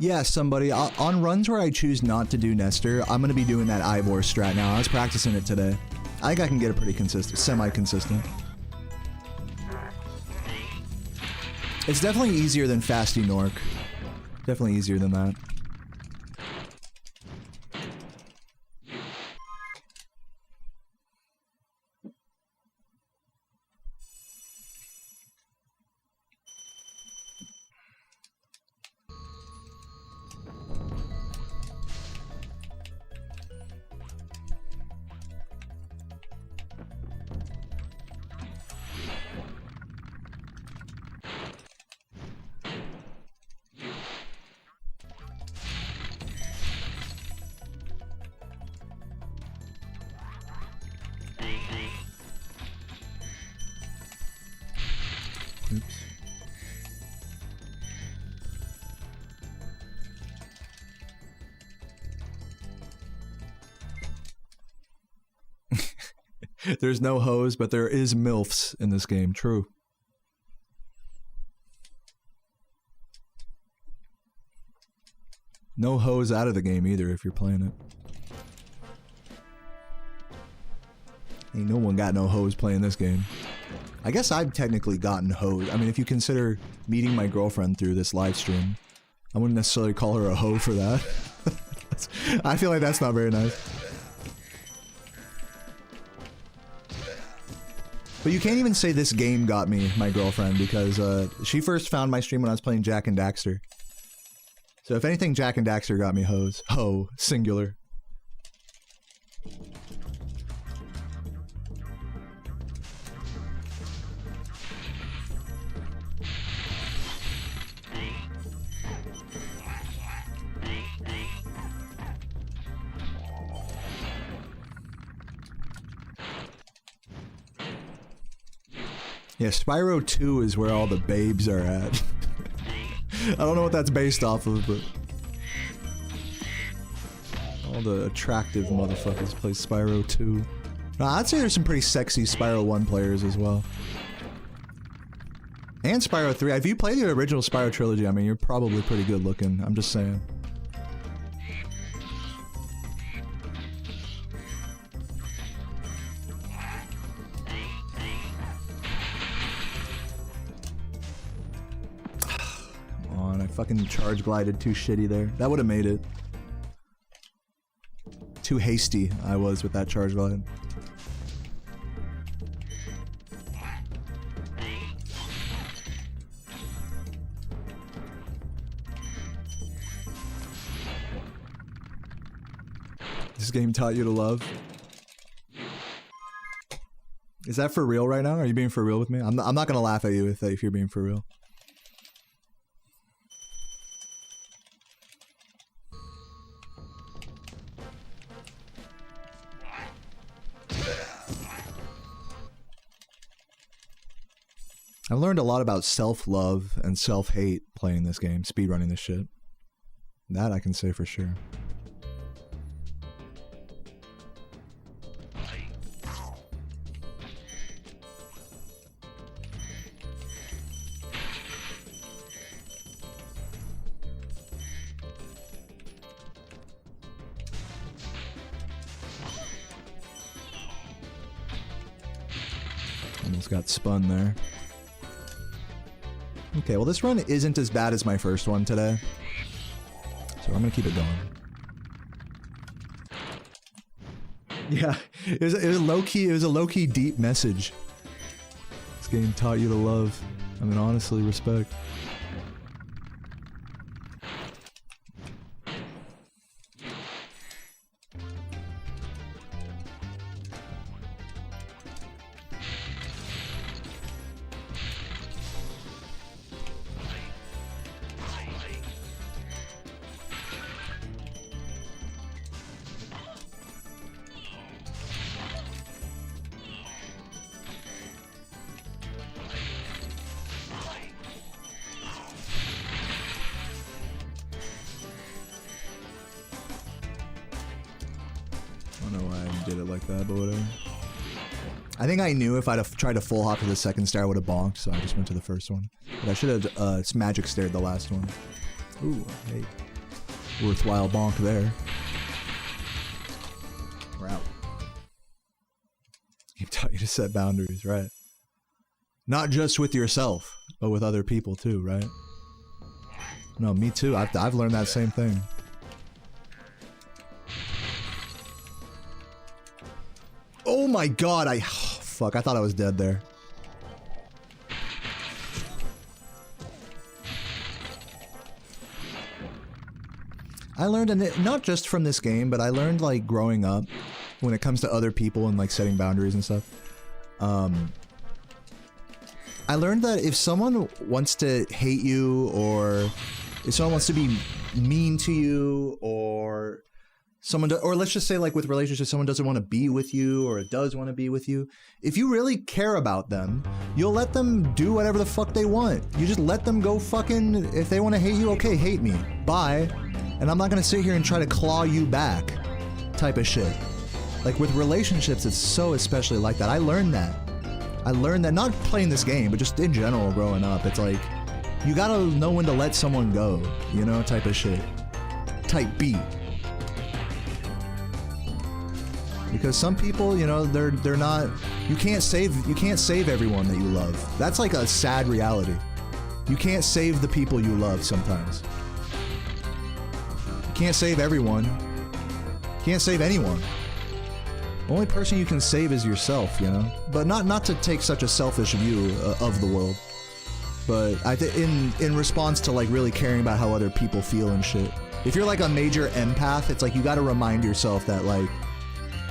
Yeah, somebody. On runs where I choose not to do Nestor, I'm going to be doing that Ivor strat now. I was practicing it today. I think I can get it pretty consistent, semi-consistent. It's definitely easier than Fasty Nork. Definitely easier than that. Oops. There's no hoes, but there is MILFs in this game. True. No hoes out of the game either if you're playing it. Ain't no one got no hoes playing this game. I guess I've technically gotten hoes. I mean, if you consider meeting my girlfriend through this live stream, I wouldn't necessarily call her a hoe for that. I feel like that's not very nice. But you can't even say this game got me my girlfriend because she first found my stream when I was playing Jack and Daxter. So if anything, Jack and Daxter got me hoes. Ho, singular. Yeah, Spyro 2 is where all the babes are at. I don't know what that's based off of, but... all the attractive motherfuckers play Spyro 2. I'd say there's some pretty sexy Spyro 1 players as well. And Spyro 3. If you play the original Spyro trilogy, I mean, you're probably pretty good looking. I'm just saying. Fucking charge glided too shitty there. That would have made it. Too hasty I was with that charge glide. This game taught you to love. Is that for real right now? Are you being for real with me? I'm not gonna laugh at you if you're being for real. I've learned a lot about self-love and self-hate playing this game, speedrunning this shit. That I can say for sure. Almost got spun there. Okay, well this run isn't as bad as my first one today. So I'm gonna keep it going. Yeah, it was a low-key deep message. This game taught you to love. I mean, honestly, respect. I don't know why I did it like that, but whatever. I think I knew if I'd have tried to full hop to the second star, I would have bonked, so I just went to the first one. But I should have magic stared the last one. Ooh, hey. Worthwhile bonk there. We're out. You've taught you to set boundaries, right? Not just with yourself, but with other people too, right? No, me too. I've learned that same thing. Oh my god, fuck, I thought I was dead there. I learned, and not just from this game, but I learned, like, growing up, when it comes to other people and, like, setting boundaries and stuff. I learned that if someone wants to hate you, or if someone wants to be mean to you, or or let's just say, like, with relationships, someone doesn't want to be with you or does want to be with you. If you really care about them, you'll let them do whatever the fuck they want. You just let them go fucking, if they want to hate you, okay, hate me. Bye. And I'm not going to sit here and try to claw you back type of shit. Like, with relationships, it's so especially like that. I learned that. I learned that, not playing this game, but just in general growing up. It's like, you gotta know when to let someone go, you know, type of shit. Type beat. Because some people, you know, they're not, you can't save everyone that you love. That's like a sad reality. You can't save the people you love sometimes. You can't save everyone. You can't save anyone. The only person you can save is yourself, you know? But not to take such a selfish view of the world. But I think in response to, like, really caring about how other people feel and shit. If you're like a major empath, it's like you gotta remind yourself that, like,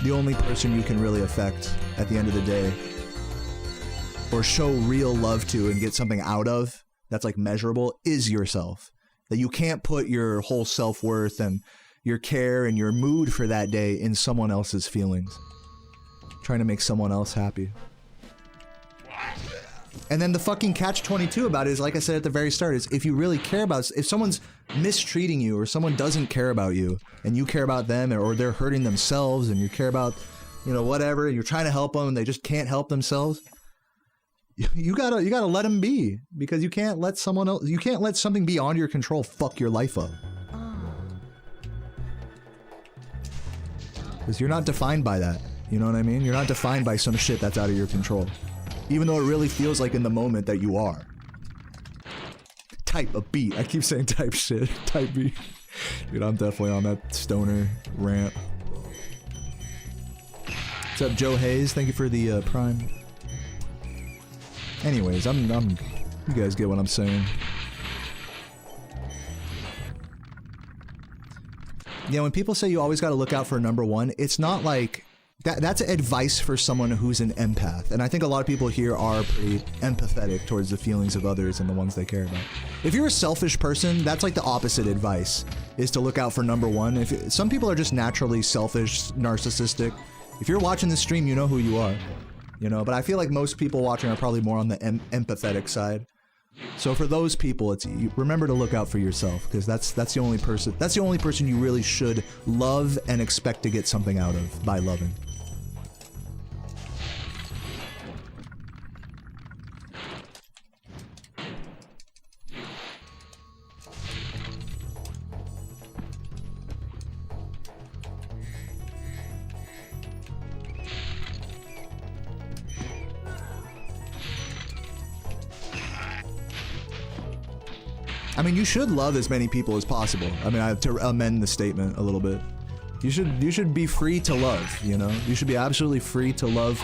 the only person you can really affect at the end of the day, or show real love to and get something out of that's, like, measurable, is yourself. That you can't put your whole self-worth and your care and your mood for that day in someone else's feelings. Trying to make someone else happy. And then the fucking catch-22 about it is, like I said at the very start, is if you really care about, if someone's mistreating you or someone doesn't care about you and you care about them, or they're hurting themselves and you care about, you know, whatever, and you're trying to help them and they just can't help themselves, you gotta let them be, because you can't let someone else, you can't let something beyond your control fuck your life up. Because you're not defined by that, you know what I mean? You're not defined by some shit that's out of your control. Even though it really feels like in the moment that you are. Type a beat. I keep saying type shit. Type beat. Dude, I'm definitely on that stoner rant. What's up, Joe Hayes? Thank you for the Prime. Anyways, you guys get what I'm saying. Yeah, when people say you always gotta look out for number one, it's not like... That's advice for someone who's an empath, and I think a lot of people here are pretty empathetic towards the feelings of others and the ones they care about. If you're a selfish person, that's like the opposite advice, is to look out for number one. Some people are just naturally selfish, narcissistic. If you're watching this stream, you know who you are. you know. But I feel like most people watching are probably more on the empathetic side. So for those people, remember to look out for yourself, because that's the only person you really should love and expect to get something out of by loving. I mean, you should love as many people as possible. I mean, I have to amend the statement a little bit. You should be free to love, you know? You should be absolutely free to love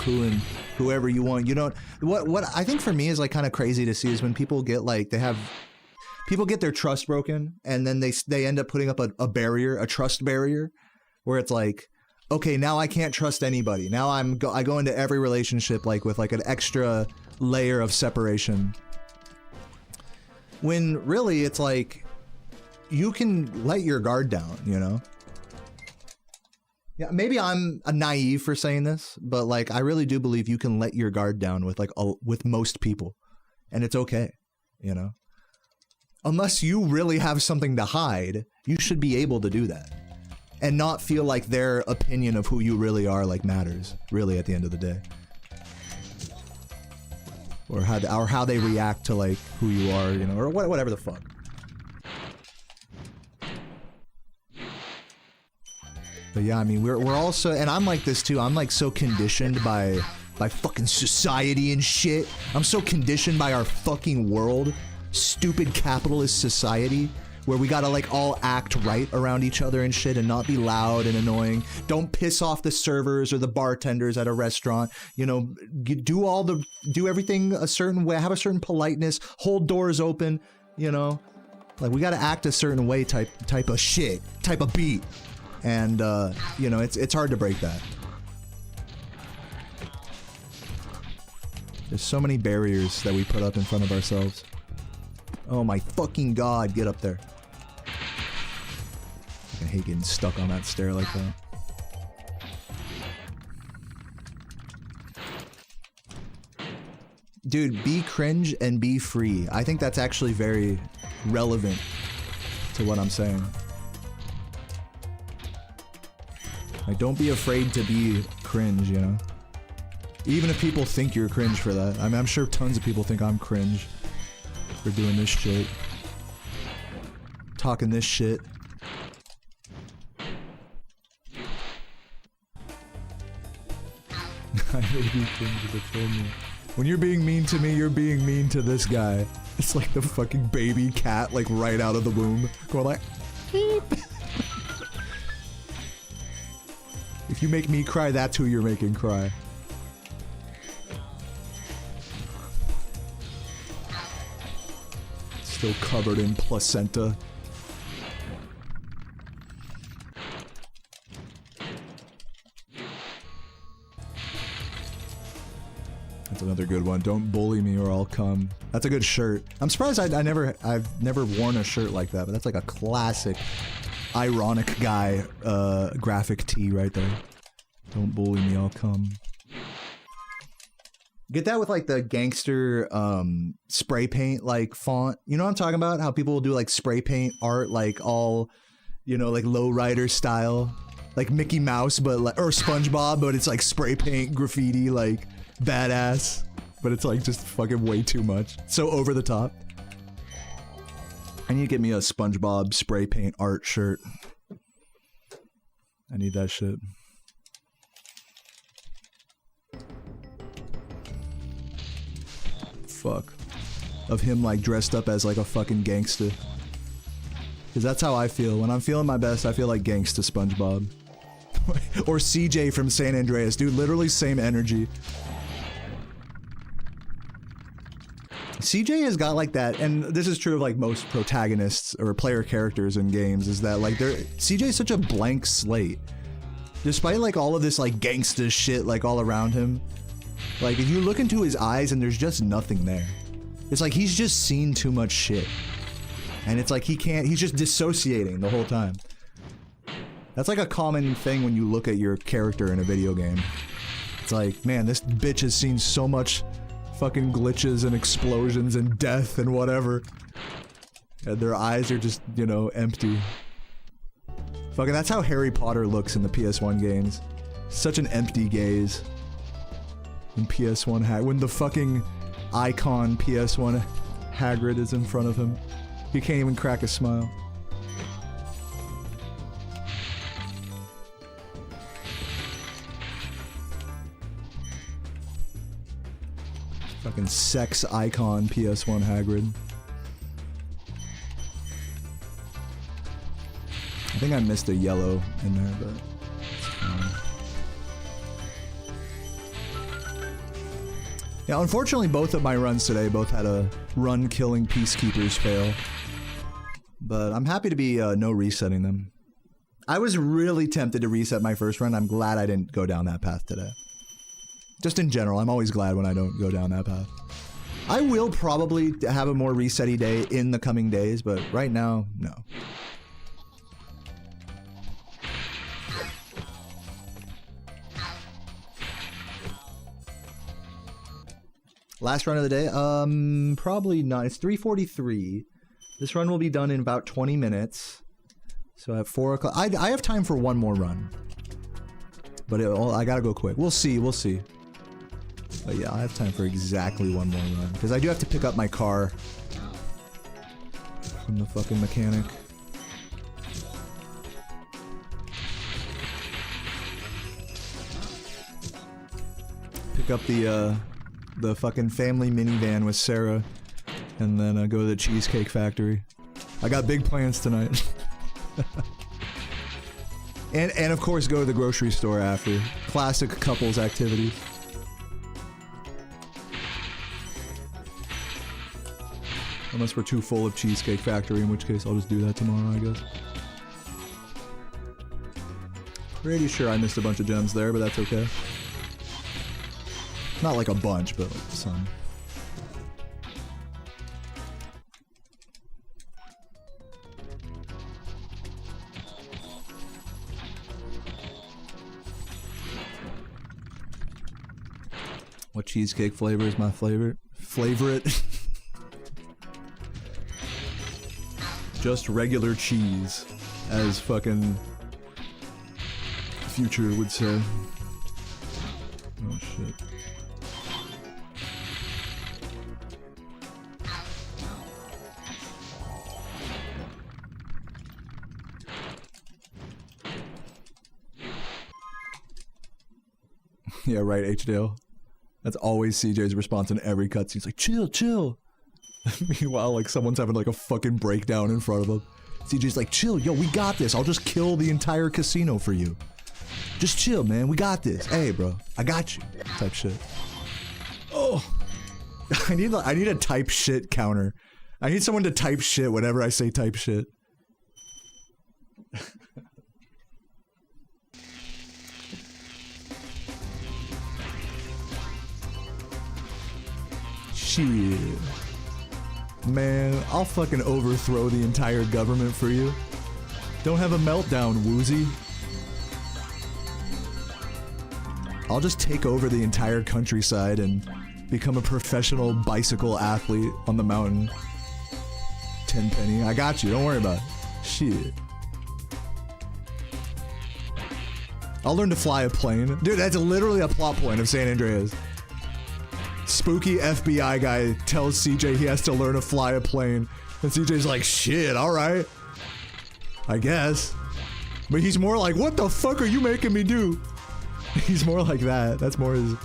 whoever you want. You don't, what I think for me is like kind of crazy to see is when people get like, people get their trust broken, and then they end up putting up a barrier, a trust barrier, where it's like, okay, now I can't trust anybody. Now I go into every relationship like with like an extra layer of separation. When really it's like, you can let your guard down, you know? Yeah, maybe I'm naive for saying this, but like, I really do believe you can let your guard down with like, with most people. And it's okay, you know? Unless you really have something to hide, you should be able to do that. And not feel like their opinion of who you really are like matters, really, at the end of the day. Or how they react to like who you are, you know, or whatever the fuck. But yeah, I mean, we're also, and I'm like this too. I'm like so conditioned by fucking society and shit. I'm so conditioned by our fucking world, stupid capitalist society, where we gotta like all act right around each other and shit and not be loud and annoying. Don't piss off the servers or the bartenders at a restaurant. You know, do everything a certain way, have a certain politeness, hold doors open, you know? Like, we gotta act a certain way type of shit, type of beat. And, you know, it's hard to break that. There's so many barriers that we put up in front of ourselves. Oh my fucking god, get up there. I hate getting stuck on that stair like that. Dude, be cringe and be free. I think that's actually very relevant to what I'm saying. Like, don't be afraid to be cringe, you know? Even if people think you're cringe for that. I mean, I'm sure tons of people think I'm cringe for doing this shit. Talking this shit. I may be cringe, but kill me. When you're being mean to me, you're being mean to this guy. It's like the fucking baby cat, like right out of the womb, going like, beep. If you make me cry, that's who you're making cry. Still covered in placenta. That's another good one. Don't bully me or I'll come. That's a good shirt. I'm surprised I've never worn a shirt like that, but that's like a classic ironic guy graphic tee right there. Don't bully me, I'll come. Get that with like the gangster spray paint like font. You know what I'm talking about? How people will do like spray paint art like all, you know, like lowrider style. Like Mickey Mouse but like, or SpongeBob, but it's like spray paint graffiti like badass. But it's like just fucking way too much. So over the top. I need to get me a SpongeBob spray paint art shirt. I need that shit. Fuck. Of him like dressed up as like a fucking gangster. Cause that's how I feel. When I'm feeling my best, I feel like gangsta SpongeBob. Or CJ from San Andreas. Dude, literally same energy. CJ has got like that, and this is true of like most protagonists or player characters in games, is that like CJ is such a blank slate. Despite like all of this like gangsta shit like all around him, like if you look into his eyes and there's just nothing there. It's like he's just seen too much shit. And it's like he's just dissociating the whole time. That's like a common thing when you look at your character in a video game. It's like, man, this bitch has seen so much fucking glitches and explosions and death and whatever. And their eyes are just, you know, empty. Fucking, that's how Harry Potter looks in the PS1 games. Such an empty gaze. In PS1 when the fucking icon PS1 Hagrid is in front of him. He can't even crack a smile. Fucking sex icon PS1 Hagrid. I think I missed a yellow in there, but it's fine. Yeah, unfortunately both of my runs today both had a run killing peacekeepers fail. But I'm happy to be no resetting them. I was really tempted to reset my first run. I'm glad I didn't go down that path today. Just in general, I'm always glad when I don't go down that path. I will probably have a more resetty day in the coming days, but right now, no. Last run of the day? Probably not. It's 3:43. This run will be done in about 20 minutes. So at 4 o'clock... I have time for one more run. But I gotta go quick. We'll see, we'll see. But yeah, I have time for exactly one more run. Because I do have to pick up my car from the fucking mechanic. Pick up the fucking family minivan with Sarah. And then go to the Cheesecake Factory. I got big plans tonight. and of course go to the grocery store after. Classic couples activity. Unless we're too full of Cheesecake Factory, in which case I'll just do that tomorrow, I guess. Pretty sure I missed a bunch of gems there, but that's okay. Not like a bunch, but like some. What cheesecake flavor is my favorite? Just regular cheese, as fucking Future would say. Oh shit. Yeah, right, H-Dale. That's always CJ's response in every cutscene. He's like, chill, chill. Meanwhile, like, someone's having, like, a fucking breakdown in front of him. CJ's like, chill, yo, we got this. I'll just kill the entire casino for you. Just chill, man. We got this. Hey, bro. I got you. Type shit. Oh. I need a type shit counter. I need someone to type shit whenever I say type shit. Shit. Man, I'll fucking overthrow the entire government for you. Don't have a meltdown, Woozy. I'll just take over the entire countryside and become a professional bicycle athlete on the mountain. Tenpenny, I got you, don't worry about it. Shit. I'll learn to fly a plane. Dude, that's literally a plot point of San Andreas. Spooky FBI guy tells CJ he has to learn to fly a plane. And CJ's like, shit, alright. I guess. But he's more like, what the fuck are you making me do? He's more like that. That's more his...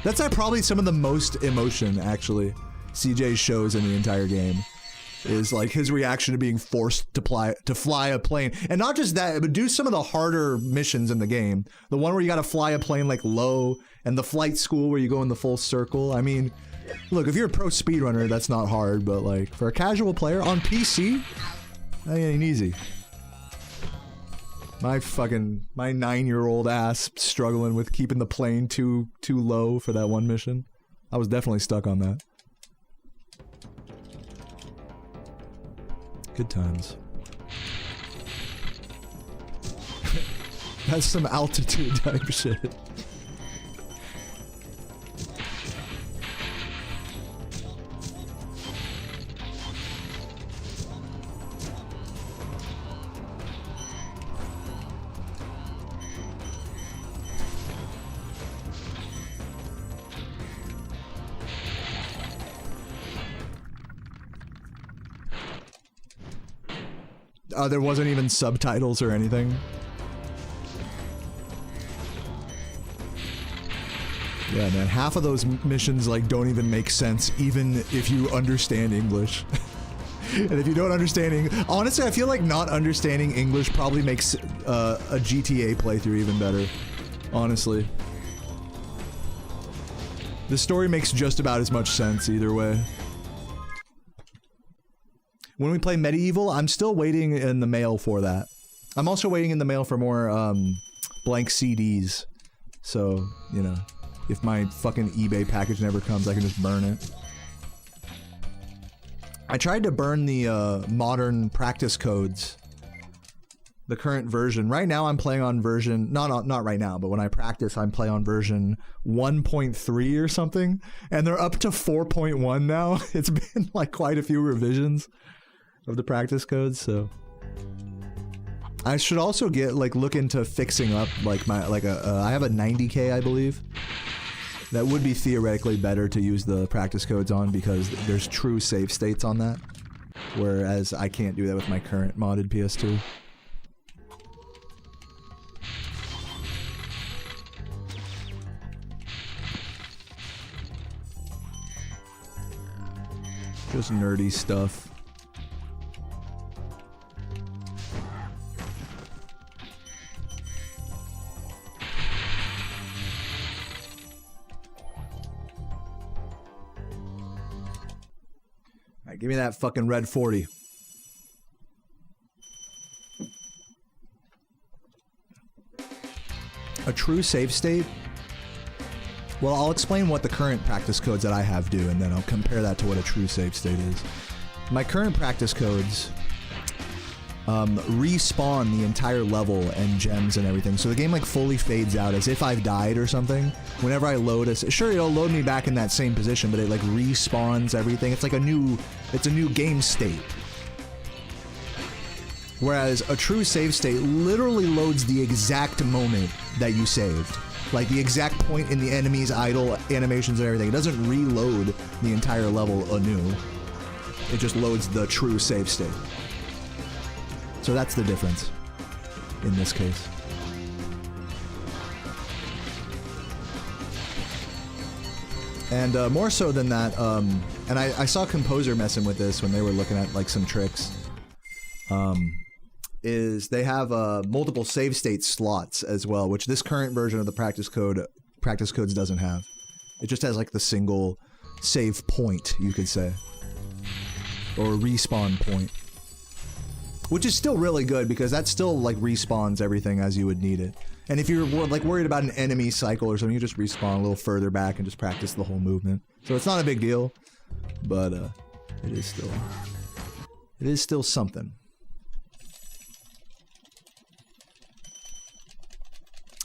That's probably some of the most emotion, actually, CJ shows in the entire game. Is like his reaction to being forced to fly a plane. And not just that, but do some of the harder missions in the game. The one where you gotta fly a plane like low, and the flight school where you go in the full circle. I mean, look, if you're a pro speedrunner, that's not hard, but like, for a casual player on PC, that ain't easy. My 9-year-old ass struggling with keeping the plane too low for that one mission. I was definitely stuck on that. Good times. That's some altitude type shit. There wasn't even subtitles or anything. Yeah, man, half of those missions like don't even make sense, even if you understand English. And if you don't understand honestly, I feel like not understanding English probably makes a GTA playthrough even better. Honestly. The story makes just about as much sense either way. When we play Medieval, I'm still waiting in the mail for that. I'm also waiting in the mail for more, blank CDs. So, you know, if my fucking eBay package never comes, I can just burn it. I tried to burn the, modern practice codes. The current version. Right now I'm playing on version, not right now, but when I practice, I'm playing on version 1.3 or something. And they're up to 4.1 now. It's been like quite a few revisions of the practice codes, so I should also look into fixing up like my I have a 90K, I believe. That would be theoretically better to use the practice codes on because there's true save states on that, whereas I can't do that with my current modded PS2. Just nerdy stuff. Alright, give me that fucking red 40. A true save state? Well, I'll explain what the current practice codes that I have do, and then I'll compare that to what a true save state is. My current practice codes respawn the entire level and gems and everything, so the game like fully fades out as if I've died or something. Whenever I load sure, it'll load me back in that same position, but it like respawns everything. It's like a new game state. Whereas a true save state literally loads the exact moment that you saved. Like the exact point in the enemy's idle animations and everything. It doesn't reload the entire level anew. It just loads the true save state. So that's the difference in this case. And more so than that, and I saw Composer messing with this when they were looking at like some tricks. Is they have multiple save state slots as well, which this current version of the practice codes doesn't have. It just has like the single save point, you could say, or respawn point, which is still really good because that still like respawns everything as you would need it. And if you're like worried about an enemy cycle or something, you just respawn a little further back and just practice the whole movement. So it's not a big deal, but it is still something.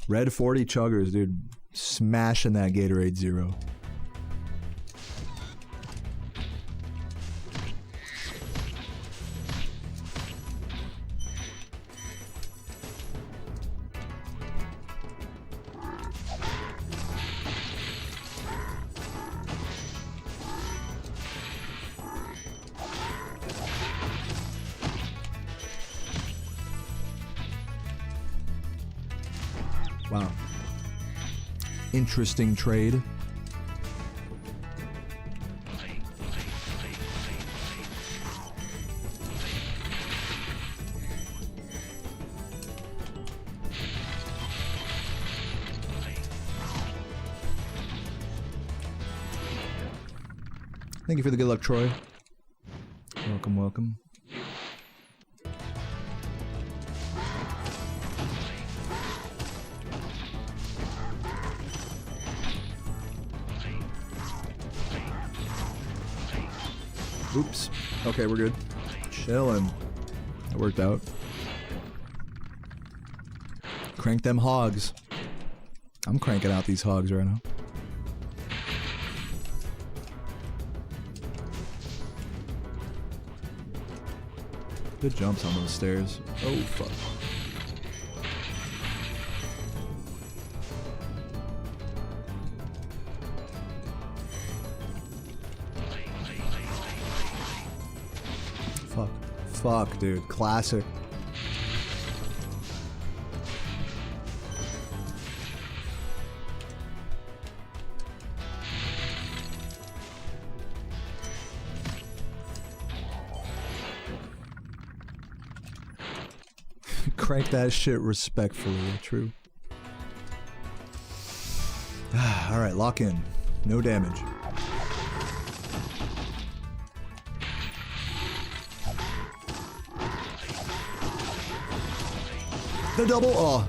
Red 40 chuggers, dude. Smashing that Gatorade Zero. Wow. Interesting trade. Thank you for the good luck, Troy. Welcome, welcome. Oops. Okay, we're good. Chillin'. That worked out. Crank them hogs. I'm cranking out these hogs right now. Good jumps on those stairs. Oh, fuck. Fuck, dude. Classic. Crank that shit respectfully. True. Alright, lock in. No damage. The double! Oh.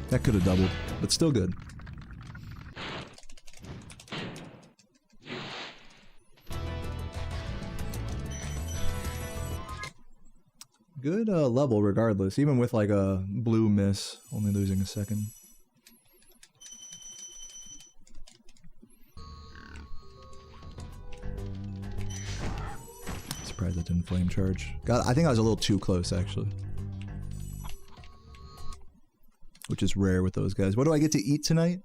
That could have doubled, but still good. Good level regardless, even with like a blue miss, only losing a second. Surprised that didn't flame charge. God, I think I was a little too close actually. Which is rare with those guys. What do I get to eat tonight?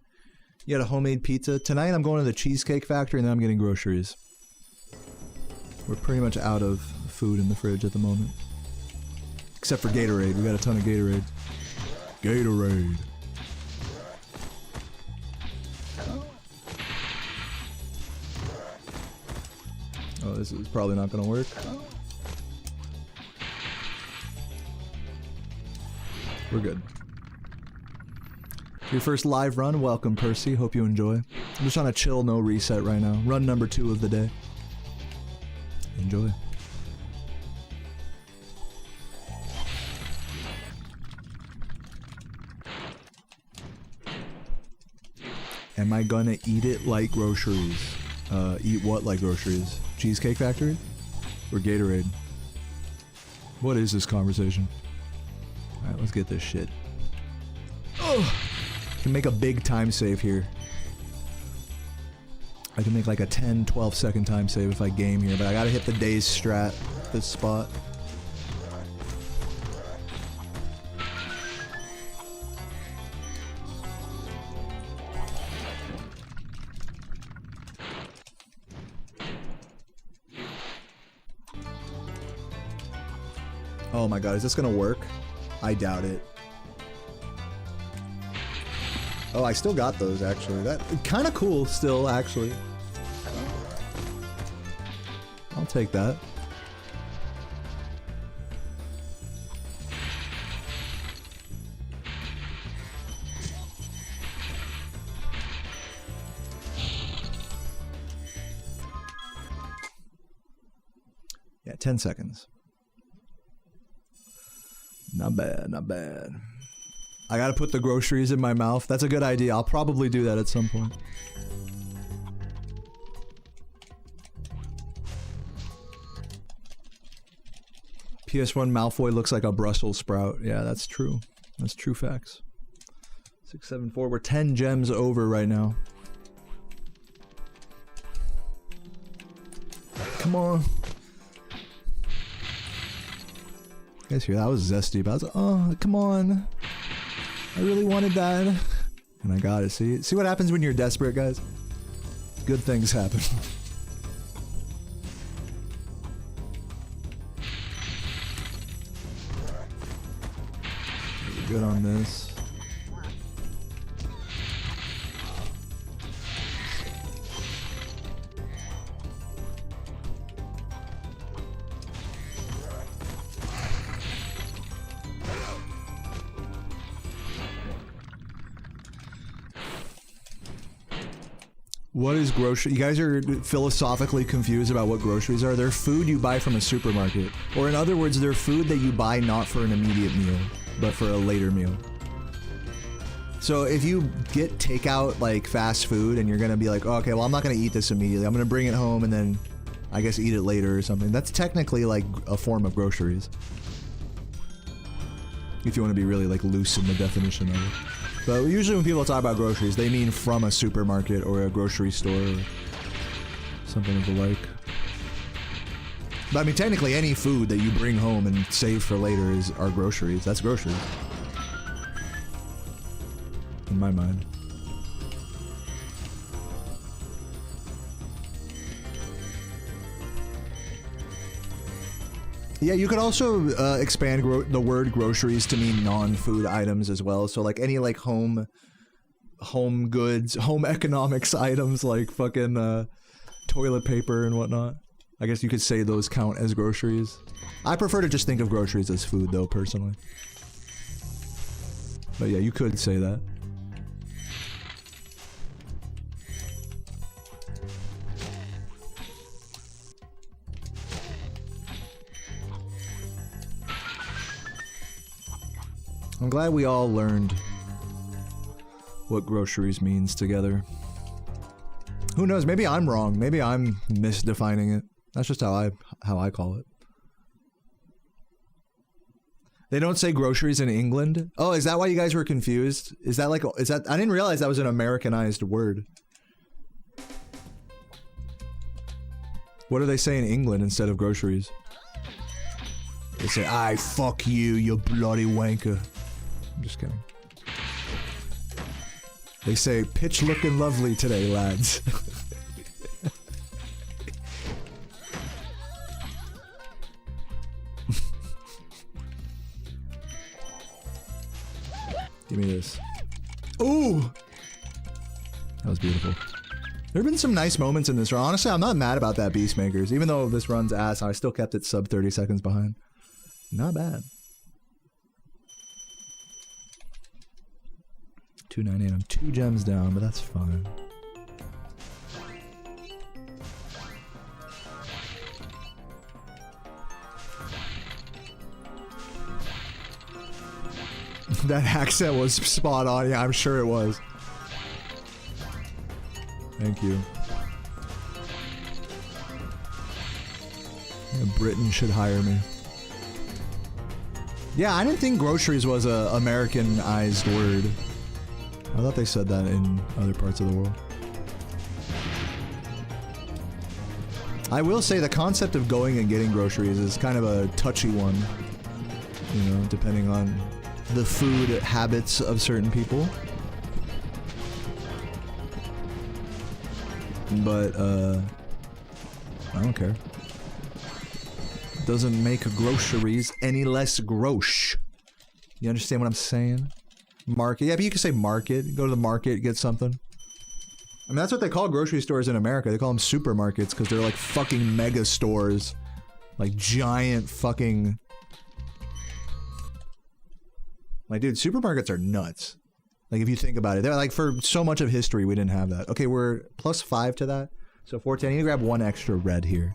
You got a homemade pizza. Tonight I'm going to the Cheesecake Factory and then I'm getting groceries. We're pretty much out of food in the fridge at the moment. Except for Gatorade. We got a ton of Gatorade. Gatorade. Oh, this is probably not gonna work. We're good. Your first live run, welcome Percy, hope you enjoy. I'm just on a chill, no reset right now. Run number 2 of the day. Enjoy. Am I gonna eat it like groceries? Eat what like groceries? Cheesecake Factory? Or Gatorade? What is this conversation? Alright, let's get this shit. Ugh! Can make a big time save here. I can make like a 10-12 second time save if I game here, but I gotta hit the day's strat at this spot. Oh my god, is this gonna work? I doubt it. Oh, I still got those actually. That kind of cool still actually. I'll take that. Yeah, 10 seconds. Not bad, not bad. I gotta put the groceries in my mouth. That's a good idea. I'll probably do that at some point. PS1 Malfoy looks like a Brussels sprout. Yeah, that's true. That's true facts. 674. We're 10 gems over right now. Come on. You guys hear that? I was zesty, but I was like, oh, come on. I really wanted that. And I got it. See what happens when you're desperate, guys? Good things happen. Good on this. What is grocery? You guys are philosophically confused about what groceries are. They're food you buy from a supermarket. Or in other words, they're food that you buy not for an immediate meal, but for a later meal. So if you get takeout, like fast food, and you're gonna be like, oh, okay, well I'm not gonna eat this immediately. I'm gonna bring it home and then I guess eat it later or something. That's technically like a form of groceries. If you want to be really like loose in the definition of it. But usually when people talk about groceries, they mean from a supermarket or a grocery store or something of the like. But I mean, technically any food that you bring home and save for later are groceries. That's groceries. In my mind. Yeah, you could also expand the word groceries to mean non-food items as well. So like any like home goods, home economics items like fucking toilet paper and whatnot. I guess you could say those count as groceries. I prefer to just think of groceries as food though, personally. But yeah, you could say that. I'm glad we all learned what groceries means together. Who knows? Maybe I'm wrong. Maybe I'm misdefining it. That's just how I call it. They don't say groceries in England? Oh, is that why you guys were confused? Is that like I didn't realize that was an Americanized word. What do they say in England instead of groceries? They say, "I fuck you, you bloody wanker." I'm just kidding. They say, "Pitch looking lovely today, lads." Give me this. Ooh! That was beautiful. There have been some nice moments in this run. Honestly, I'm not mad about that, Beastmakers. Even though this run's ass, I still kept it sub 30 seconds behind. Not bad. 298. I'm 2 gems down, but that's fine. That accent was spot on. Yeah, I'm sure it was. Thank you. Yeah, Britain should hire me. Yeah, I didn't think groceries was a Americanized word. I thought they said that in other parts of the world. I will say the concept of going and getting groceries is kind of a touchy one. You know, depending on the food habits of certain people. But, I don't care. Doesn't make groceries any less grosh. You understand what I'm saying? Market. Yeah, but you can say market. Go to the market, get something. I mean, that's what they call grocery stores in America. They call them supermarkets because they're like fucking mega stores. Like giant fucking... Like, dude, supermarkets are nuts. Like, if you think about it. They're like, for so much of history, we didn't have that. Okay, we're +5 to that. So 14. I need to grab 1 extra red here.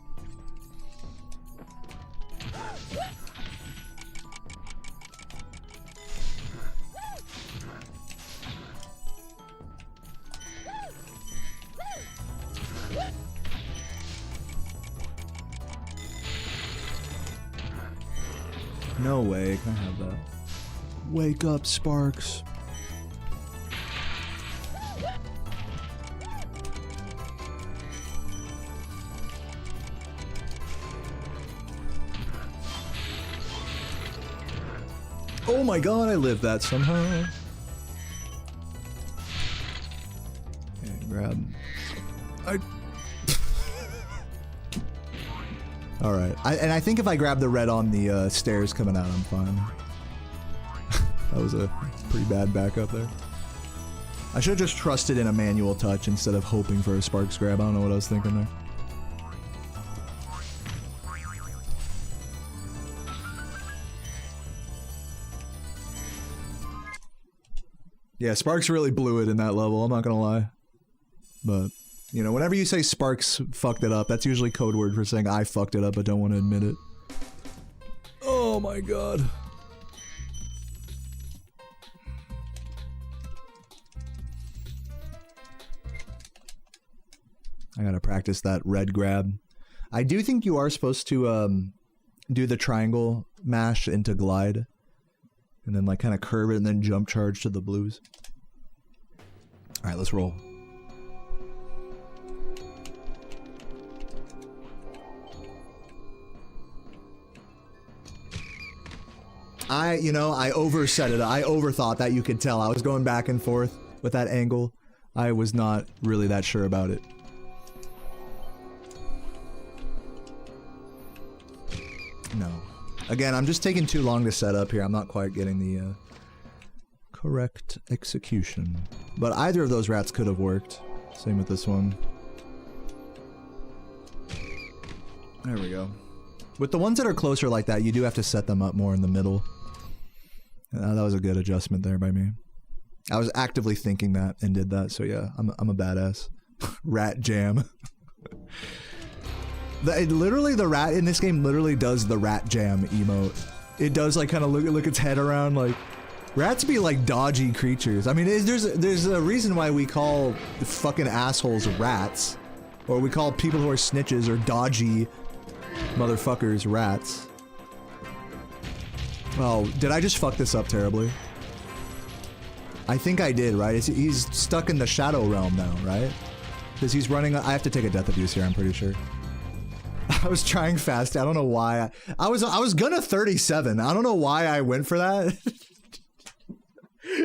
No way, can I have that? Wake up, Sparks. Oh my god, I lived that somehow. Okay, grab. Alright, and I think if I grab the red on the stairs coming out, I'm fine. That was a pretty bad backup there. I should have just trusted in a manual touch instead of hoping for a Sparks grab. I don't know what I was thinking there. Yeah, Sparks really blew it in that level, I'm not gonna lie. But, you know, whenever you say Sparks fucked it up, that's usually code word for saying I fucked it up but don't want to admit it. Oh my god. I gotta practice that red grab. I do think you are supposed to do the triangle mash into glide. And then like kind of curve it and then jump charge to the blues. Alright, let's roll. I overset it. I overthought that, you could tell. I was going back and forth with that angle. I was not really that sure about it. No. Again, I'm just taking too long to set up here. I'm not quite getting the correct execution. But either of those rats could have worked. Same with this one. There we go. With the ones that are closer like that, you do have to set them up more in the middle. That was a good adjustment there by me. I was actively thinking that and did that, so yeah, I'm a badass. Rat jam. Literally, the rat in this game literally does the rat jam emote. It does like kind of look its head around. Like rats be like dodgy creatures. I mean, there's a reason why we call fucking assholes rats, or we call people who are snitches or dodgy motherfuckers rats. Oh, did I just fuck this up terribly? I think I did, right? He's stuck in the shadow realm now, right? Because he's running. I have to take a death abuse here, I'm pretty sure. I was trying fast. I don't know why. I was gonna 37. I don't know why I went for that.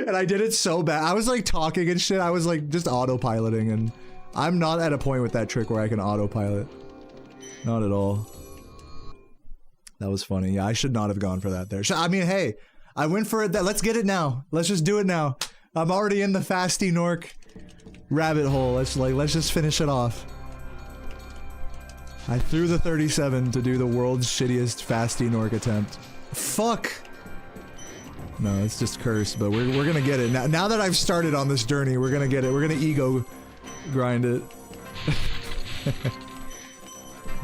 And I did it so bad. I was like talking and shit. I was like just autopiloting, and I'm not at a point with that trick where I can autopilot. Not at all. That was funny. Yeah, I should not have gone for that there. I mean, hey, I went for it. Let's get it now. Let's just do it now. I'm already in the Fasty Nork rabbit hole. Let's just finish it off. I threw the 37 to do the world's shittiest Fasty Nork attempt. Fuck. No, it's just cursed, but we're gonna get it. Now that I've started on this journey, we're gonna get it. We're gonna ego grind it.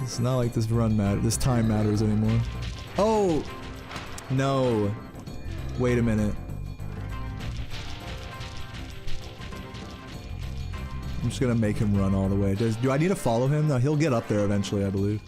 It's not like this this time matters anymore. Oh! No. Wait a minute. I'm just gonna make him run all the way. Do I need to follow him? No, he'll get up there eventually, I believe.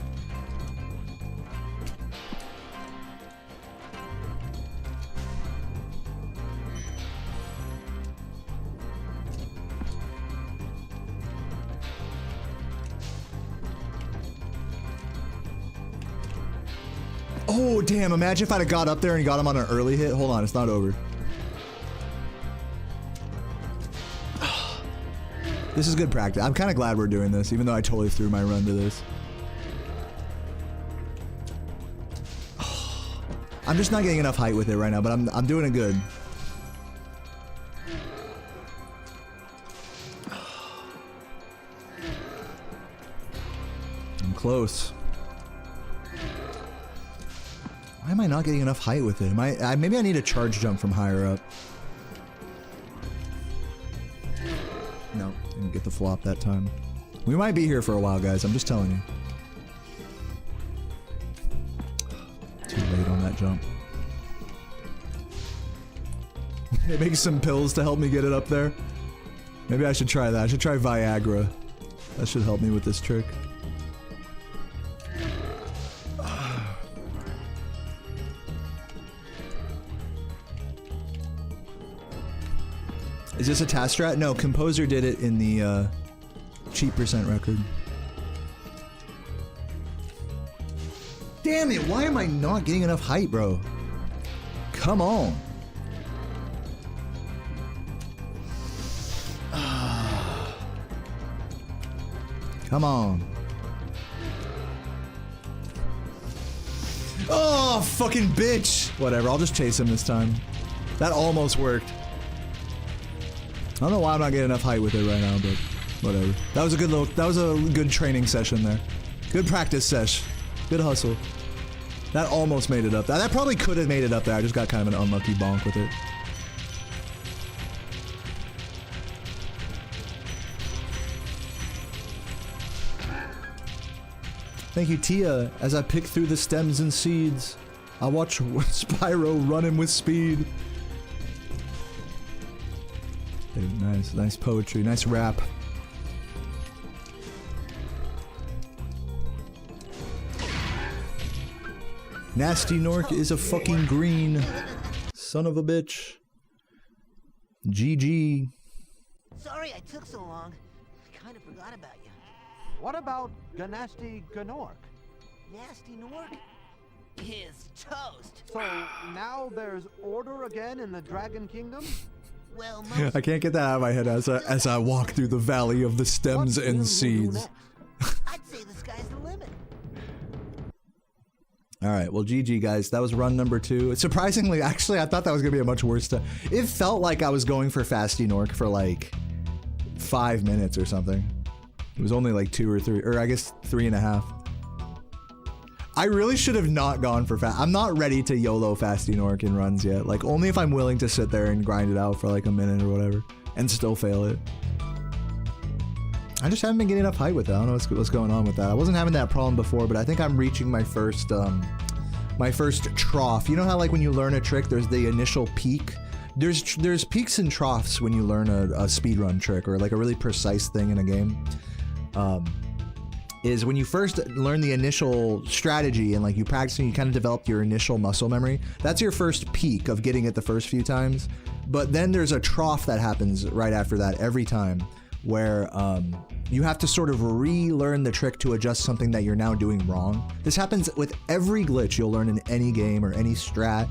Oh, damn, imagine if I'd have got up there and got him on an early hit. Hold on, it's not over. This is good practice. I'm kind of glad we're doing this, even though I totally threw my run to this. I'm just not getting enough height with it right now, but I'm doing it good. I'm close. Why am I not getting enough height with it? Maybe I need a charge jump from higher up. No, didn't get the flop that time. We might be here for a while, guys. I'm just telling you. Too late on that jump. It makes some pills to help me get it up there. Maybe I should try that. I should try Viagra. That should help me with this trick. Is this a task strat? No, Composer did it in the cheap percent record. Damn it, why am I not getting enough height, bro? Come on. Come on. Oh, fucking bitch. Whatever, I'll just chase him this time. That almost worked. I don't know why I'm not getting enough height with it right now, but whatever. That was a good training session there. Good practice sesh. Good hustle. That almost made it up. That probably could have made it up there. I just got kind of an unlucky bonk with it. Thank you, Tia. As I pick through the stems and seeds, I watch Spyro running with speed. Nice, nice poetry, nice rap. Nasty Nork is a fucking green son of a bitch. GG. Sorry I took so long. I kind of forgot about you. What about Ganasty Ganork? Nasty Nork is toast. So now there's order again in the Dragon Kingdom? Well, I can't get that out of my head as I walk through the valley of the stems and seeds. I'd say the sky's the limit. All right, well, GG, guys. That was run number 2. Surprisingly, actually, I thought that was going to be a much worse time. It felt like I was going for Fasty Nork for like 5 minutes or something. It was only like 2 or 3, or I guess 3.5. I really should have not gone for fast. I'm not ready to YOLO Fasty Nork in runs yet. Like, only if I'm willing to sit there and grind it out for like a minute or whatever and still fail it. I just haven't been getting enough height with it. I don't know what's going on with that. I wasn't having that problem before, but I think I'm reaching my first trough. You know how like when you learn a trick, there's the initial peak? There's peaks and troughs when you learn a speedrun trick or like a really precise thing in a game. Is when you first learn the initial strategy and like you practice and you kind of develop your initial muscle memory. That's your first peak of getting it the first few times. But then there's a trough that happens right after that every time, where you have to sort of relearn the trick to adjust something that you're now doing wrong. This happens with every glitch you'll learn in any game or any strat.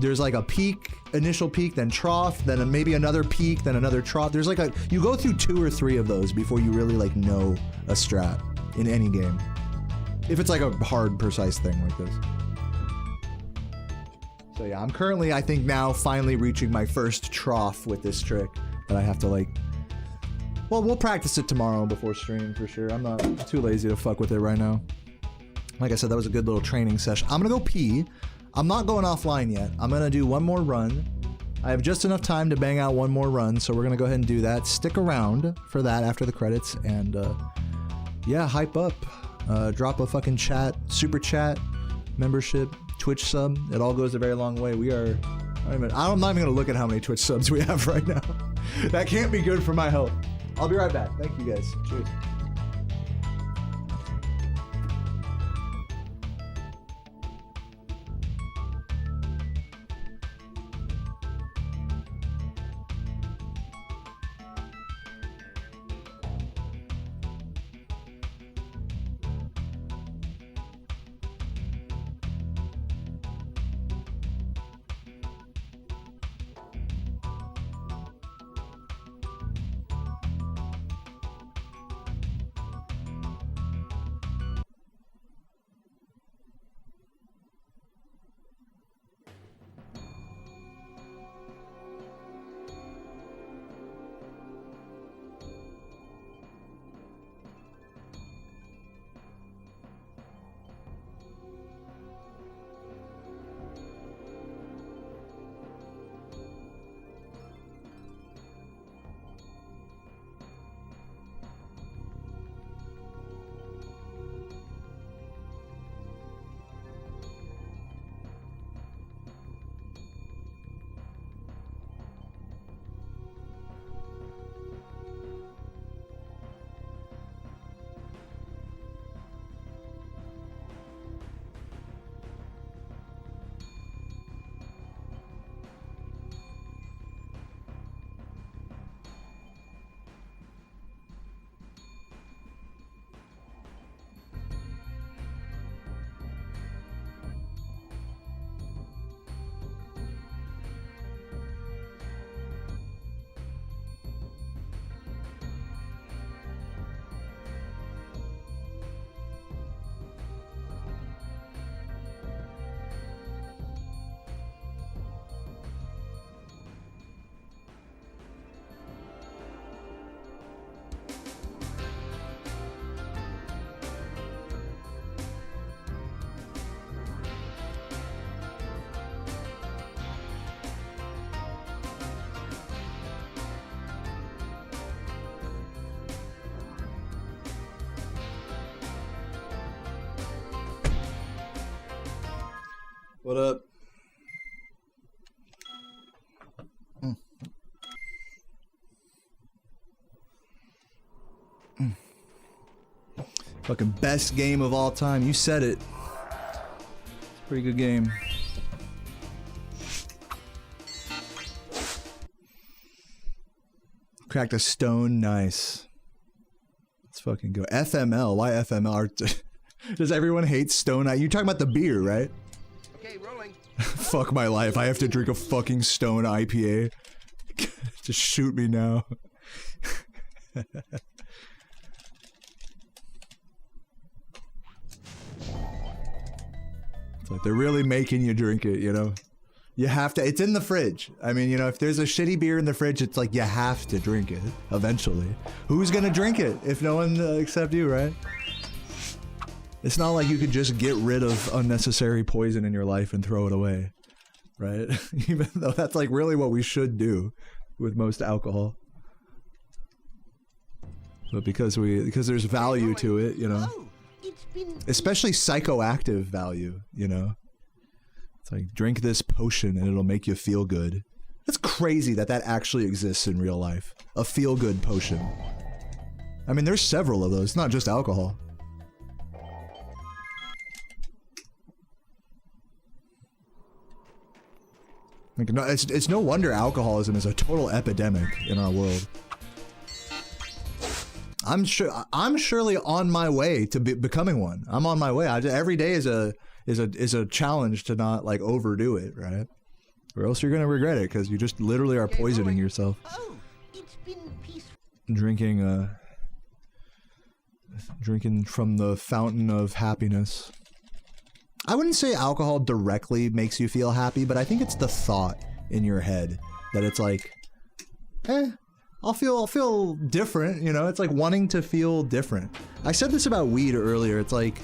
There's like a peak, initial peak, then trough, then maybe another peak, then another trough. There's like you go through 2 or 3 of those before you really like know a strat in any game. If it's like a hard, precise thing like this. So yeah, I'm currently, I think now, finally reaching my first trough with this trick that I have to like... Well, we'll practice it tomorrow before stream for sure. I'm too lazy to fuck with it right now. Like I said, that was a good little training session. I'm gonna go pee. I'm not going offline yet. I'm gonna do one more run. I have just enough time to bang out one more run, so we're gonna go ahead and do that. Stick around for that after the credits, and yeah, hype up. Drop a fucking chat, super chat, membership, Twitch sub. It all goes a very long way. We are... I'm not even gonna look at how many Twitch subs we have right now. That can't be good for my health. I'll be right back. Thank you guys. Cheers. What up? Fucking best game of all time. You said it. Pretty good game. Cracked a stone. Nice. Let's fucking go. FML. Why FML? Does everyone hate stone? You talking about the beer, right? Okay, rolling. Fuck my life. I have to drink a fucking stone IPA. Just shoot me now. It's like they're really making you drink it, you know? You have to, it's in the fridge. I mean, you know, if there's a shitty beer in the fridge, it's like you have to drink it eventually. Who's gonna drink it if no one except you, right? It's not like you could just get rid of unnecessary poison in your life and throw it away, right? Even though that's like really what we should do with most alcohol. But because there's value to it, you know, especially psychoactive value, you know. It's like, drink this potion and it'll make you feel good. That's crazy that that actually exists in real life. A feel-good potion. I mean, there's several of those, it's not just alcohol. Like, no, it's no wonder alcoholism is a total epidemic in our world. I'm surely on my way to becoming one. I'm on my way. Every day is a challenge to not like overdo it, right? Or else you're gonna regret it because you just literally are poisoning yourself. Oh, it's been peaceful. Drinking from the fountain of happiness. I wouldn't say alcohol directly makes you feel happy, but I think it's the thought in your head that it's like, I'll feel different, you know? It's like wanting to feel different. I said this about weed earlier. It's like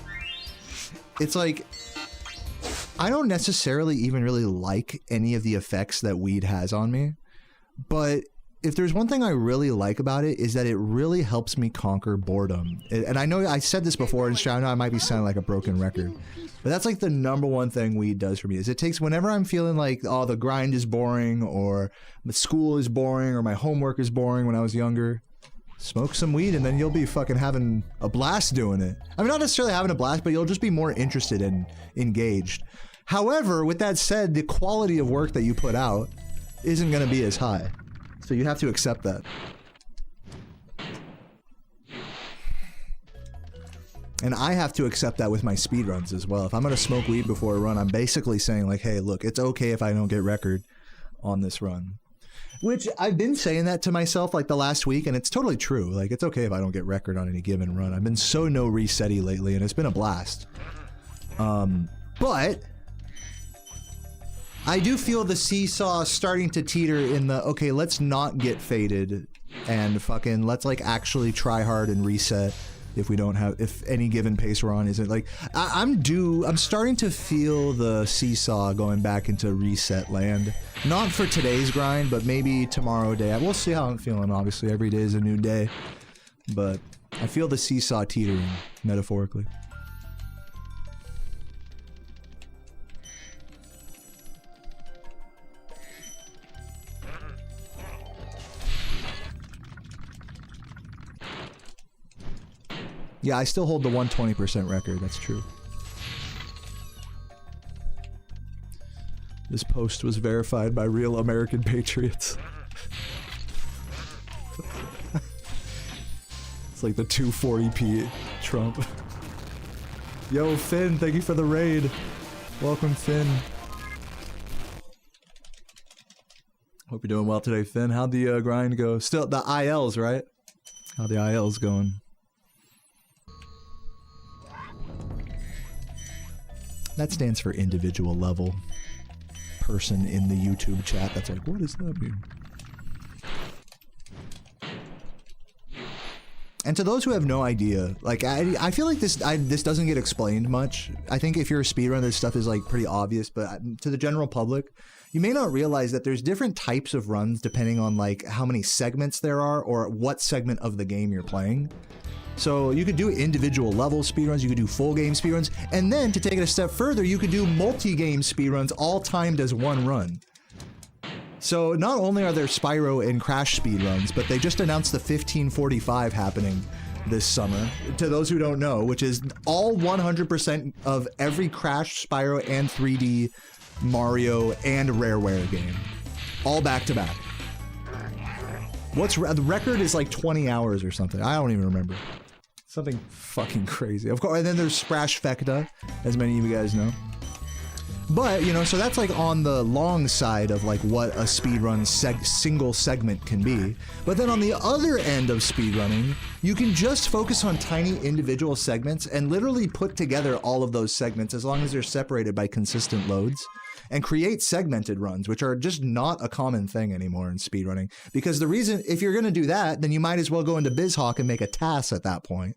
I don't necessarily even really like any of the effects that weed has on me, but if there's one thing I really like about it is that it really helps me conquer boredom. And I know I said this before, and I know I might be sounding like a broken record, but that's like the #1 thing weed does for me is it takes whenever I'm feeling like, oh, the grind is boring or the school is boring or my homework is boring when I was younger, smoke some weed and then you'll be fucking having a blast doing it. I mean, not necessarily having a blast, but you'll just be more interested and engaged. However, with that said, the quality of work that you put out isn't going to be as high. So you have to accept that. And I have to accept that with my speedruns as well. If I'm going to smoke weed before a run, I'm basically saying like, hey, look, it's okay if I don't get record on this run. Which I've been saying that to myself like the last week, and it's totally true. Like, it's okay if I don't get record on any given run. I've been so no resetty lately, and it's been a blast. But I do feel the seesaw starting to teeter in the, okay, let's not get faded and fucking let's like actually try hard and reset if we don't have, if any given pace we're on isn't like, I'm starting to feel the seesaw going back into reset land. Not for today's grind, but maybe tomorrow day. We'll see how I'm feeling, obviously. Every day is a new day. But I feel the seesaw teetering, metaphorically. Yeah, I still hold the 120% record, that's true. This post was verified by real American patriots. It's like the 240p Trump. Yo, Finn, thank you for the raid. Welcome, Finn. Hope you're doing well today, Finn. How'd the grind go? Still, the ILs, right? How the ILs going? That stands for individual level. Person in the YouTube chat that's like, what does that mean? And to those who have no idea, like I feel like this doesn't get explained much. I think if you're a speedrunner, this stuff is like pretty obvious, but to the general public, you may not realize that there's different types of runs depending on like how many segments there are or what segment of the game you're playing. So you could do individual level speedruns, you could do full game speedruns, and then to take it a step further, you could do multi-game speedruns all timed as one run. So not only are there Spyro and Crash speedruns, but they just announced the 1545 happening this summer. To those who don't know, which is all 100% of every Crash, Spyro, and 3D Mario and Rareware game. All back to back. The record is like 20 hours or something. I don't even remember. Something fucking crazy. Of course, and then there's Sprashfecta, as many of you guys know. But, you know, so that's like on the long side of like what a speedrun single segment can be. But then on the other end of speedrunning, you can just focus on tiny individual segments and literally put together all of those segments as long as they're separated by consistent loads and create segmented runs, which are just not a common thing anymore in speedrunning. Because the reason, if you're going to do that, then you might as well go into BizHawk and make a TAS at that point.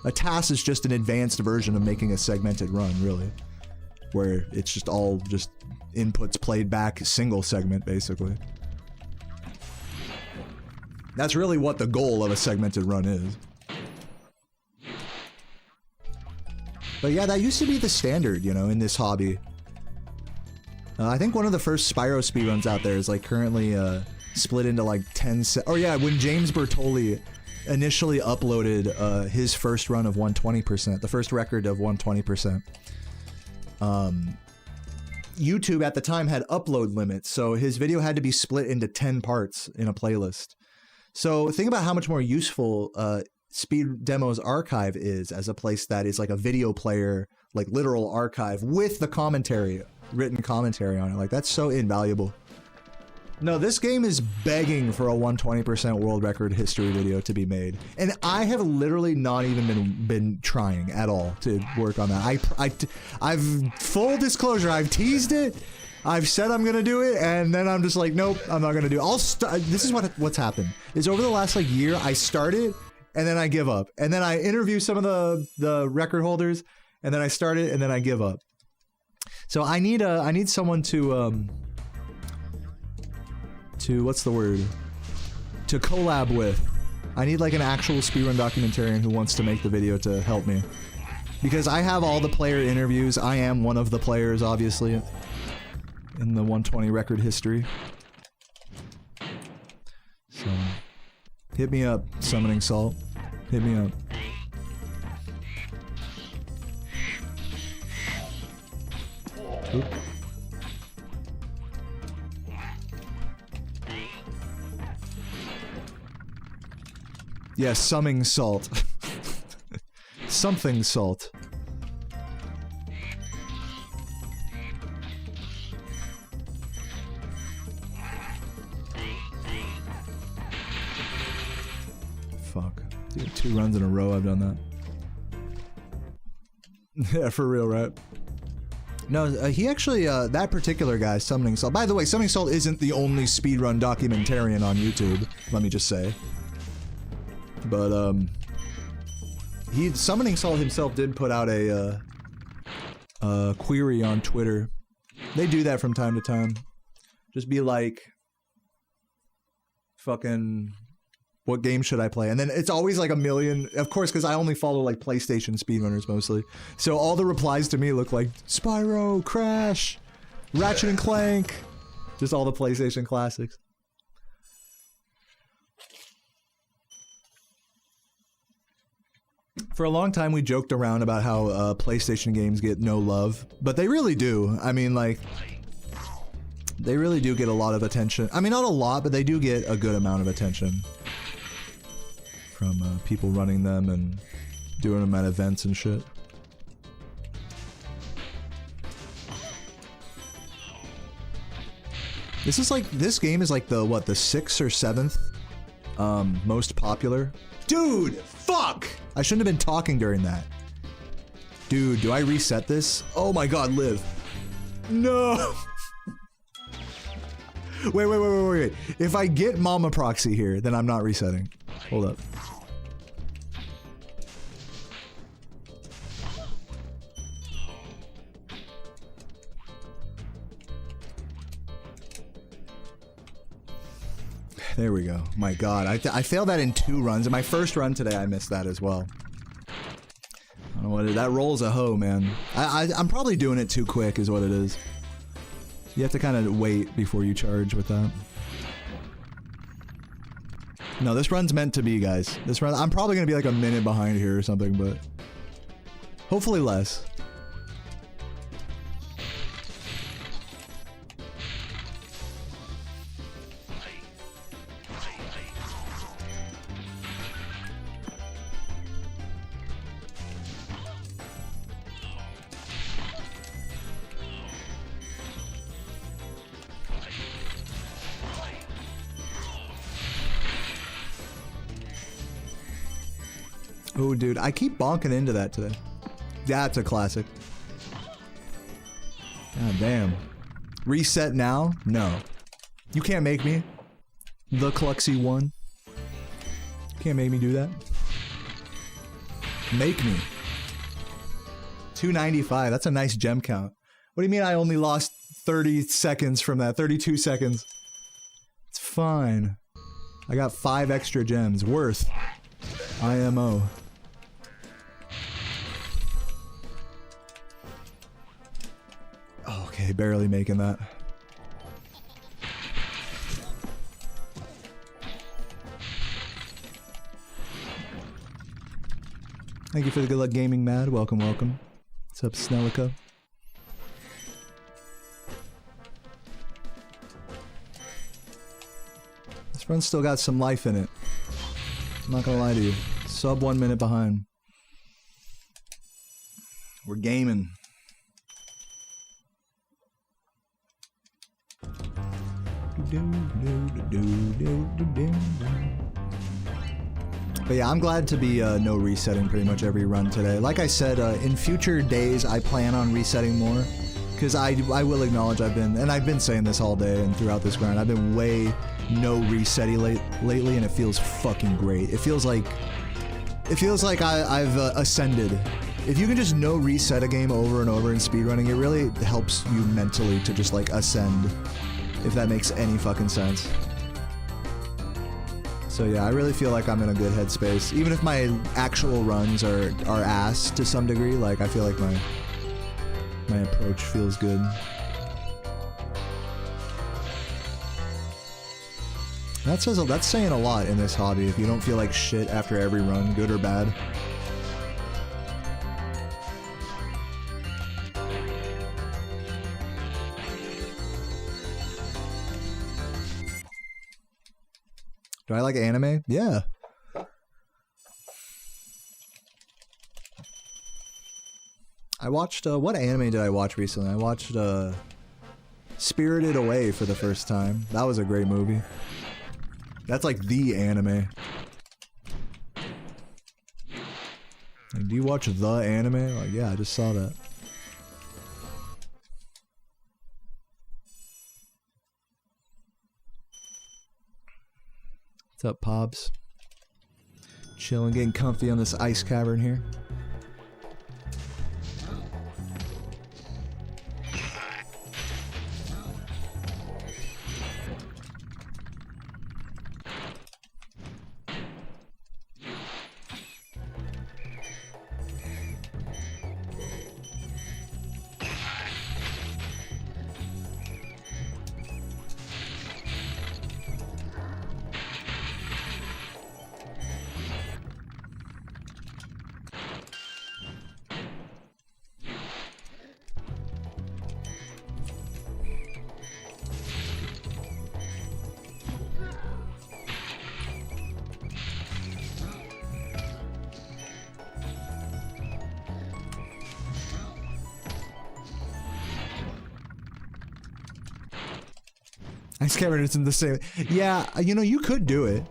A TAS is just an advanced version of making a segmented run, really. Where it's just all just inputs played back, single segment, basically. That's really what the goal of a segmented run is. But yeah, that used to be the standard, you know, in this hobby. I think one of the first Spyro speedruns out there is like currently split into like 10 oh yeah, when James Bertoli initially uploaded his first run of 120%, the first record of 120%. YouTube at the time had upload limits, so his video had to be split into 10 parts in a playlist. So think about how much more useful Speed Demo's archive is as a place that is like a video player, like literal archive with the commentary, written commentary on it. Like, that's so invaluable. No, this game is begging for a 120% world record history video to be made. And I have literally not even been trying at all to work on that. I've full disclosure, I've teased it. I've said I'm gonna do it, and then I'm just like, nope, I'm not gonna do it. This is what's happened. Is over the last like year, I start it, and then I give up. And then I interview some of the record holders, and then I start it, and then I give up. So I need someone to what's the word? To collab with. I need like an actual speedrun documentarian who wants to make the video to help me. Because I have all the player interviews. I am one of the players, obviously, in the 120 record history. So, hit me up, Summoning Salt. Hit me up. Oop. Yeah, Summing Salt. Something Salt. Fuck. Dude, 2 runs in a row I've done that. Yeah, for real, right? No, he actually, that particular guy, Summoning Salt. By the way, Summoning Salt isn't the only speedrun documentarian on YouTube, let me just say. But, Summoning Salt himself did put out a query on Twitter. They do that from time to time. Just be like, fucking, what game should I play? And then it's always like a million, of course, because I only follow like PlayStation speedrunners mostly. So all the replies to me look like Spyro, Crash, Ratchet and Clank, just all the PlayStation classics. For a long time, we joked around about how PlayStation games get no love, but they really do. I mean, like, they really do get a lot of attention. I mean, not a lot, but they do get a good amount of attention from people running them and doing them at events and shit. This game is like the, what, the 6th or 7th most popular. Dude, fuck! I shouldn't have been talking during that. Dude, do I reset this? Oh my god, live. No! Wait. If I get Mama Proxy here, then I'm not resetting. Hold up. There we go. My god, I failed that in 2 runs. In my first run today, I missed that as well. I don't know what it is. That roll's a hoe, man. I'm probably doing it too quick is what it is. You have to kind of wait before you charge with that. No, this run's meant to be, guys. This run, I'm probably going to be like a minute behind here or something, but hopefully less. Oh, dude, I keep bonking into that today. That's a classic. God damn. Reset now? No. You can't make me. The Cluxy one. Can't make me do that. Make me. 295. That's a nice gem count. What do you mean I only lost 30 seconds from that? 32 seconds. It's fine. I got 5 extra gems. Worth. IMO. Okay, barely making that. Thank you for the good luck gaming, Mad. Welcome, welcome. What's up, Snellica? This run still got some life in it. I'm not gonna lie to you. Sub 1 minute behind. We're gaming. But yeah, I'm glad to be no resetting pretty much every run today. Like I said, in future days, I plan on resetting more. Because I will acknowledge I've been saying this all day and throughout this grind, I've been way no resetting lately, and it feels fucking great. It feels like I've ascended. If you can just no reset a game over and over in speedrunning, it really helps you mentally to just like ascend. If that makes any fucking sense. So yeah, I really feel like I'm in a good headspace. Even if my actual runs are ass to some degree, like I feel like my approach feels good. That's saying a lot in this hobby if you don't feel like shit after every run, good or bad. Do I like anime? Yeah. I watched, what anime did I watch recently? I watched, Spirited Away for the first time. That was a great movie. That's like the anime. Like, do you watch the anime? Like, yeah, I just saw that. What's up, Pobs? Chilling, getting comfy on this ice cavern here. Ice cavern isn't the same. Yeah, you know, you could do it.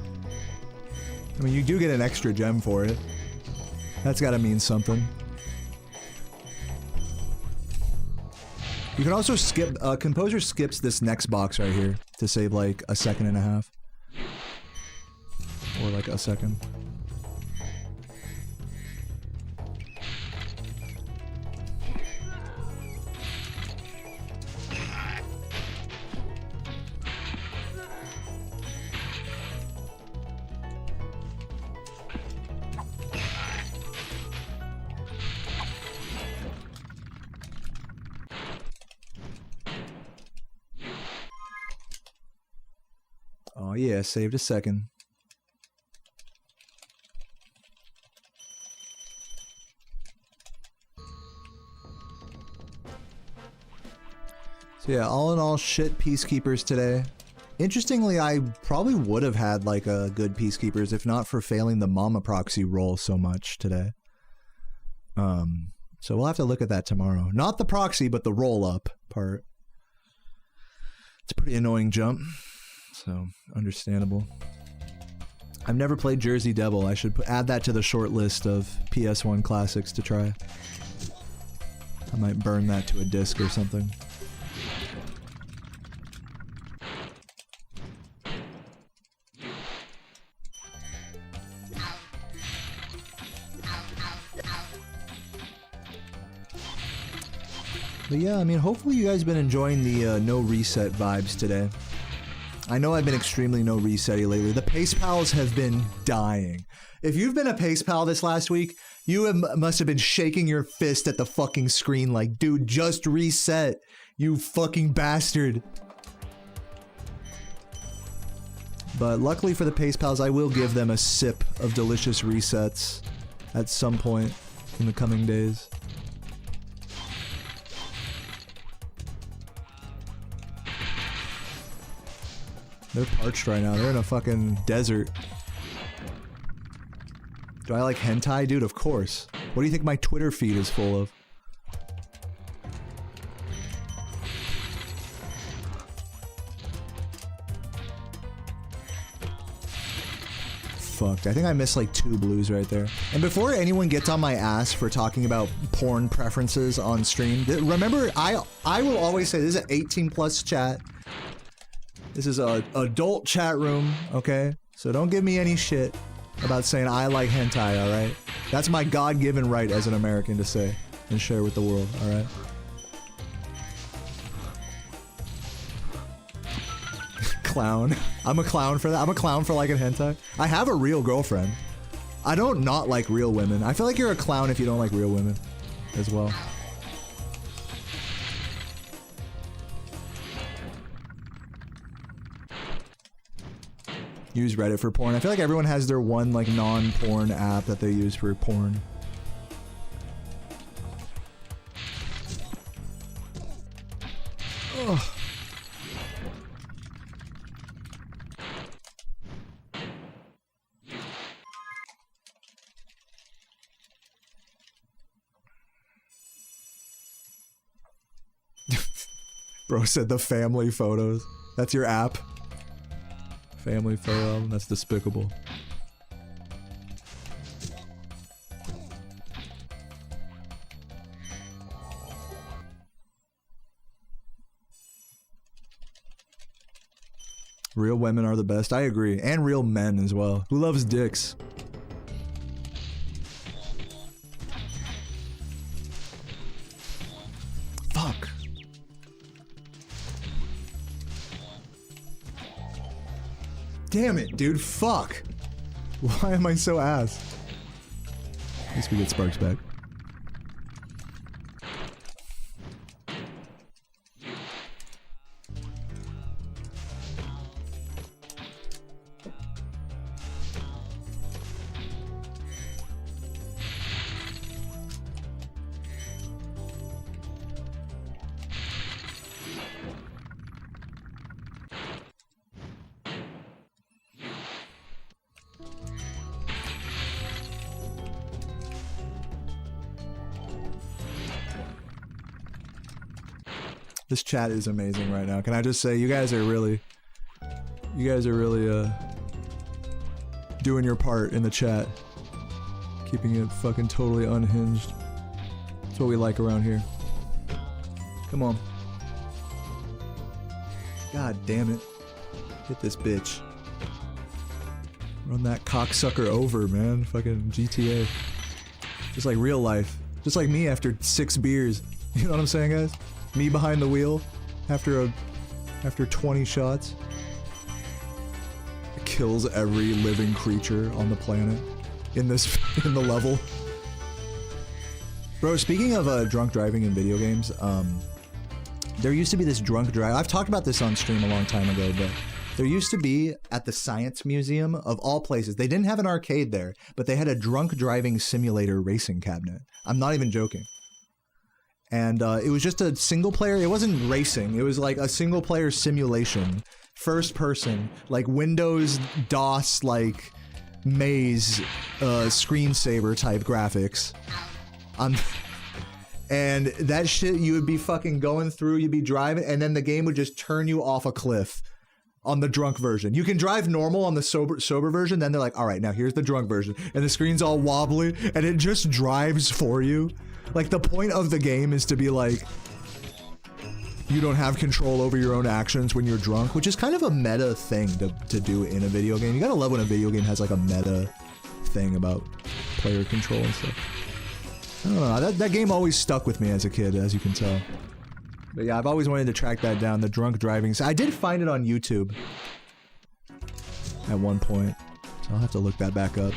I mean, you do get an extra gem for it. That's gotta mean something. You can also skip, Composer skips this next box right here to save like a second and a half. Or like a second. Oh yeah, saved a second. So yeah, all in all, shit Peacekeepers today. Interestingly, I probably would have had like a good Peacekeepers if not for failing the Mama Proxy roll so much today. So we'll have to look at that tomorrow. Not the proxy, but the roll up part. It's a pretty annoying jump. So, understandable. I've never played Jersey Devil. I should add that to the short list of PS1 classics to try. I might burn that to a disc or something. But yeah, I mean, hopefully you guys have been enjoying the no reset vibes today. I know I've been extremely no reset-y lately. The Pace Pals have been dying. If you've been a Pace Pal this last week, you must have been shaking your fist at the fucking screen like, dude, just reset, you fucking bastard. But luckily for the Pace Pals, I will give them a sip of delicious resets at some point in the coming days. They're parched right now. They're in a fucking desert. Do I like hentai? Dude, of course. What do you think my Twitter feed is full of? Fucked. I think I missed like 2 blues right there. And before anyone gets on my ass for talking about porn preferences on stream, remember, I will always say this is an 18+ chat. This is a adult chat room, okay? So don't give me any shit about saying I like hentai, alright? That's my God-given right as an American to say and share with the world, alright? Clown. I'm a clown for that. I'm a clown for liking hentai. I have a real girlfriend. I don't not like real women. I feel like you're a clown if you don't like real women as well. Use Reddit for porn. I feel like everyone has their one like non-porn app that they use for porn. Ugh. Bro said the family photos. That's your app? Family photo album? That's despicable. Real women are the best. I agree. And real men as well. Who loves dicks? Fuck. Damn it, dude. Fuck. Why am I so ass? At least we get Sparks back. This chat is amazing right now. Can I just say, you guys are really doing your part in the chat. Keeping it fucking totally unhinged. That's what we like around here. Come on. God damn it. Hit this bitch. Run that cocksucker over, man. Fucking GTA. Just like real life. Just like me after 6 beers. You know what I'm saying, guys? Me behind the wheel after 20 shots. It kills every living creature on the planet in the level. Bro, speaking of drunk driving in video games, there used to be this drunk drive. I've talked about this on stream a long time ago, but there used to be at the Science Museum of all places. They didn't have an arcade there, but they had a drunk driving simulator racing cabinet. I'm not even joking. And it was just a single player. It wasn't racing. It was like a single player simulation, first person, like Windows DOS, like maze, screensaver type graphics. And that shit, you would be fucking going through. You'd be driving, and then the game would just turn you off a cliff on the drunk version. You can drive normal on the sober version, then they're like, all right, now here's the drunk version. And the screen's all wobbly, and it just drives for you. Like, the point of the game is to be like, you don't have control over your own actions when you're drunk, which is kind of a meta thing to do in a video game. You gotta love when a video game has like a meta thing about player control and stuff. I don't know, that game always stuck with me as a kid, as you can tell. But yeah, I've always wanted to track that down, the drunk driving. I did find it on YouTube at one point, so I'll have to look that back up.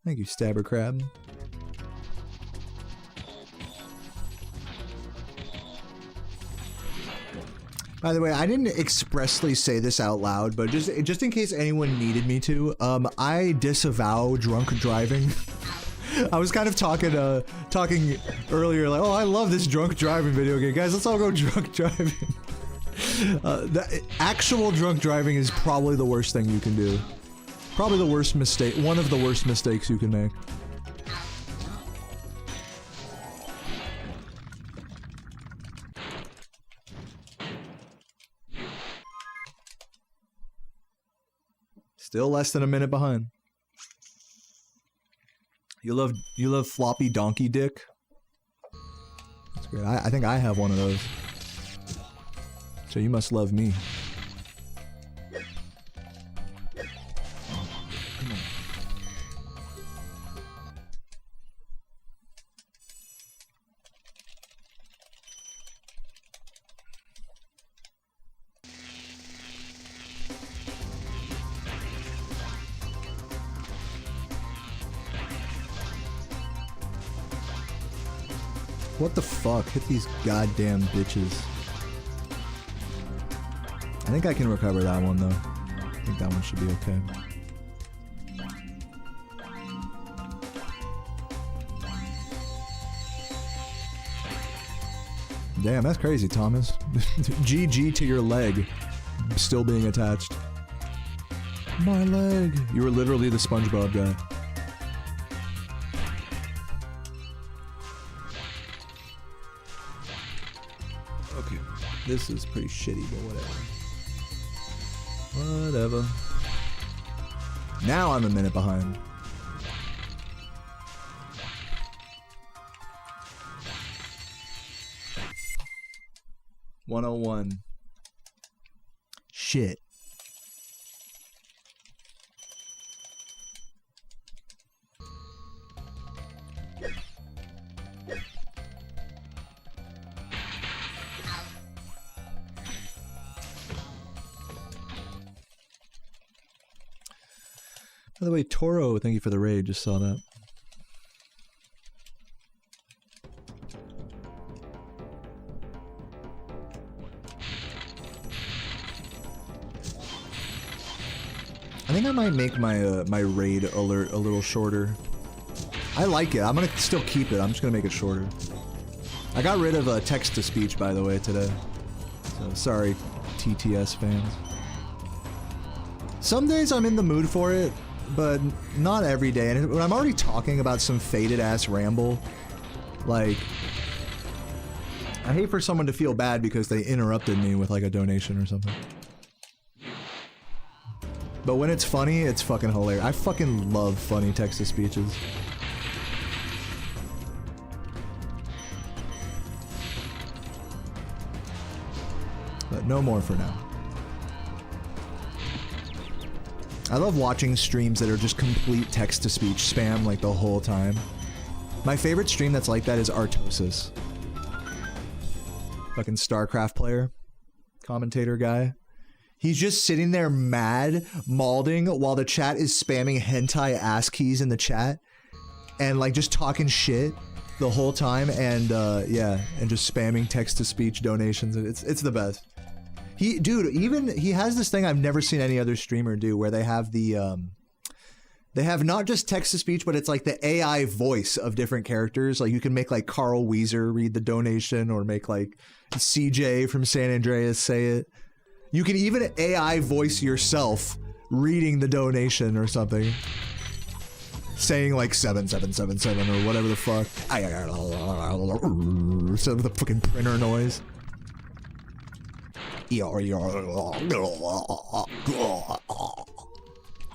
Thank you, Stabber Crab. By the way, I didn't expressly say this out loud, but just in case anyone needed me to, I disavow drunk driving. I was kind of talking earlier, like, oh, I love this drunk driving video game. Guys, let's all go drunk driving. The actual drunk driving is probably the worst thing you can do. Probably the worst mistake, one of the worst mistakes you can make. Still less than a minute behind. You love floppy donkey dick? That's great. I think I have one of those. So you must love me. What the fuck? Hit these goddamn bitches. I think I can recover that one though. I think that one should be okay. Damn, that's crazy, Thomas. GG to your leg. Still being attached. My leg. You were literally the SpongeBob guy. Okay, this is pretty shitty, but whatever. Whatever. Now I'm a minute behind. $101. Shit. By the way, Toro, thank you for the raid, just saw that. I think I might make my my raid alert a little shorter. I like it. I'm gonna still keep it. I'm just gonna make it shorter. I got rid of text to speech, by the way, today. So sorry, TTS fans. Some days I'm in the mood for it, but not every day. And when I'm already talking about some faded ass ramble, like, I hate for someone to feel bad because they interrupted me with like a donation or something. But when it's funny, it's fucking hilarious. I fucking love funny text-to-speeches. But no more for now. I love watching streams that are just complete text-to-speech spam like the whole time. My favorite stream that's like that is Artosis. Fucking StarCraft player. Commentator guy. He's just sitting there mad, malding, while the chat is spamming hentai ass keys in the chat. And like just talking shit the whole time, and yeah, and just spamming text-to-speech donations. It's the best. Dude, he has this thing I've never seen any other streamer do, where they have the They have not just text-to-speech, but it's like the AI voice of different characters. Like you can make like Carl Weezer read the donation, or make like CJ from San Andreas say it. You can even AI voice yourself reading the donation or something. Saying like 7777 or whatever the fuck. Instead of the fucking printer noise. That's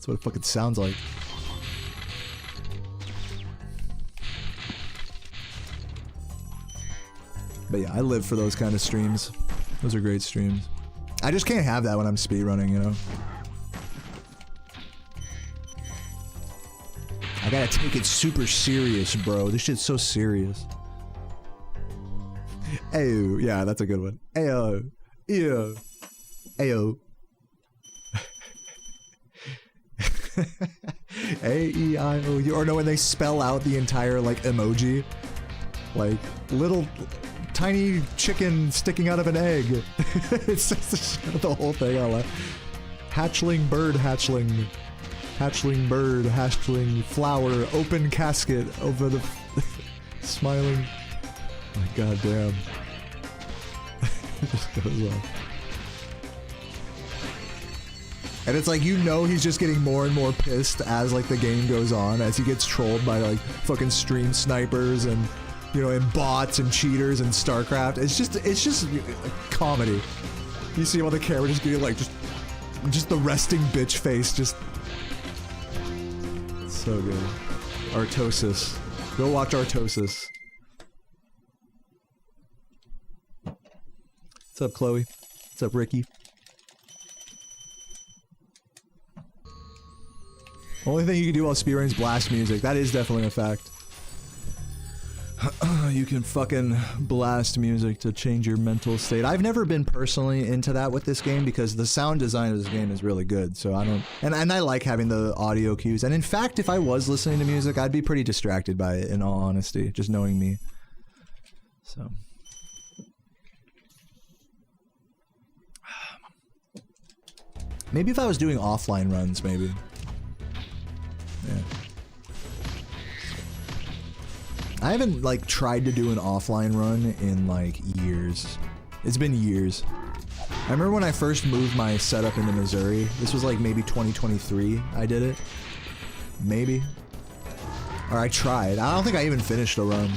what it fucking sounds like. But yeah, I live for those kind of streams. Those are great streams. I just can't have that when I'm speedrunning, you know? I gotta take it super serious, bro. This shit's so serious. Ayo. Yeah, that's a good one. Ayo. Ew. Ayo. A-E-I-O-U. Or no, when they spell out the entire, like, emoji. Like, little tiny chicken sticking out of an egg. It's just the whole thing. I love. Hatchling bird hatchling. Hatchling bird, hatchling flower, open casket over the smiling. My goddamn. It just goes on. And it's like, you know, he's just getting more and more pissed as like the game goes on, as he gets trolled by like fucking stream snipers and, you know, and bots and cheaters and StarCraft. It's just comedy. You see him on the camera just getting like just the resting bitch face, just. So good. Artosis. Go watch Artosis. What's up, Chloe? What's up, Ricky? Only thing you can do while speedrunning is blast music. That is definitely a fact. You can fucking blast music to change your mental state. I've never been personally into that with this game because the sound design of this game is really good, so I don't... And I like having the audio cues. And in fact, if I was listening to music, I'd be pretty distracted by it, in all honesty, just knowing me. So... Maybe if I was doing offline runs, maybe. Yeah. I haven't, like, tried to do an offline run in, like, years. It's been years. I remember when I first moved my setup into Missouri. This was, like, maybe 2023 I did it. Maybe. Or I tried. I don't think I even finished a run.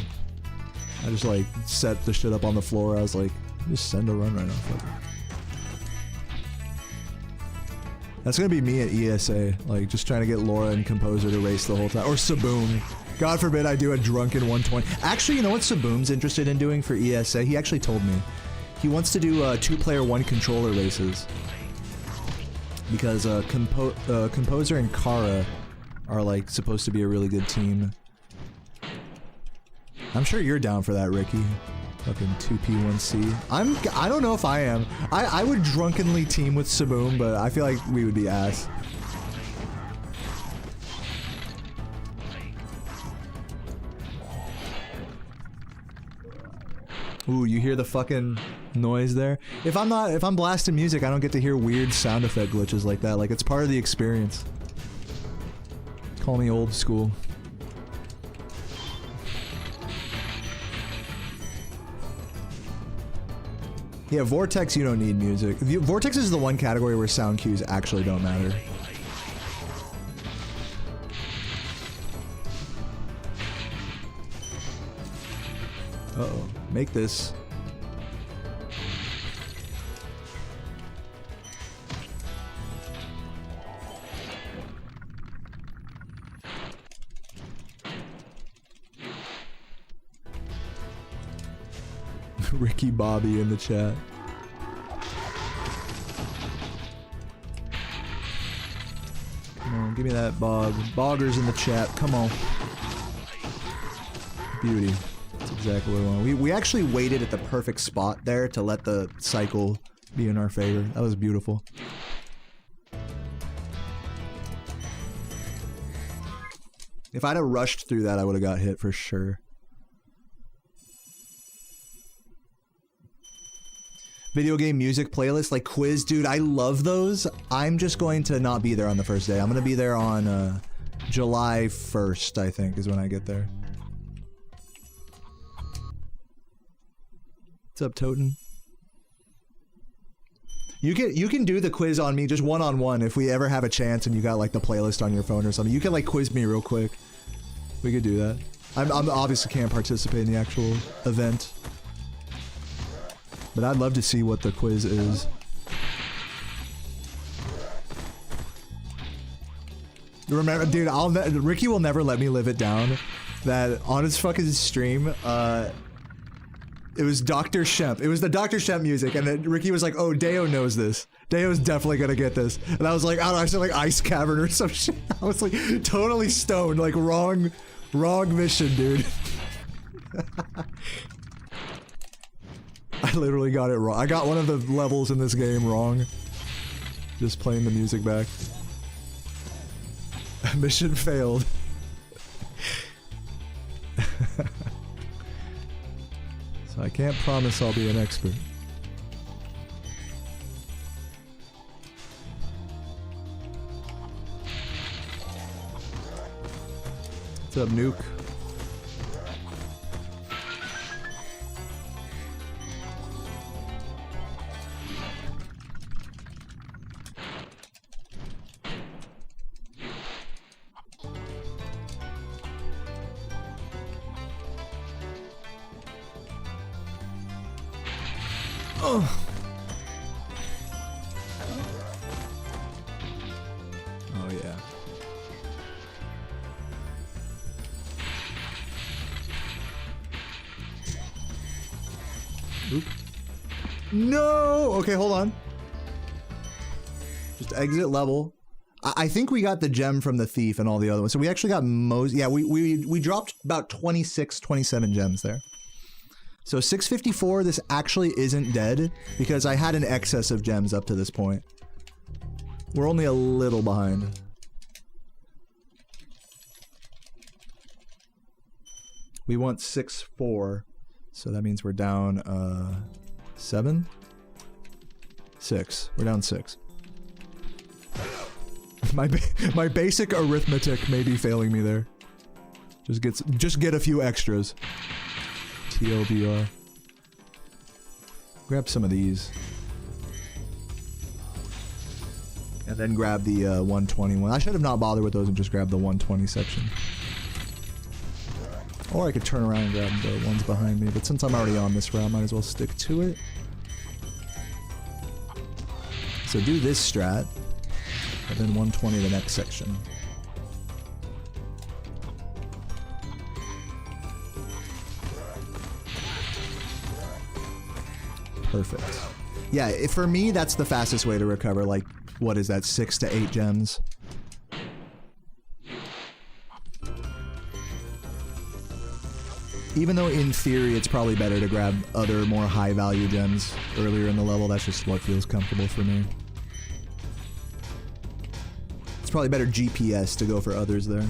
I just, like, set the shit up on the floor. I was like, just send a run right now. Fuck it. That's gonna be me at ESA. Like, just trying to get Laura and Composer to race the whole time. Or Saboom. God forbid I do a drunken 120. Actually, you know what Saboom's interested in doing for ESA? He actually told me. He wants to do 2-player 1-controller races. Because Composer and Kara are like supposed to be a really good team. I'm sure you're down for that, Ricky. Fucking 2P1C. I don't know if I am. I would drunkenly team with Saboom, but I feel like we would be ass. Ooh, you hear the fucking noise there? If I'm blasting music, I don't get to hear weird sound effect glitches like that. Like, it's part of the experience. Call me old school. Yeah, Vortex, you don't need music. Vortex is the one category where sound cues actually don't matter. Uh-oh. Make this. Ricky Bobby in the chat. Come on, give me that bog. Boggers in the chat. Come on. Beauty. That's exactly what I want. We actually waited at the perfect spot there to let the cycle be in our favor. That was beautiful. If I'd have rushed through that, I would have got hit for sure. Video game music playlist, like Quiz, dude, I love those. I'm just going to not be there on the first day. I'm gonna be there on July 1st, I think, is when I get there. What's up, Toten? You can do the quiz on me just one-on-one if we ever have a chance and you got like the playlist on your phone or something. You can like quiz me real quick. We could do that. I'm obviously can't participate in the actual event, but I'd love to see what the quiz is. Remember, dude, Ricky will never let me live it down that on his fucking stream, it was Dr. Shemp. It was the Dr. Shemp music, and then Ricky was like, "Oh, Deo knows this. Deo's definitely gonna get this." And I was like, "I don't know, I said like Ice Cavern or some shit." I was like totally stoned, like wrong mission, dude. I literally got it wrong. I got one of the levels in this game wrong. Just playing the music back. Mission failed. So I can't promise I'll be an expert. What's up, Nuke? Oh yeah. Oop. No! Okay, hold on. Just exit level. I think we got the gem from the thief and all the other ones. So we actually got most. Yeah, we dropped about 26, 27 gems there. So 654, this actually isn't dead because I had an excess of gems up to this point. We're only a little behind. We want 6-4, so that means we're down 7? 6. We're down 6. My basic arithmetic may be failing me there. Just get a few extras. TLDR. Grab some of these. And then grab the 121. I should have not bothered with those and just grabbed the 120 section. Or I could turn around and grab the ones behind me, but since I'm already on this route, I might as well stick to it. So do this strat, and then 120 the next section. Perfect. Yeah, for me, that's the fastest way to recover, like, what is that, 6 to 8 gems? Even though in theory it's probably better to grab other more high value gems earlier in the level, that's just what feels comfortable for me. It's probably better GPS to go for others there.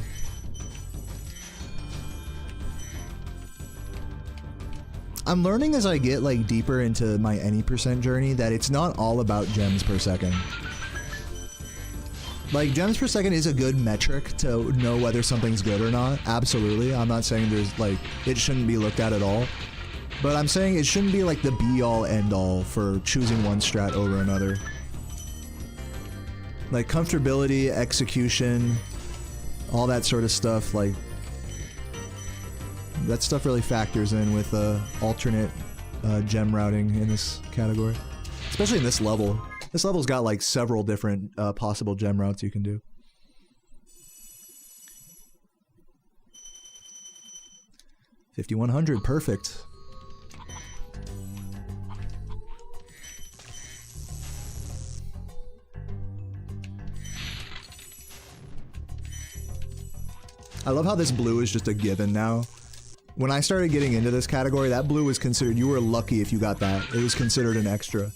I'm learning as I get like deeper into my any percent journey that it's not all about gems per second. Like, gems per second is a good metric to know whether something's good or not. Absolutely. I'm not saying there's, like, it shouldn't be looked at all. But I'm saying it shouldn't be, like, the be-all, end-all for choosing one strat over another. Like, comfortability, execution, all that sort of stuff, like, that stuff really factors in with alternate gem routing in this category. Especially in this level. This level's got like several different possible gem routes you can do. $5,100, perfect. I love how this blue is just a given now. When I started getting into this category, that blue was considered, you were lucky if you got that. It was considered an extra.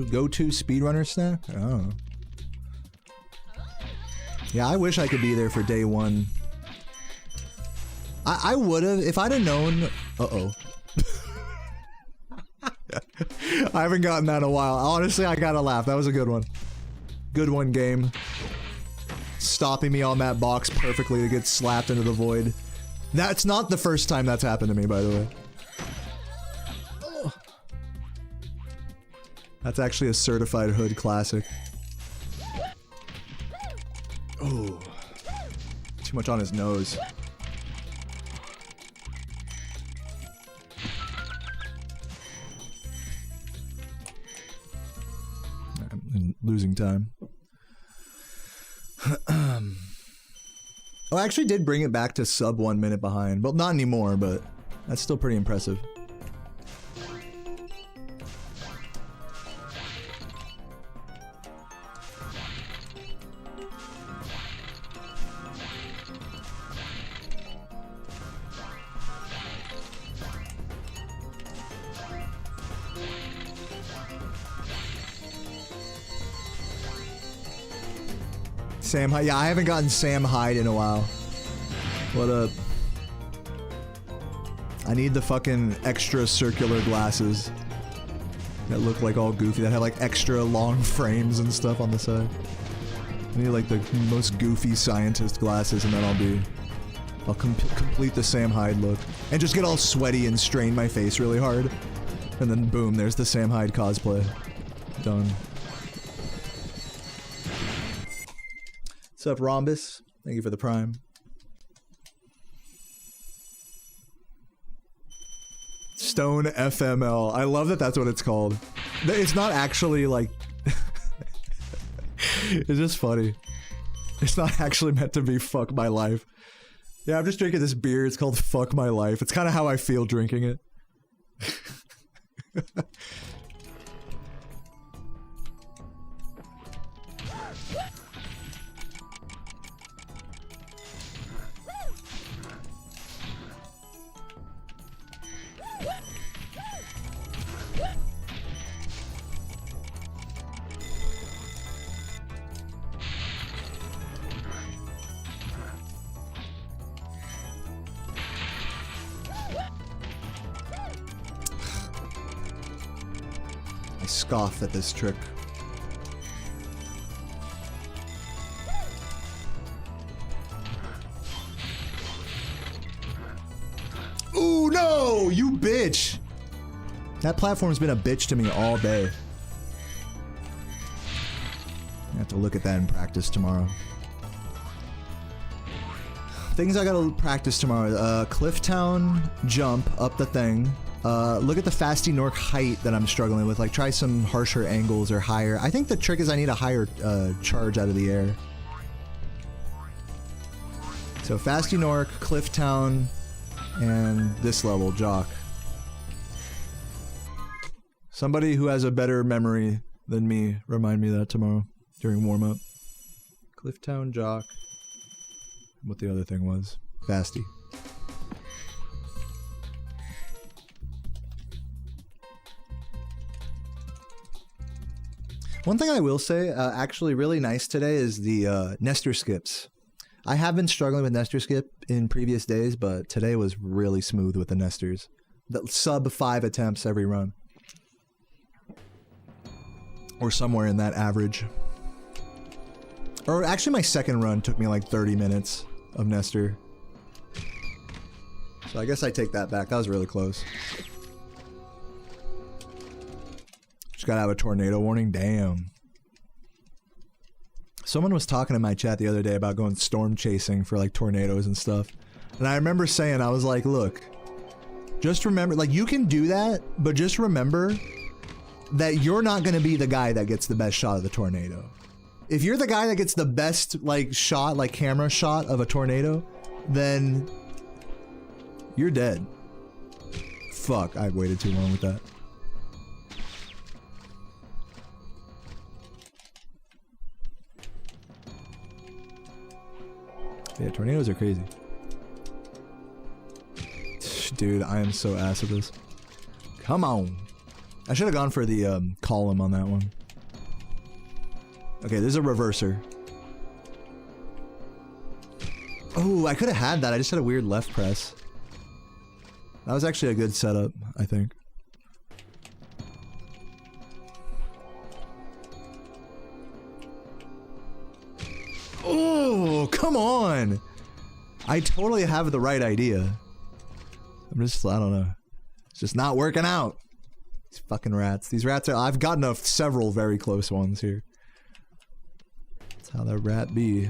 Go to speedrunner snack? Oh. Yeah, I wish I could be there for day one. I would have if I'd have known. Uh-oh. I haven't gotten that in a while. Honestly, I gotta laugh. That was a good one. Good one, game. Stopping me on that box perfectly to get slapped into the void. That's not the first time that's happened to me, by the way. Oh. That's actually a certified hood classic. Oh. Too much on his nose. I'm losing time. Oh, I actually did bring it back to sub 1 minute behind. Well, not anymore, but that's still pretty impressive. Sam Hyde. Yeah, I haven't gotten Sam Hyde in a while. What up? I need the fucking extra circular glasses that look like all goofy, that have like extra long frames and stuff on the side. I need like the most goofy scientist glasses, and then I'll complete the Sam Hyde look. And just get all sweaty and strain my face really hard. And then boom, there's the Sam Hyde cosplay. Done. What's up, Rhombus? Thank you for the prime. Stone FML. I love that that's what it's called. It's not actually like... It's just funny. It's not actually meant to be fuck my life. Yeah, I'm just drinking this beer. It's called Fuck My Life. It's kind of how I feel drinking it. I scoff at this trick. Ooh, no! You bitch! That platform's been a bitch to me all day. I have to look at that in practice tomorrow. Things I gotta practice tomorrow. Clifftown jump up the thing. Look at the Fasty Nork height that I'm struggling with. Like, try some harsher angles or higher. I think the trick is I need a higher charge out of the air. So Fasty Nork, Clifftown, and this level, Jock. Somebody who has a better memory than me, remind me of that tomorrow during warm-up. Clifftown, Jock. What the other thing was. Fasty. One thing I will say, actually really nice today, is the Nestor skips. I have been struggling with Nestor skip in previous days, but today was really smooth with the Nestors. The sub 5 attempts every run. Or somewhere in that average. Or actually my second run took me like 30 minutes of Nestor. So I guess I take that back. That was really close. Just gotta have a tornado warning. Damn. Someone was talking in my chat the other day about going storm chasing for like tornadoes and stuff. And I remember saying, I was like, look, just remember, like, you can do that, but just remember that you're not gonna be the guy that gets the best shot of the tornado. If you're the guy that gets the best, like, shot, like, camera shot of a tornado, then you're dead. Fuck, I waited too long with that. Yeah, tornadoes are crazy. Dude, I am so ass at this. Come on. I should have gone for the column on that one. Okay, there's a reverser. Oh, I could have had that. I just had a weird left press. That was actually a good setup, I think. Oh, come on! I totally have the right idea. I don't know. It's just not working out. These fucking rats. These rats are, I've gotten several very close ones here. That's how that rat be.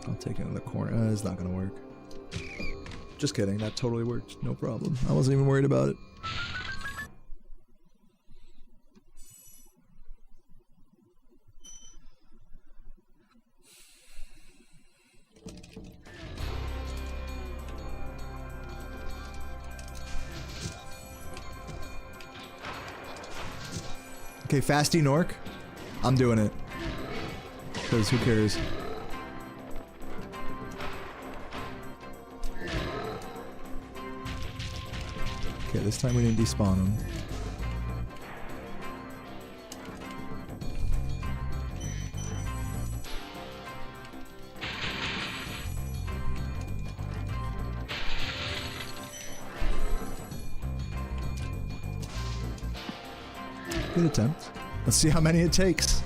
I'll take it in the corner. It's not gonna work. Just kidding. That totally worked. No problem. I wasn't even worried about it. Okay, Fasty Nork. I'm doing it. Because who cares? Okay, this time we didn't despawn him. Good attempt. Let's see how many it takes.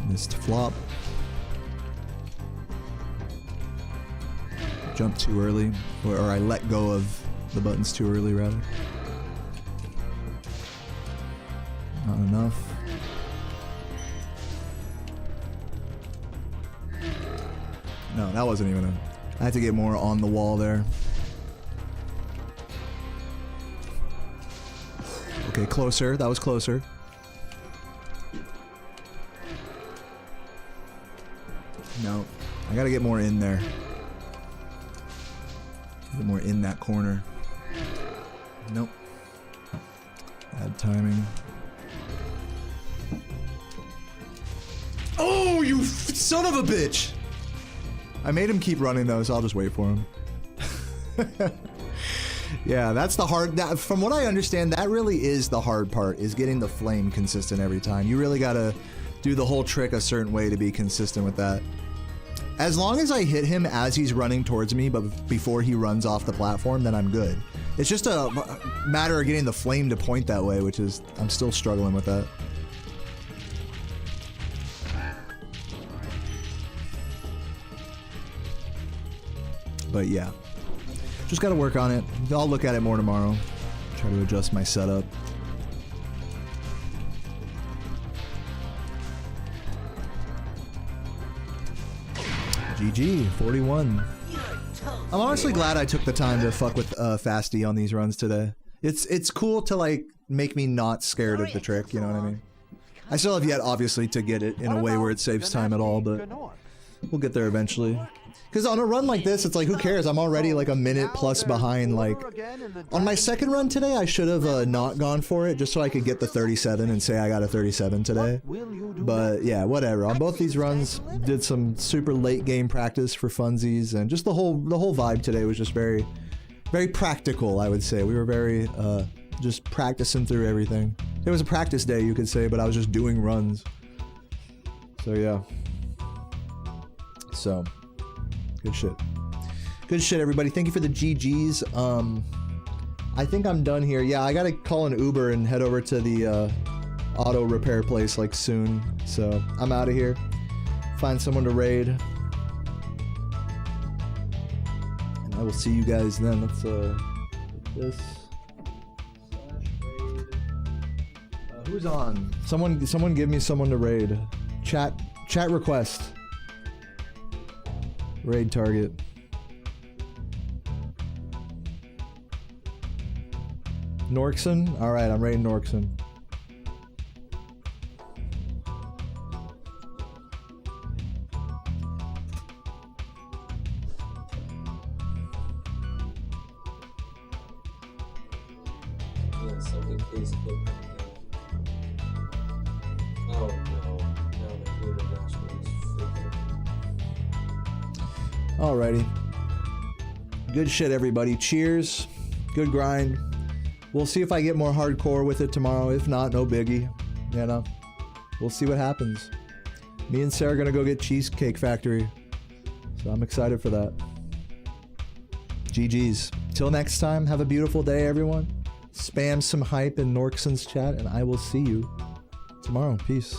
Missed flop. Jumped too early, or I let go of the buttons too early, rather. Not enough. No, that wasn't even a... I had to get more on the wall there. Okay, closer. That was closer. No. I gotta get more in there. Get more in that corner. Nope. Bad timing. Oh, you son of a bitch! I made him keep running though, so I'll just wait for him. Yeah, that's the hard... from what I understand, that really is the hard part, is getting the flame consistent every time. You really gotta do the whole trick a certain way to be consistent with that. As long as I hit him as he's running towards me, but before he runs off the platform, then I'm good. It's just a matter of getting the flame to point that way, which is... I'm still struggling with that. But yeah. Just gotta work on it. I'll look at it more tomorrow. Try to adjust my setup. GG, 41. I'm honestly glad I took the time to fuck with Fasty on these runs today. It's cool to like make me not scared of the trick, you know what I mean? I still have yet, obviously, to get it in a way where it saves time at all, but we'll get there eventually. Because on a run like this, it's like, who cares? I'm already like a minute plus behind. Like, on my second run today, I should have not gone for it just so I could get the 37 and say I got a 37 today. But yeah, whatever. On both these runs, did some super late game practice for funsies, and just the whole vibe today was just very, very practical, I would say. We were very just practicing through everything. It was a practice day, you could say, but I was just doing runs. So yeah. So. Good shit. Good shit, everybody. Thank you for the GGs. I think I'm done here. Yeah, I gotta call an Uber and head over to the auto repair place like soon. So I'm out of here. Find someone to raid. And I will see you guys then. Let's put this. Who's on? Someone give me someone to raid. Chat request. Raid target. Norkson? Alright, I'm raiding Norkson. Yeah, something Facebook. Oh no. No, the Google Dashboard is freaking. Alrighty. Good shit, everybody. Cheers. Good grind. We'll see if I get more hardcore with it tomorrow. If not, no biggie. You know, we'll see what happens. Me and Sarah are gonna go get Cheesecake Factory. So I'm excited for that. GG's. Till next time, have a beautiful day, everyone. Spam some hype in Norkson's chat, and I will see you tomorrow. Peace.